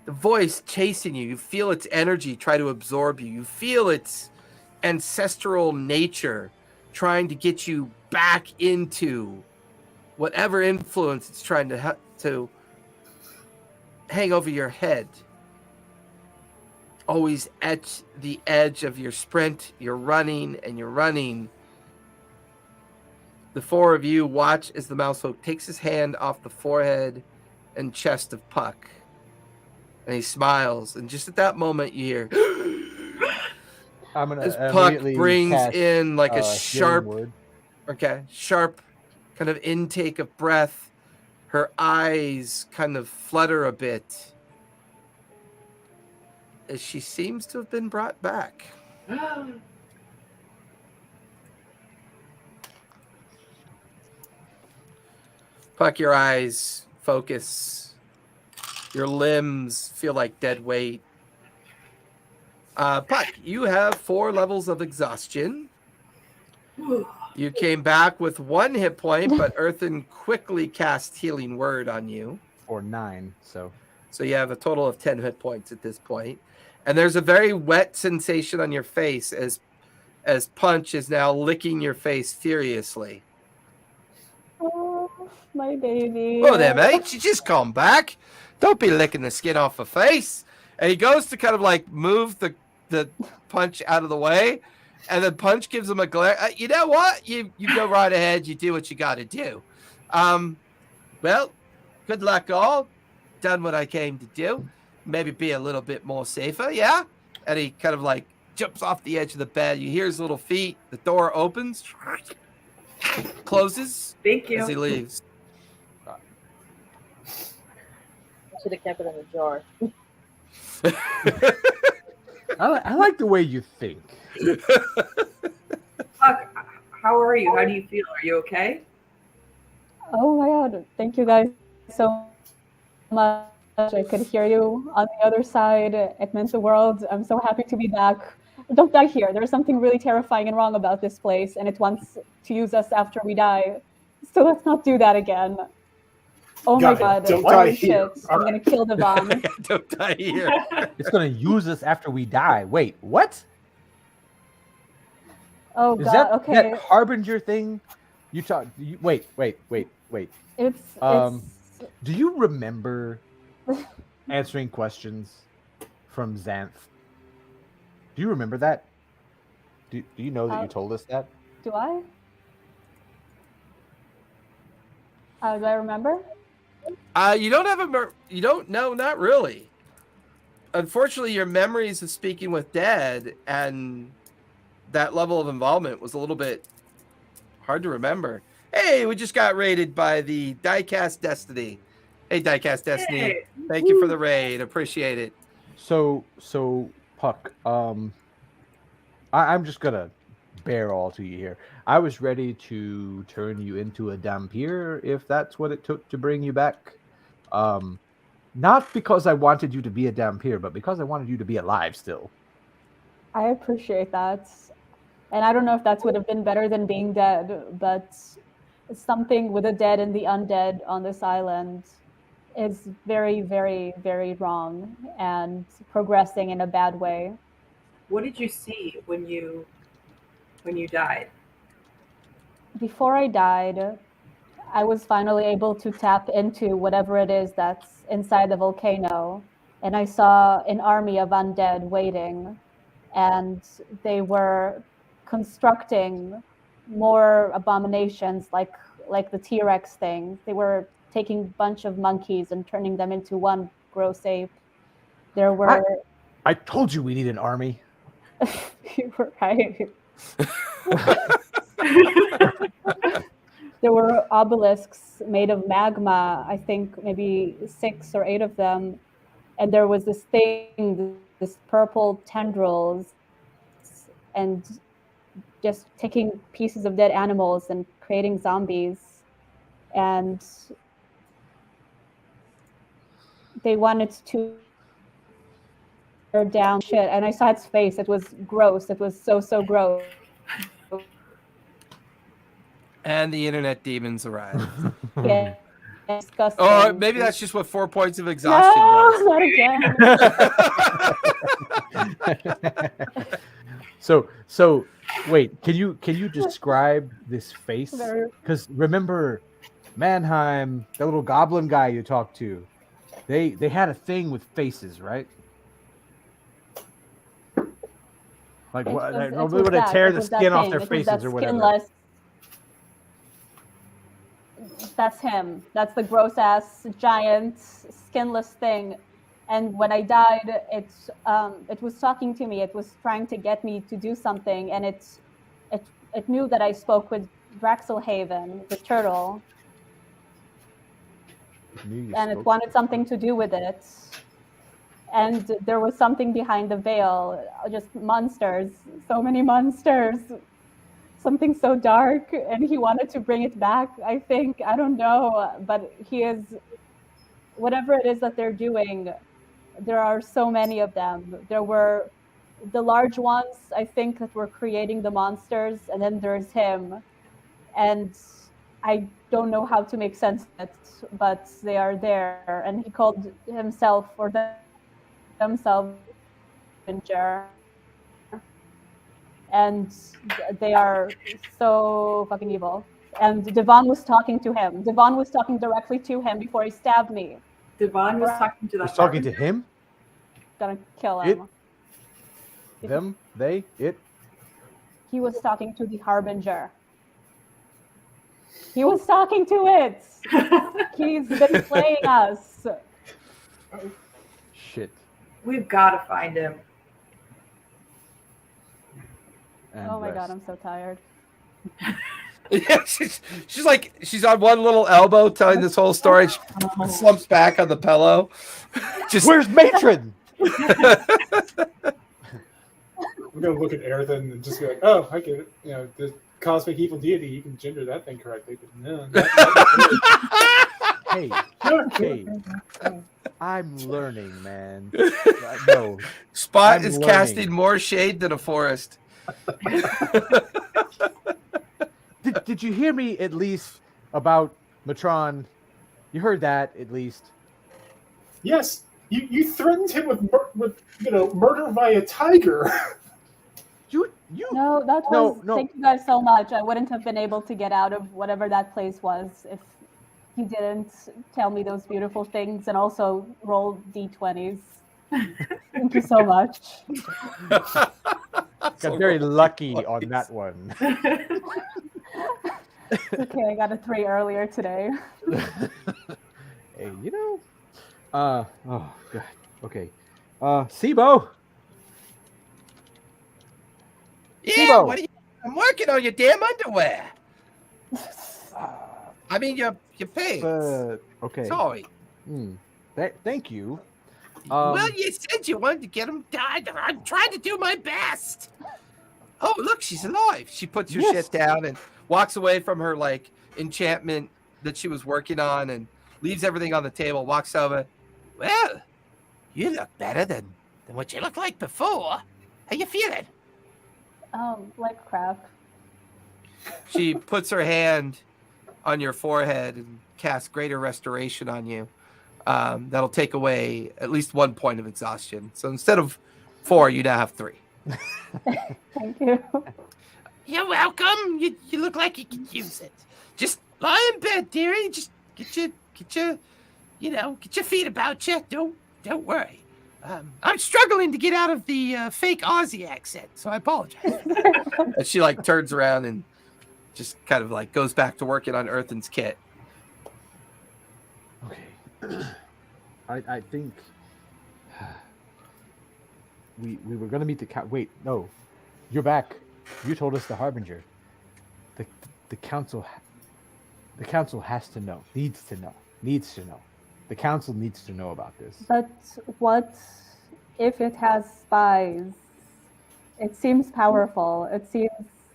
The voice chasing you, you feel its energy try to absorb you. You feel its ancestral nature trying to get you back into whatever influence it's trying to hang over your head. Always at the edge of your sprint, you're running and you're running. The four of you watch as the mousefolk takes his hand off the forehead and chest of Puck. And he smiles. And just at that moment, you hear, I'm gonna as Puck immediately brings cast, in like a healing sharp, word. sharp kind of intake of breath. Her eyes kind of flutter a bit as she seems to have been brought back. Puck, your eyes focus. Your limbs feel like dead weight. Puck, you have 4 levels of exhaustion. You came back with 1 hit point, but Earthen quickly cast Healing Word on you. Or 9, so you have a total of 10 hit points at this point. And there's a very wet sensation on your face as Punch is now licking your face furiously. Oh, my baby. Oh there, mate. She just come back. Don't be licking the skin off her face. And he goes to kind of like move the Punch out of the way. And then Punch gives him a glare. You know what? You go right ahead. You do what you got to do. Well, good luck all. Done what I came to do. Maybe be a little bit more safer, yeah? And he kind of like jumps off the edge of the bed. You hear his little feet. The door opens. Closes. Thank you. As he leaves. I should have kept it in the jar. I like the way you think. Puck, how are you? How do you feel? Are you okay? Oh my god, thank you guys so much. I could hear you on the other side. It meant the world. I'm so happy to be back. Don't die here. There's something really terrifying and wrong about this place, and it wants to use us after we die. So let's not do that again. Oh my god. Don't Holy die shit. here. I'm going to kill Devon. Don't die here. It's gonna use us after we die. Wait, what? Oh Is god, that okay. that harbinger thing? Wait. It's Do you remember answering questions from Xanth? Do you remember that? Do you know that you told us that? do I? Do I remember? You don't have you don't know, not really. Unfortunately, your memories of speaking with Dad and that level of involvement was a little bit hard to remember. Hey, we just got raided by the Diecast Destiny. Hey, Diecast Destiny. Hey. Thank you for the raid. Appreciate it. So Puck, I'm just gonna spare all to you here. I was ready to turn you into a Dhampir if that's what it took to bring you back. Not because I wanted you to be a Dhampir, but because I wanted you to be alive still. I appreciate that. And I don't know if that would have been better than being dead, but something with the dead and the undead on this island is very, very, very wrong and progressing in a bad way. What did you see when you died? Before I died, I was finally able to tap into whatever it is that's inside the volcano, and I saw an army of undead waiting, and they were constructing more abominations like the T-Rex thing. They were taking a bunch of monkeys and turning them into one gross ape. There were... I told you we need an army. You were right. There were obelisks made of magma, I think maybe 6 or 8 of them. And there was this thing, this purple tendrils, and just taking pieces of dead animals and creating zombies. And they wanted to tear down shit. And I saw its face. It was gross. It was so gross. And the internet demons arrived. Yeah, disgusting. Oh, maybe that's just what 4 points of exhaustion does. Not again. So wait, can you describe this face? Because remember, Mannheim, the little goblin guy you talked to, they had a thing with faces, right? Like what? Normally would tear the skin off their faces or whatever. Skinless. That's him. That's the gross ass giant skinless thing. And when I died, it was talking to me. It was trying to get me to do something, and it knew that I spoke with Draxelhaven, the turtle, and it wanted something to do with it. And there was something behind the veil, just monsters, so many monsters, something so dark, and he wanted to bring it back, I think. I don't know, but he is, whatever it is that they're doing, there are so many of them. There were the large ones, I think, that were creating the monsters, and then there's him. And I don't know how to make sense of it, but they are there. And he called himself or themselves Avenger. And they are so fucking evil. And Devon was talking to him. Devon was talking directly to him before he stabbed me. Devon was talking to the talking to him? Gonna kill him. Them? They? It? He was talking to the Harbinger. He was talking to it. He's been playing us. Shit. We've got to find him. And oh my rest. god, I'm so tired. Yeah, she's like, she's on one little elbow telling this whole story. She slumps back on the pillow. Just Where's Matron? I'm gonna look at Errand and just be like, "Oh, I get it. You know, the cosmic evil deity. You can gender that thing correctly." But no. Hey, I'm learning, man. No, Spot I'm is learning. casting more shade than a forest. Did you hear me at least about Matron? You heard that at least. Yes, you threatened him with murder via tiger. No, that was. Thank you guys so much. I wouldn't have been able to get out of whatever that place was if he didn't tell me those beautiful things and also roll d20s. Thank you so much. Got very lucky on that one. Okay, I got a 3 earlier today. Hey, oh god. Okay. Sibo. Yeah, Sibo. what are you? I'm working on your damn underwear. I mean, your pants. Okay. Sorry. Thank you. Well, you said you wanted to get them dyed. I'm trying to do my best. Oh, look, she's alive. She puts her Yes. shit down and walks away from her like enchantment that she was working on and leaves everything on the table, walks over. Well, you look better than what you looked like before. How you feeling? Like crap. She puts her hand on your forehead and casts greater restoration on you. That'll take away at least 1 point of exhaustion. So instead of 4, you now have 3. Thank you. You're welcome. You look like you could use it. Just lie in bed, dearie. Just get your feet about you. Don't worry. I'm struggling to get out of the fake Aussie accent, so I apologize. And she like turns around and just kind of like goes back to working on Earthen's kit. Okay. I think we were gonna meet the wait, no. You're back. You told us the Harbinger. The council has to know. Needs to know. The council needs to know about this. But what if it has spies? It seems powerful. It seems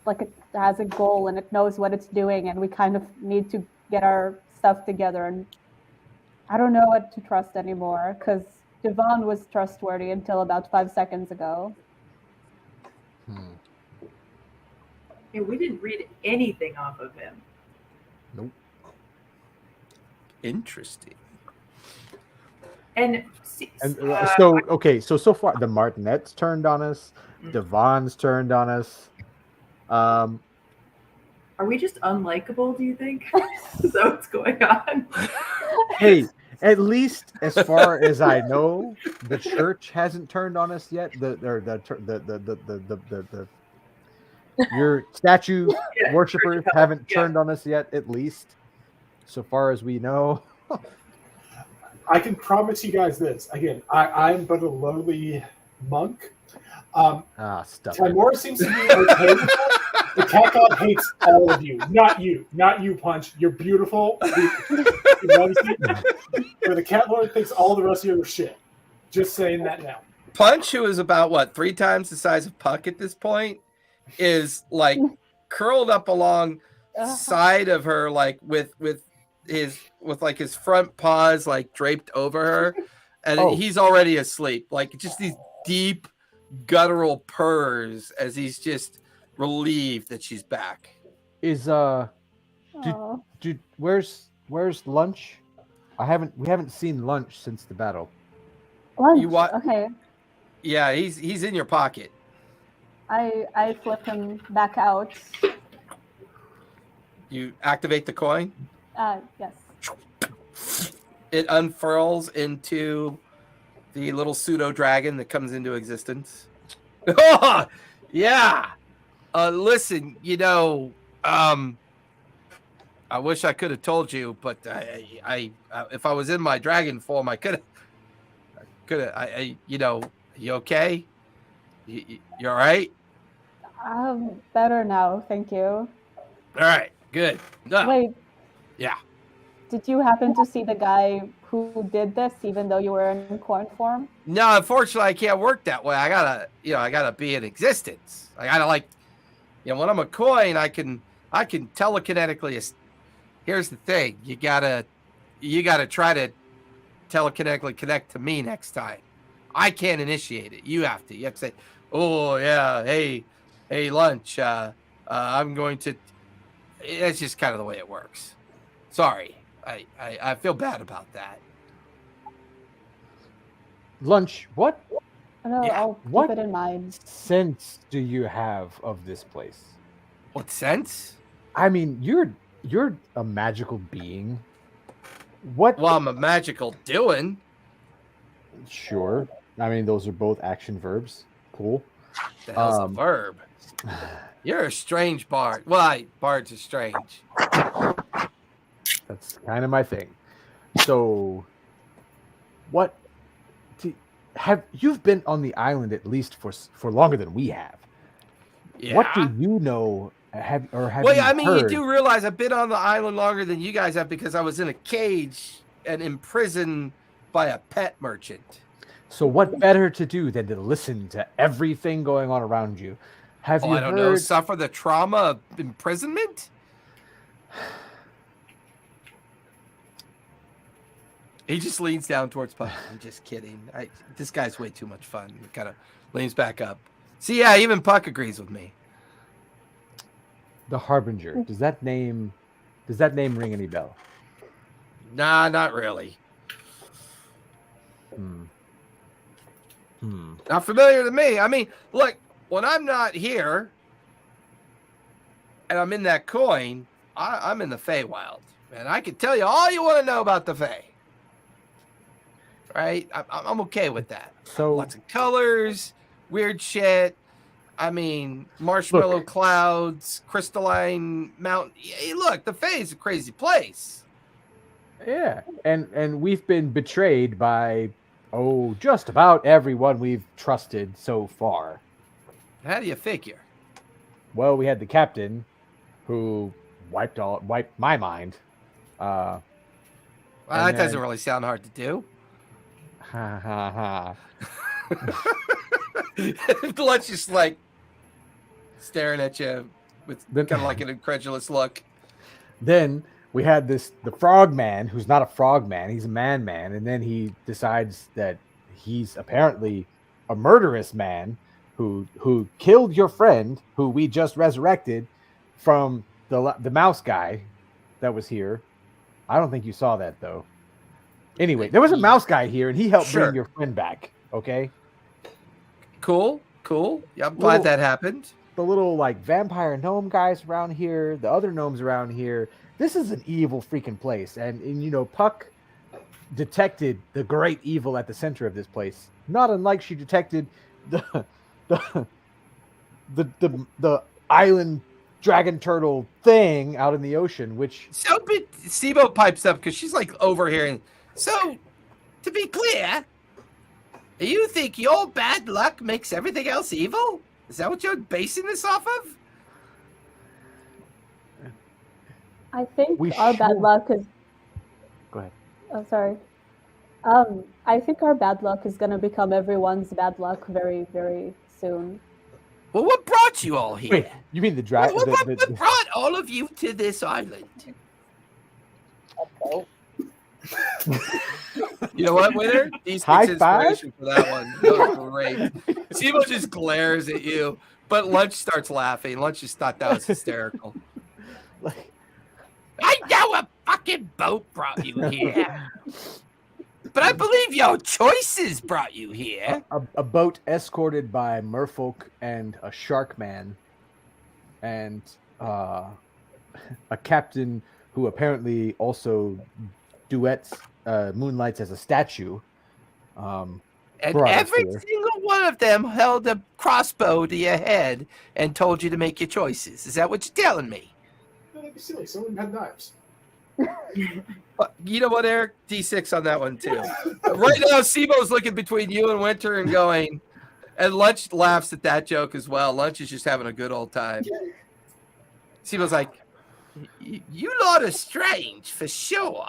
like it has a goal and it knows what it's doing, and we kind of need to get our stuff together. And I don't know what to trust anymore, because Devon was trustworthy until about 5 seconds ago. Yeah, we didn't read anything off of him. Nope. Interesting. And so far the Martinets turned on us, Devon's turned on us. are we just unlikable, do you think? Is that what's going on? Hey, at least as far as I know, the church hasn't turned on us yet. Your statue worshippers haven't turned on us yet, at least so far as we know. I can promise you guys this. Again, I'm but a lowly monk. Stuff. Timor seems to be okay with that. The cat god hates all of you. Not you, Punch. You're beautiful. He loves you. But the cat lord thinks all the rest of you are shit. Just saying that now. Punch, who is about 3 times the size of Puck at this point, is like curled up along side of her, like with his front paws like draped over her, and he's already asleep. Like just these deep guttural purrs as he's just relieved that she's back. Is where's lunch? We haven't seen lunch since the battle. Lunch. You Okay. Yeah, he's in your pocket. I flip him back out. You activate the coin. Yes. It unfurls into the little pseudo dragon that comes into existence. Oh, yeah. Listen, I wish I could have told you, but I if I was in my dragon form, I could have. You okay? You all right? Better now, thank you. All right, good. Wait. Yeah. Did you happen to see the guy who did this, even though you were in coin form? No, unfortunately, I can't work that way. I gotta be in existence. I gotta when I'm a coin, I can telekinetically. Here's the thing: you gotta try to telekinetically connect to me next time. I can't initiate it. You have to. You have to say, "Oh yeah, hey, lunch. I'm going to." It's just kind of the way it works. Sorry, I feel bad about that. Lunch. What? No, Yeah. I'll What? keep it in mind. Sense do you have of this place? What sense? I mean, you're a magical being. What? Well, I'm a magical doing. Sure. I mean, those are both action verbs. Cool. The hell's a verb? You're a strange bard. Well, bards are strange. That's kind of my thing. So, what you've been on the island at least for longer than we have? Yeah. What do you know? Have Well, you I mean, heard? you do realize I've been on the island longer than you guys have because I was in a cage and imprisoned by a pet merchant. So what better to do than to listen to everything going on around you? Have you I don't know. heard? Suffer the trauma of imprisonment? He just leans down towards Puck. I'm just kidding. This guy's way too much fun. He kind of leans back up. See, yeah, even Puck agrees with me. The Harbinger. Does that name ring any bell? Nah, not really. Not familiar to me. I mean, look, when I'm not here and I'm in that coin, I'm in the Feywild. And I can tell you all you want to know about the Fey. Right? I'm okay with that. So Lots of colors, weird shit. I mean, marshmallow clouds, crystalline mountain. Hey, look, the Fae is a crazy place. yeah, and we've been betrayed by just about everyone we've trusted so far. How do you figure? Well, we had the captain, who wiped my mind. Well, that doesn't really sound hard to do. Ha ha ha. Let's just like staring at you with kind of like an incredulous look. Then we had the frog man, who's not a frog man, he's a man, and then he decides that he's apparently a murderous man who killed your friend, who we just resurrected from the mouse guy that was here. I don't think you saw that though. Anyway, there was a mouse guy here, and he helped bring your friend back. Okay. Cool. Yeah, I'm glad that happened. The little like vampire gnome guys around here, the other gnomes around here. This is an evil freaking place, and you know, Puck detected the great evil at the center of this place. Not unlike she detected the island dragon turtle thing out in the ocean, which Sibo pipes up because she's like overhearing. So, to be clear, you think your bad luck makes everything else evil? Is that what you're basing this off of? I think our bad luck is. Go ahead. Oh, sorry. I think our bad luck is going to become everyone's bad luck very, very soon. Well, what brought you all here? Wait, you mean the dragon? What brought all of you to this island? You know what, Winner? These inspiration for that one. That was great. Sibo just glares at you, but Lunch starts laughing. Lunch just thought that was hysterical. I know a fucking boat brought you here. But I believe your choices brought you here. A boat escorted by merfolk and a shark man, and a captain who apparently also moonlights as a statue. And every single one of them held a crossbow to your head and told you to make your choices. Is that what you're telling me? No, that'd be silly. Some of them had knives. You know what, Eric? D6 on that one, too. Right now, Sibo's looking between you and Winter and going, and Lunch laughs at that joke as well. Lunch is just having a good old time. Sibo's like, you lot are strange, for sure.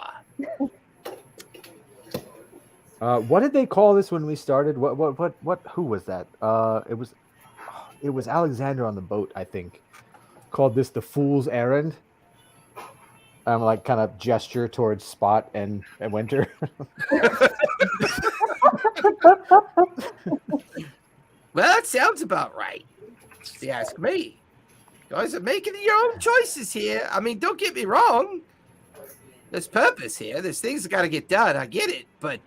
What did they call this when we started? What? Who was that? It was Alexander on the boat, I think. Called this the Fool's Errand. I'm like kind of gesture towards Spot and Winter. Well, that sounds about right. If you ask me. You guys are making your own choices here. I mean, don't get me wrong. There's purpose here. There's things that got to get done. I get it, but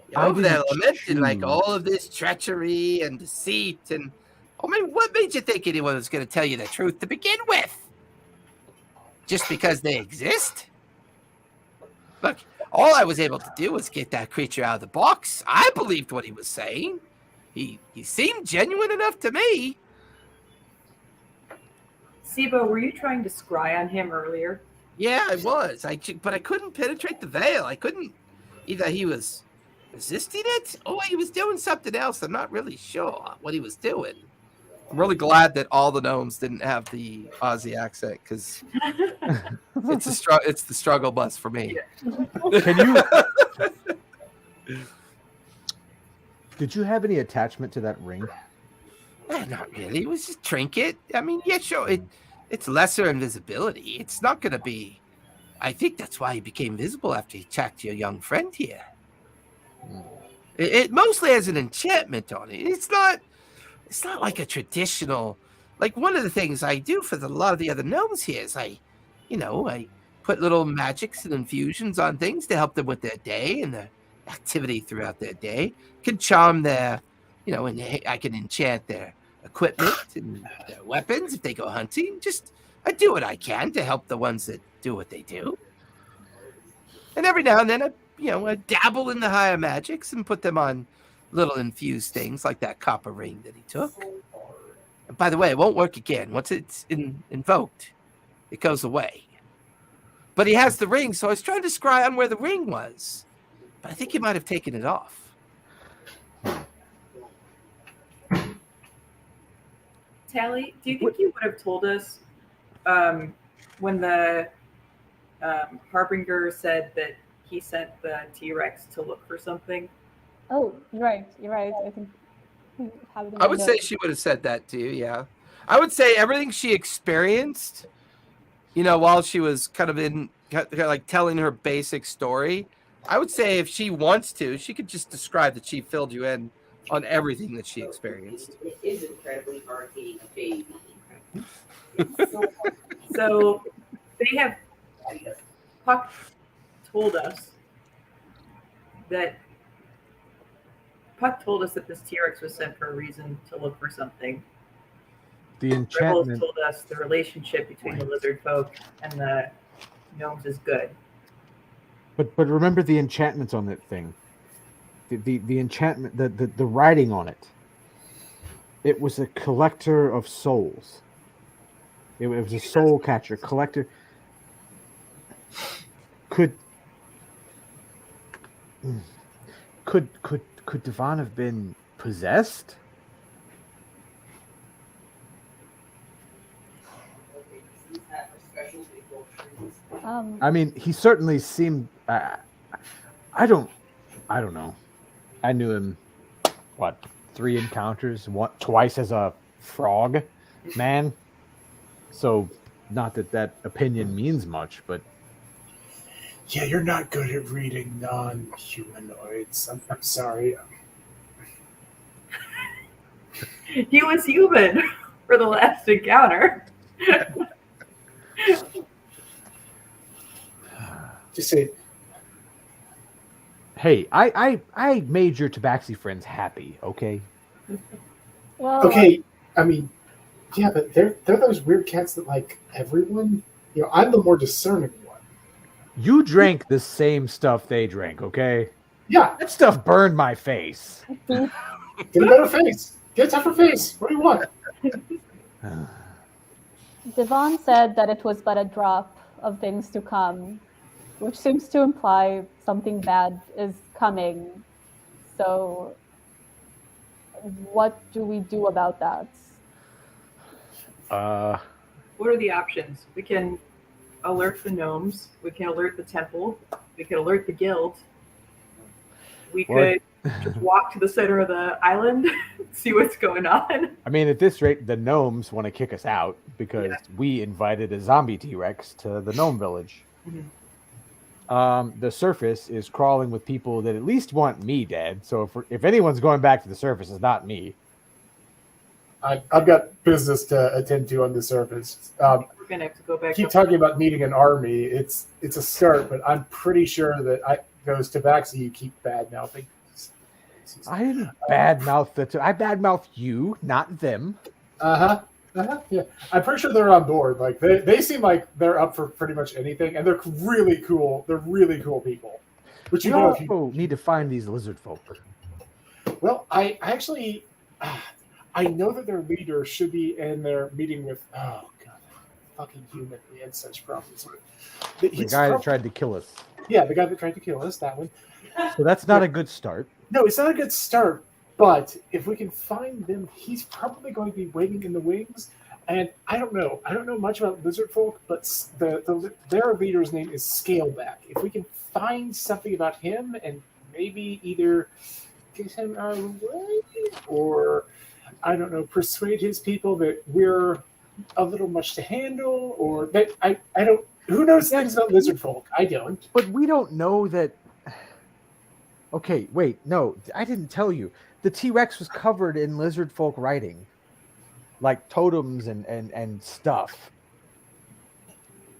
you're over there lamenting like all of this treachery and deceit, and I mean, what made you think anyone was going to tell you the truth to begin with? Just because they exist? Look, all I was able to do was get that creature out of the box. I believed what he was saying. He seemed genuine enough to me. Sibo, were you trying to scry on him earlier? Yeah, I was. But I couldn't penetrate the veil. I couldn't. Either he was resisting it, or he was doing something else. I'm not really sure what he was doing. I'm really glad that all the gnomes didn't have the Aussie accent, because it's the struggle bus for me. Did you have any attachment to that ring? not really. It was just a trinket. I mean, yeah, sure. It's lesser invisibility. It's not going to be. I think that's why he became visible after he attacked your young friend here. It mostly has an enchantment on it. It's not like a traditional. Like one of the things I do for a lot of the other gnomes here is I put little magics and infusions on things to help them with their day and their activity throughout their day. Can charm their, and I can enchant their equipment and their weapons if they go hunting. Just I do what I can to help the ones that do what they do. And every now and then I dabble in the higher magics and put them on little infused things like that copper ring that he took. And by the way, it won't work again. Once it's invoked, it goes away. But he has the ring, so I was trying to scry on where the ring was. But I think he might have taken it off. Tally, do you think you would have told us when the Harbinger said that he sent the T-Rex to look for something? Oh, you're right. I think we have it in I the would say notes. she would have said that to you, yeah. I would say everything she experienced, while she was kind of like telling her basic story, I would say if she wants to, she could just describe that she filled you in on everything that she experienced. It is incredibly hard being a baby. So they have Puck told us that this T-Rex was sent for a reason to look for something. The Rebels enchantment. told us the relationship between the lizard folk and the gnomes is good. But remember the enchantments on that thing. The enchantment, the writing on it. It was a collector of souls. It was a soul catcher, collector. Could Devon have been possessed? I mean, he certainly seemed. I don't know. I knew him. What? 3 encounters? Twice as a frog man. So, not that opinion means much, but Yeah, you're not good at reading non-humanoids. I'm sorry. He was human for the last encounter. Just say, hey, I made your Tabaxi friends happy, okay? Well, okay, I mean, yeah, but they're those weird cats that like everyone. I'm the more discerning one. You drank the same stuff they drank, okay? Yeah, That stuff burned my face. get a better face. Get a tougher face. What do you want? Devon said that it was but a drop of things to come, which seems to imply something bad is coming. So, what do we do about that? What are the options? We can alert the gnomes. We can alert the temple. We can alert the guild. We could just walk to the center of the island, see what's going on. I mean, at this rate, the gnomes want to kick us out because we invited a zombie T-Rex to the gnome village. Mm-hmm. The surface is crawling with people that at least want me dead. So if anyone's going back to the surface, it's not me. I've got business to attend to on the surface. We're gonna have to go back. Keep up. talking about needing an army. It's a start, but I'm pretty sure that those Tabaxi you keep bad mouthing. I didn't badmouth I badmouth you, not them. Yeah, I'm pretty sure they're on board. Like they seem like they're up for pretty much anything, and they're really cool. They're really cool people. Which We also need to find these lizard folk. Well, I actually, I know that their leader should be in there meeting with. Oh god, fucking human. We had such problems with. The guy that tried to kill us. Yeah, the guy that tried to kill us. That one. So that's not a good start. No, it's not a good start. But if we can find them, he's probably going to be waiting in the wings. And I don't know much about lizard folk, but their leader's name is Scaleback. If we can find something about him and maybe either get him out of the way, or I don't know, persuade his people that we're a little much to handle, or that I don't. Who knows things about lizard folk? I don't. But we don't know that. Okay, wait, no, I didn't tell you. The T-Rex was covered in lizard folk writing, like totems and stuff.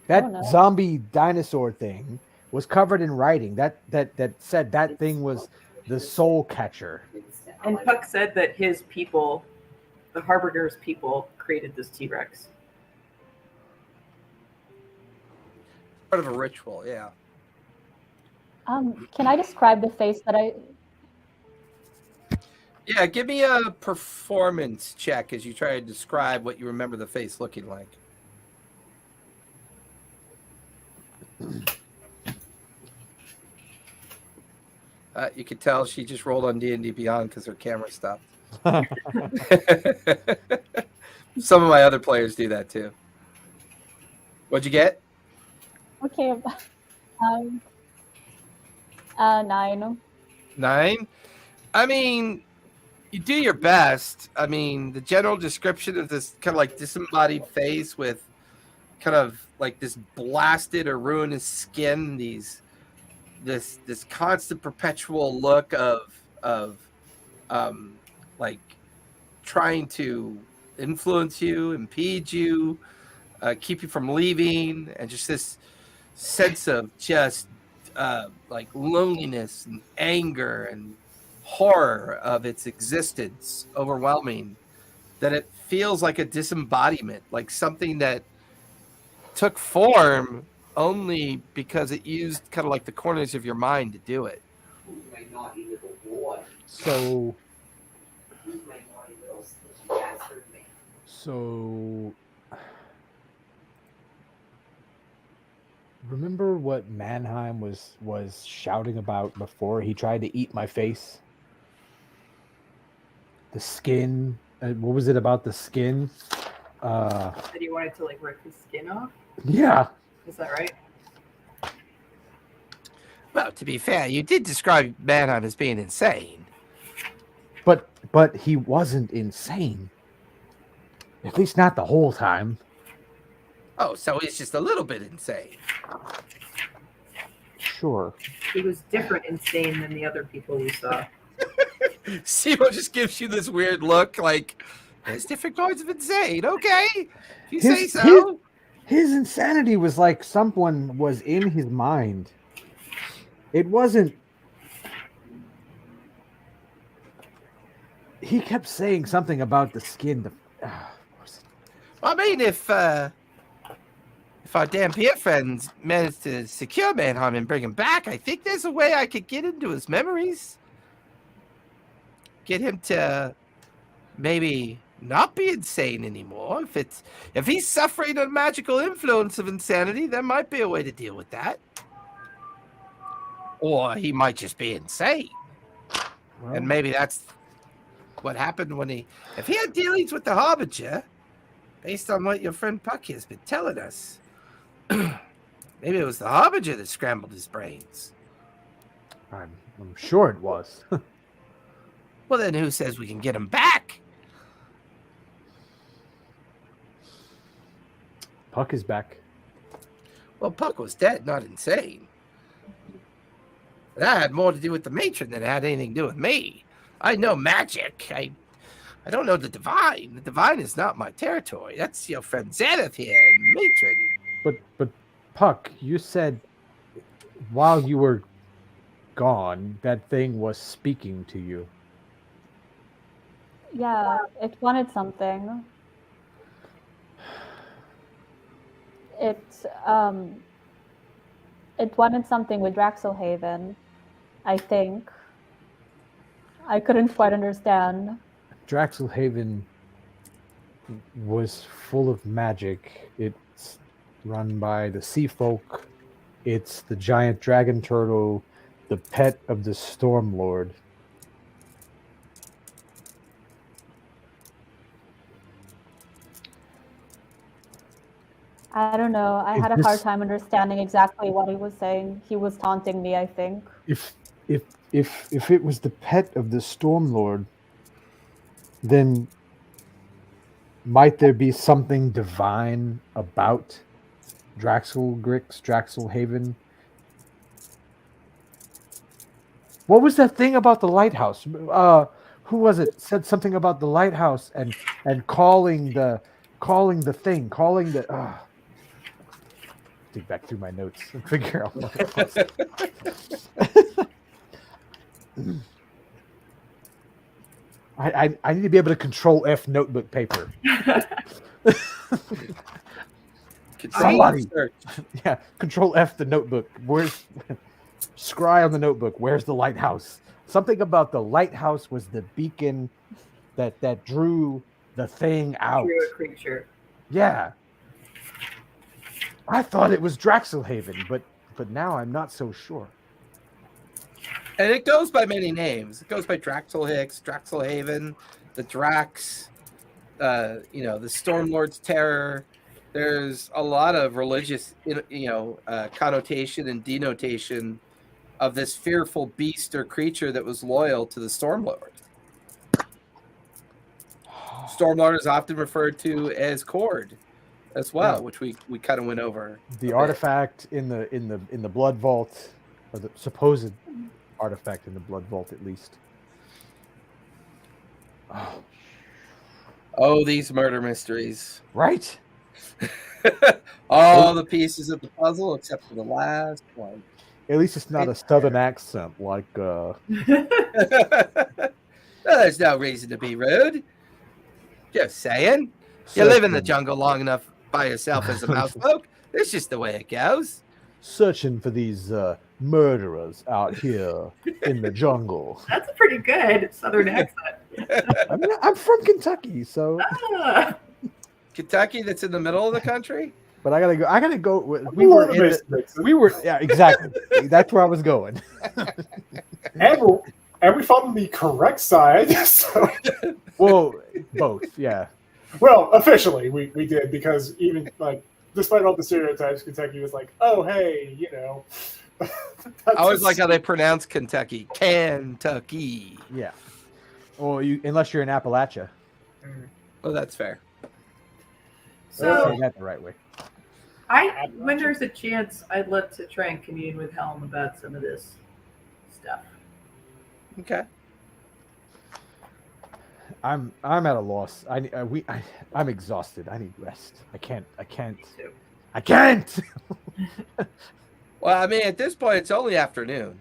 That no. zombie dinosaur thing was covered in writing. That said that thing was the soul catcher. And Puck said that his people, the Harbinger's people, created this T-Rex. Part of a ritual, yeah. Can I describe the face that I? Yeah, give me a performance check as you try to describe what you remember the face looking like. You could tell she just rolled on D&D Beyond because her camera stopped. Some of my other players do that too. What'd you get? Okay. 9. 9? I mean, you do your best. I mean, the general description of this kind of like disembodied face with kind of like this blasted or ruinous skin, this constant perpetual look of like trying to influence you, impede you, keep you from leaving, and just this sense of just like loneliness and anger and horror of its existence overwhelming, that it feels like a disembodiment, like something that took form only because it used kind of like the corners of your mind to do it. So remember what Mannheim was shouting about before he tried to eat my face? The skin. What was it about the skin? That he wanted to like rip his skin off. Yeah. Is that right? Well, to be fair, you did describe Mannheim as being insane. But he wasn't insane. At least not the whole time. Oh, so he's just a little bit insane. Sure. He was different insane than the other people we saw. Simo just gives you this weird look like, there's different kinds of insane, okay? If you say so. His insanity was like someone was in his mind. It wasn't... He kept saying something about the skin. I mean, if our damn peer friends managed to secure Mannheim and bring him back, I think there's a way I could get into his memories. Get him to maybe not be insane anymore. If he's suffering a magical influence of insanity, there might be a way to deal with that. Or he might just be insane. Well, and maybe that's what happened if he had dealings with the Harbinger, based on what your friend Puck has been telling us, maybe it was the Harbinger that scrambled his brains. I'm sure it was. Well, then who says we can get him back? Puck is back. Well, Puck was dead, not insane. That had more to do with the matron than it had anything to do with me. I know magic. I don't know the divine. The divine is not my territory. That's your friend Xanath here, and matron. But Puck, you said while you were gone, that thing was speaking to you. Yeah, it wanted something. It wanted something with Draxelhaven, I think. I couldn't quite understand. Draxelhaven was full of magic. It's run by the sea folk. It's the giant dragon turtle, the pet of the Storm Lord. I don't know. I had a hard time understanding exactly what he was saying. He was taunting me, I think. If it was the pet of the Storm Lord, then Might there be something divine about Draxelhaven? What was that thing about the lighthouse? Who was it? Said something about the lighthouse and calling the thing, calling the. Dig back through my notes and figure out what it was. I need to be able to control F notebook paper. Somebody, yeah, control F the notebook. Where's scry on the notebook? Where's the lighthouse? Something about the lighthouse was the beacon that drew the thing out. Drew a creature. Yeah, I thought it was Draxelhaven, but now I'm not so sure. And it goes by many names. It goes by Draxelhix, Draxelhaven, the Drax, the Stormlord's Terror. There's a lot of religious, connotation and denotation of this fearful beast or creature that was loyal to the Stormlord. Stormlord is often referred to as Cord as well, Yeah. which we kind of went over. The artifact in the blood vault, or the supposed artifact in the blood vault, at least. Oh, these murder mysteries. Right? All the pieces of the puzzle except for the last one. At least it's not a southern accent like. There's no reason to be rude. Just saying. You live in the jungle long enough by yourself as a mouse folk. It's just the way it goes. Searching for these murderers out here in the jungle. That's a pretty good southern accent. I mean, I'm from Kentucky, so. Ah. Kentucky, that's in the middle of the country. But I gotta go. We were. Yeah, exactly. That's where I was going. And we found the correct side. So. Well, both. Yeah. Well, officially, we did, because even despite all the stereotypes, Kentucky was like, oh, hey, I always like how they pronounce Kentucky. Kentucky. Yeah. Well, unless you're in Appalachia. Oh, that's fair. So say that the right way. when there's a chance, I'd love to try and commune with Helm about some of this stuff. Okay. I'm at a loss. I'm exhausted. I need rest. I can't. Well, I mean, at this point, it's only afternoon.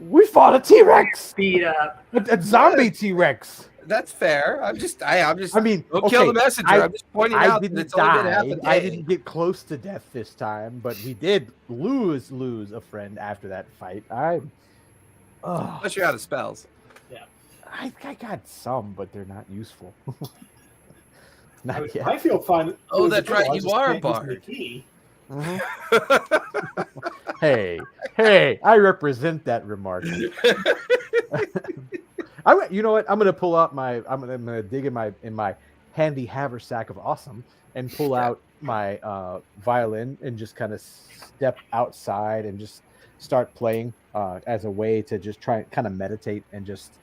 We fought a T-Rex. Beat up. A zombie T-Rex. That's fair. I mean, don't kill the messenger. I'm just pointing out that it's only been half a day. I didn't get close to death this time, but we did lose a friend after that fight. Unless you're out of spells. I got some, but they're not useful. Not yet. I feel fine. Oh, that's right. You are a bard. Mhm. Hey! I represent that remark. You know what? I'm gonna pull out I'm gonna dig in my handy haversack of awesome and pull out my violin and just kind of step outside and just start playing as a way to just try and kind of meditate and just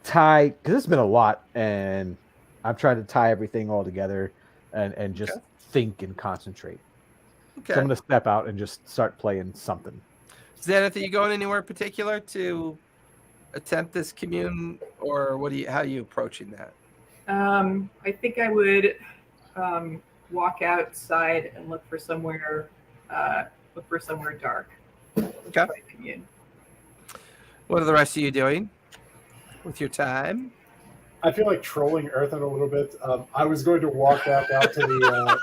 tie, because it's been a lot, and I'm trying to tie everything all together and just think and concentrate. Okay. So I'm gonna step out and just start playing something. Zenith, are you going anywhere particular to attempt this commune, or how are you approaching that? I think I would walk outside and look for somewhere dark. Okay. Commune. What are the rest of you doing with your time? I feel like trolling Earthen a little bit. I was going to walk back out to the.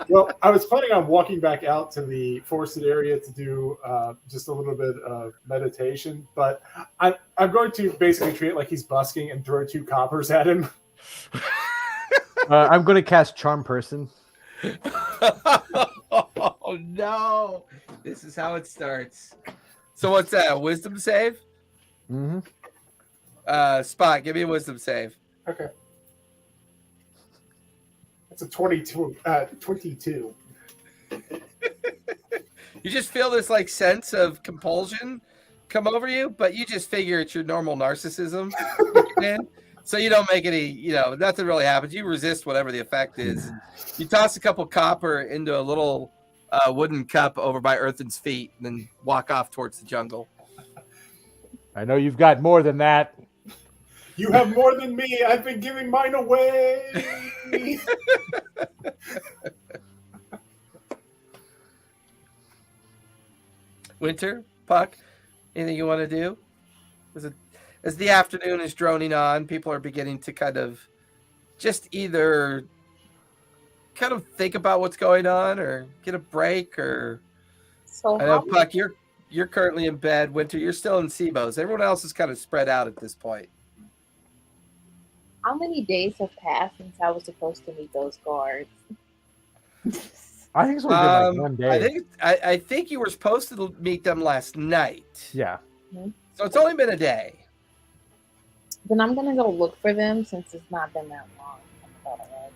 Well, I was planning on walking back out to the forested area to do just a little bit of meditation, but I'm going to basically treat it like he's busking and throw 2 coppers at him. I'm going to cast Charm Person. Oh no! This is how it starts. So what's that? A wisdom save? Mm-hmm. Spot, give me a wisdom save. Okay. That's a 22. 22. You just feel this sense of compulsion come over you, but you just figure it's your normal narcissism. So you don't make any, nothing really happens. You resist whatever the effect is. You toss a couple copper into a little wooden cup over by Earthen's feet, and then walk off towards the jungle. I know you've got more than that. You have more than me. I've been giving mine away. Winter, Puck, anything you want to do? As the afternoon is droning on, people are beginning to kind of just either kind of think about what's going on or get a break. Or So I know, Puck, you're currently in bed. Winter, you're still in SIBOs. Everyone else is kind of spread out at this point. how many days have passed since I was supposed to meet those guards? I think it's only been like 1 day. I think you were supposed to meet them last night. Yeah. So it's only been a day. Then I'm gonna go look for them since it's not been that long. I thought it was.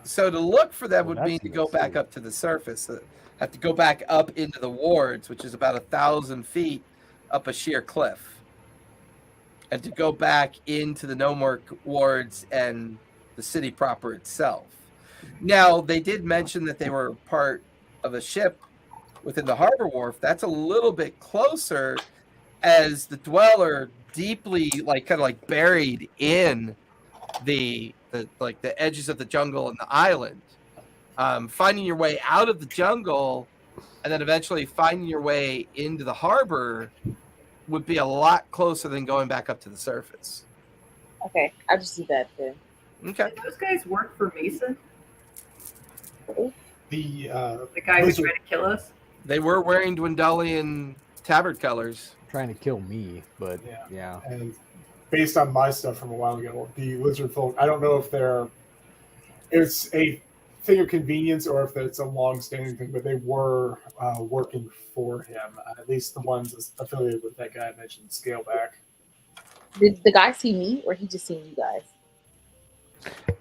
So to look for them Well, would mean that's to go easy. back up to the surface. Have to go back up into the wards, which is about 1,000 feet up a sheer cliff. And to go back into the Nomork wards and the city proper itself. Now, they did mention that they were part of a ship within the harbor wharf. That's a little bit closer, as the dweller deeply kind of buried in the edges of the jungle and the island. Finding your way out of the jungle and then eventually finding your way into the harbor would be a lot closer than going back up to the surface. Okay, I just do that then. Okay. Did those guys work for Mason? The guy who Lizard. tried to kill us? They were wearing Dwendalian tabard colors. Trying to kill me, but Yeah. yeah. and based on my stuff from a while ago, the lizard folk, I don't know if it's a thing of convenience or if it's a long-standing thing, but they were working for him. At least the ones affiliated with that guy I mentioned, Scaleback. Did the guy see me, or he just seen you guys?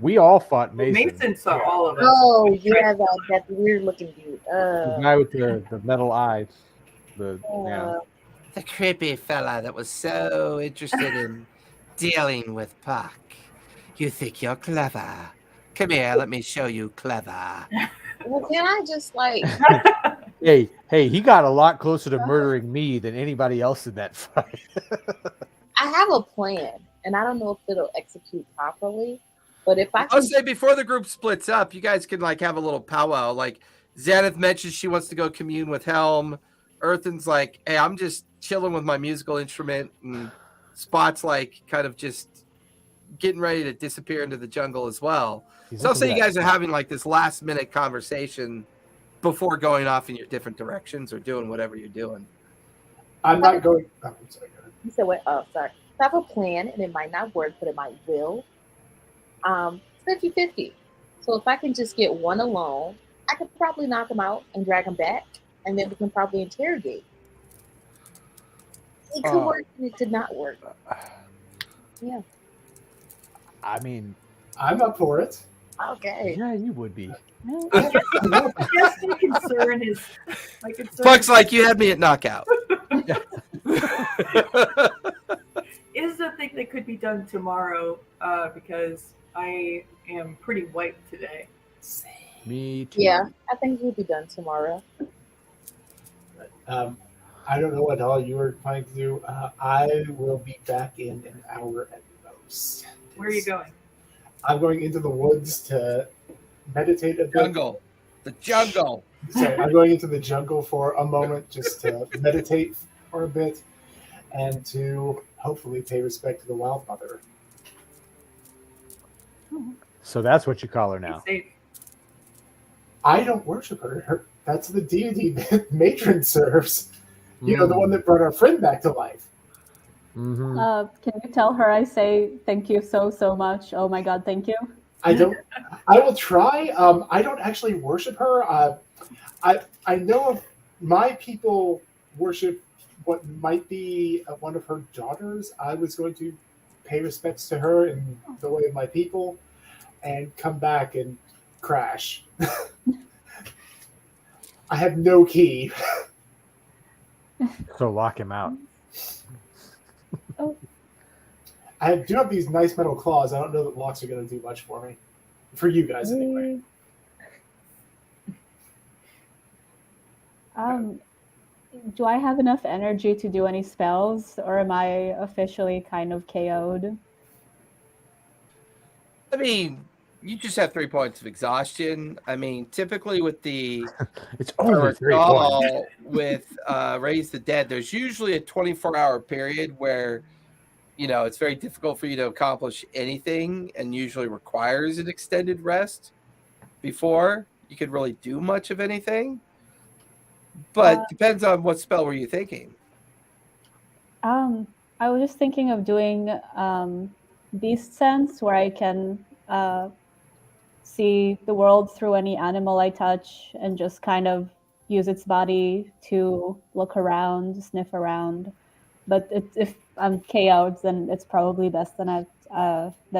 We all fought Mason. Mason saw Yeah. all of us. Oh, We tried- yeah, that weird looking dude. The guy with the metal eyes. Yeah. The creepy fella that was so interested in dealing with Puck. You think you're clever. Come here, let me show you clever. Well, can I just Hey, he got a lot closer to murdering me than anybody else in that fight. I have a plan, and I don't know if it'll execute properly. But if I I'll can, say before the group splits up, you guys can have a little powwow. Xanath mentions she wants to go commune with Helm. Earthen's like, hey, I'm just chilling with my musical instrument, and Spot's kind of just getting ready to disappear into the jungle as well. So I'll say you guys are having this last minute conversation before going off in your different directions or doing whatever you're doing. I'm not going. Oh, I'm sorry. Go ahead. you said what? Oh, sorry. I have a plan, and it might not work, but it might will. 50-50. So if I can just get one alone, I could probably knock him out and drag him back, and then we can probably interrogate. It could work, and it could not work. Yeah. I mean, I'm up for it. Okay. yeah, you would be. I guess my concern is Puck's like, you had me at knockout. is the thing that could be done tomorrow because I am pretty wiped today. Me too. Yeah, I think we'll be done tomorrow. I don't know what all you were planning to do. I will be back in an hour at most. Where are you going? I'm going into the woods to meditate a bit. Jungle. The jungle. So I'm going into the jungle for a moment just to meditate for a bit and to hopefully pay respect to the Wild Mother. So that's what you call her Be now. safe. I don't worship her. That's the deity that Matron serves. You know, the one that brought our friend back to life. Mm-hmm. Can you tell her I say thank you so much? Oh my God, thank you. I will try. I don't actually worship her. I know of my people worship what might be one of her daughters. I was going to pay respects to her in the way of my people and come back and crash. I have no key. So lock him out. I do have these nice metal claws. I don't know that locks are going to do much for me. For you guys, anyway. Do I have enough energy to do any spells, or am I officially kind of KO'd? I mean, you just have 3 points of exhaustion. I mean, typically with the It's only 3 points. with Raise the Dead, there's usually a 24-hour period where, you know, it's very difficult for you to accomplish anything and usually requires an extended rest before you could really do much of anything. But depends on what spell were you thinking. I was just thinking of doing Beast Sense, where I can see the world through any animal I touch and just kind of use its body to look around, sniff around. But if I'm KO'd, then it's probably best that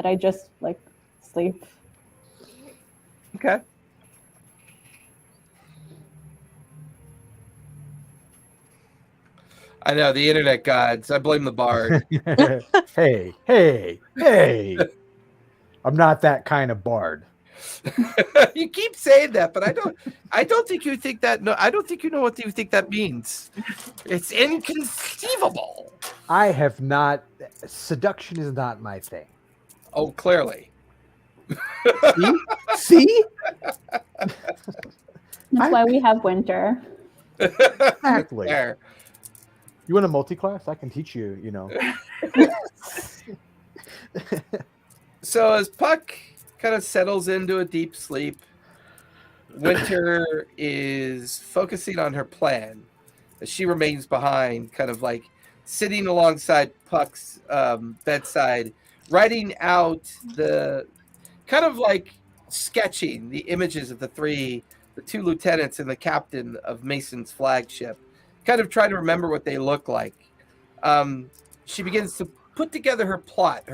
I just like sleep. Okay. I know, the internet gods. I blame the bard. Hey. I'm not that kind of bard. You keep saying that, but I don't think you think that. No, I don't think you know what you think that means. It's inconceivable. I have not. Seduction is not my thing. Oh, clearly. See? That's why we have winter. Exactly. There. You want a multi-class? I can teach you, you know. So as Puck kind of settles into a deep sleep, Winter is focusing on her plan as she remains behind, kind of like sitting alongside Puck's bedside, writing out the kind of like sketching the images of the two lieutenants and the captain of Mason's flagship, kind of trying to remember what they look like. She begins to put together her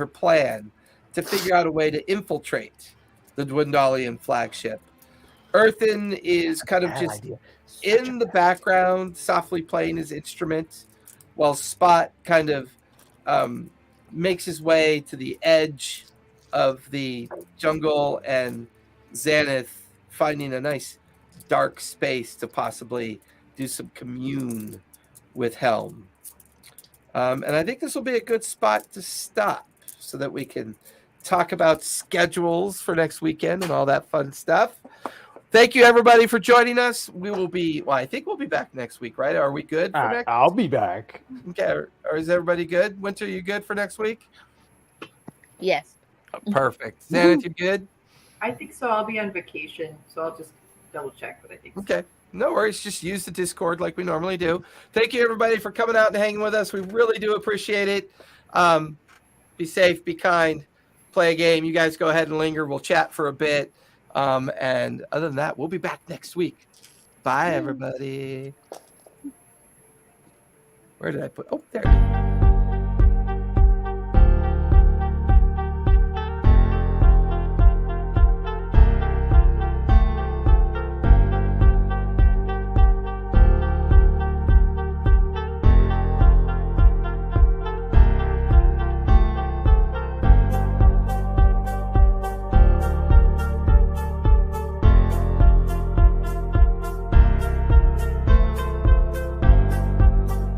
plan to figure out a way to infiltrate the Dwendalian flagship. Earthen is kind of just in the background, softly playing his instrument, while Spot kind of makes his way to the edge of the jungle, and Xanath finding a nice dark space to possibly do some commune with Helm. And I think this will be a good spot to stop so that we can talk about schedules for next weekend and all that fun stuff. Thank you, everybody, for joining us. We will be, I think we'll be back next week, right? Are we good for next? I'll be back. Okay. Or is everybody good? Winter, you good for next week? Yes. Oh, perfect. Xanath, you good? I think so. I'll be on vacation, so I'll just double check, but I think so. Okay. No worries. Just use the Discord like we normally do. Thank you, everybody, for coming out and hanging with us. We really do appreciate it. Be safe, be kind, play a game. You guys go ahead and linger. We'll chat for a bit. And other than that, we'll be back next week. Bye, everybody. Where did I put? Oh, there.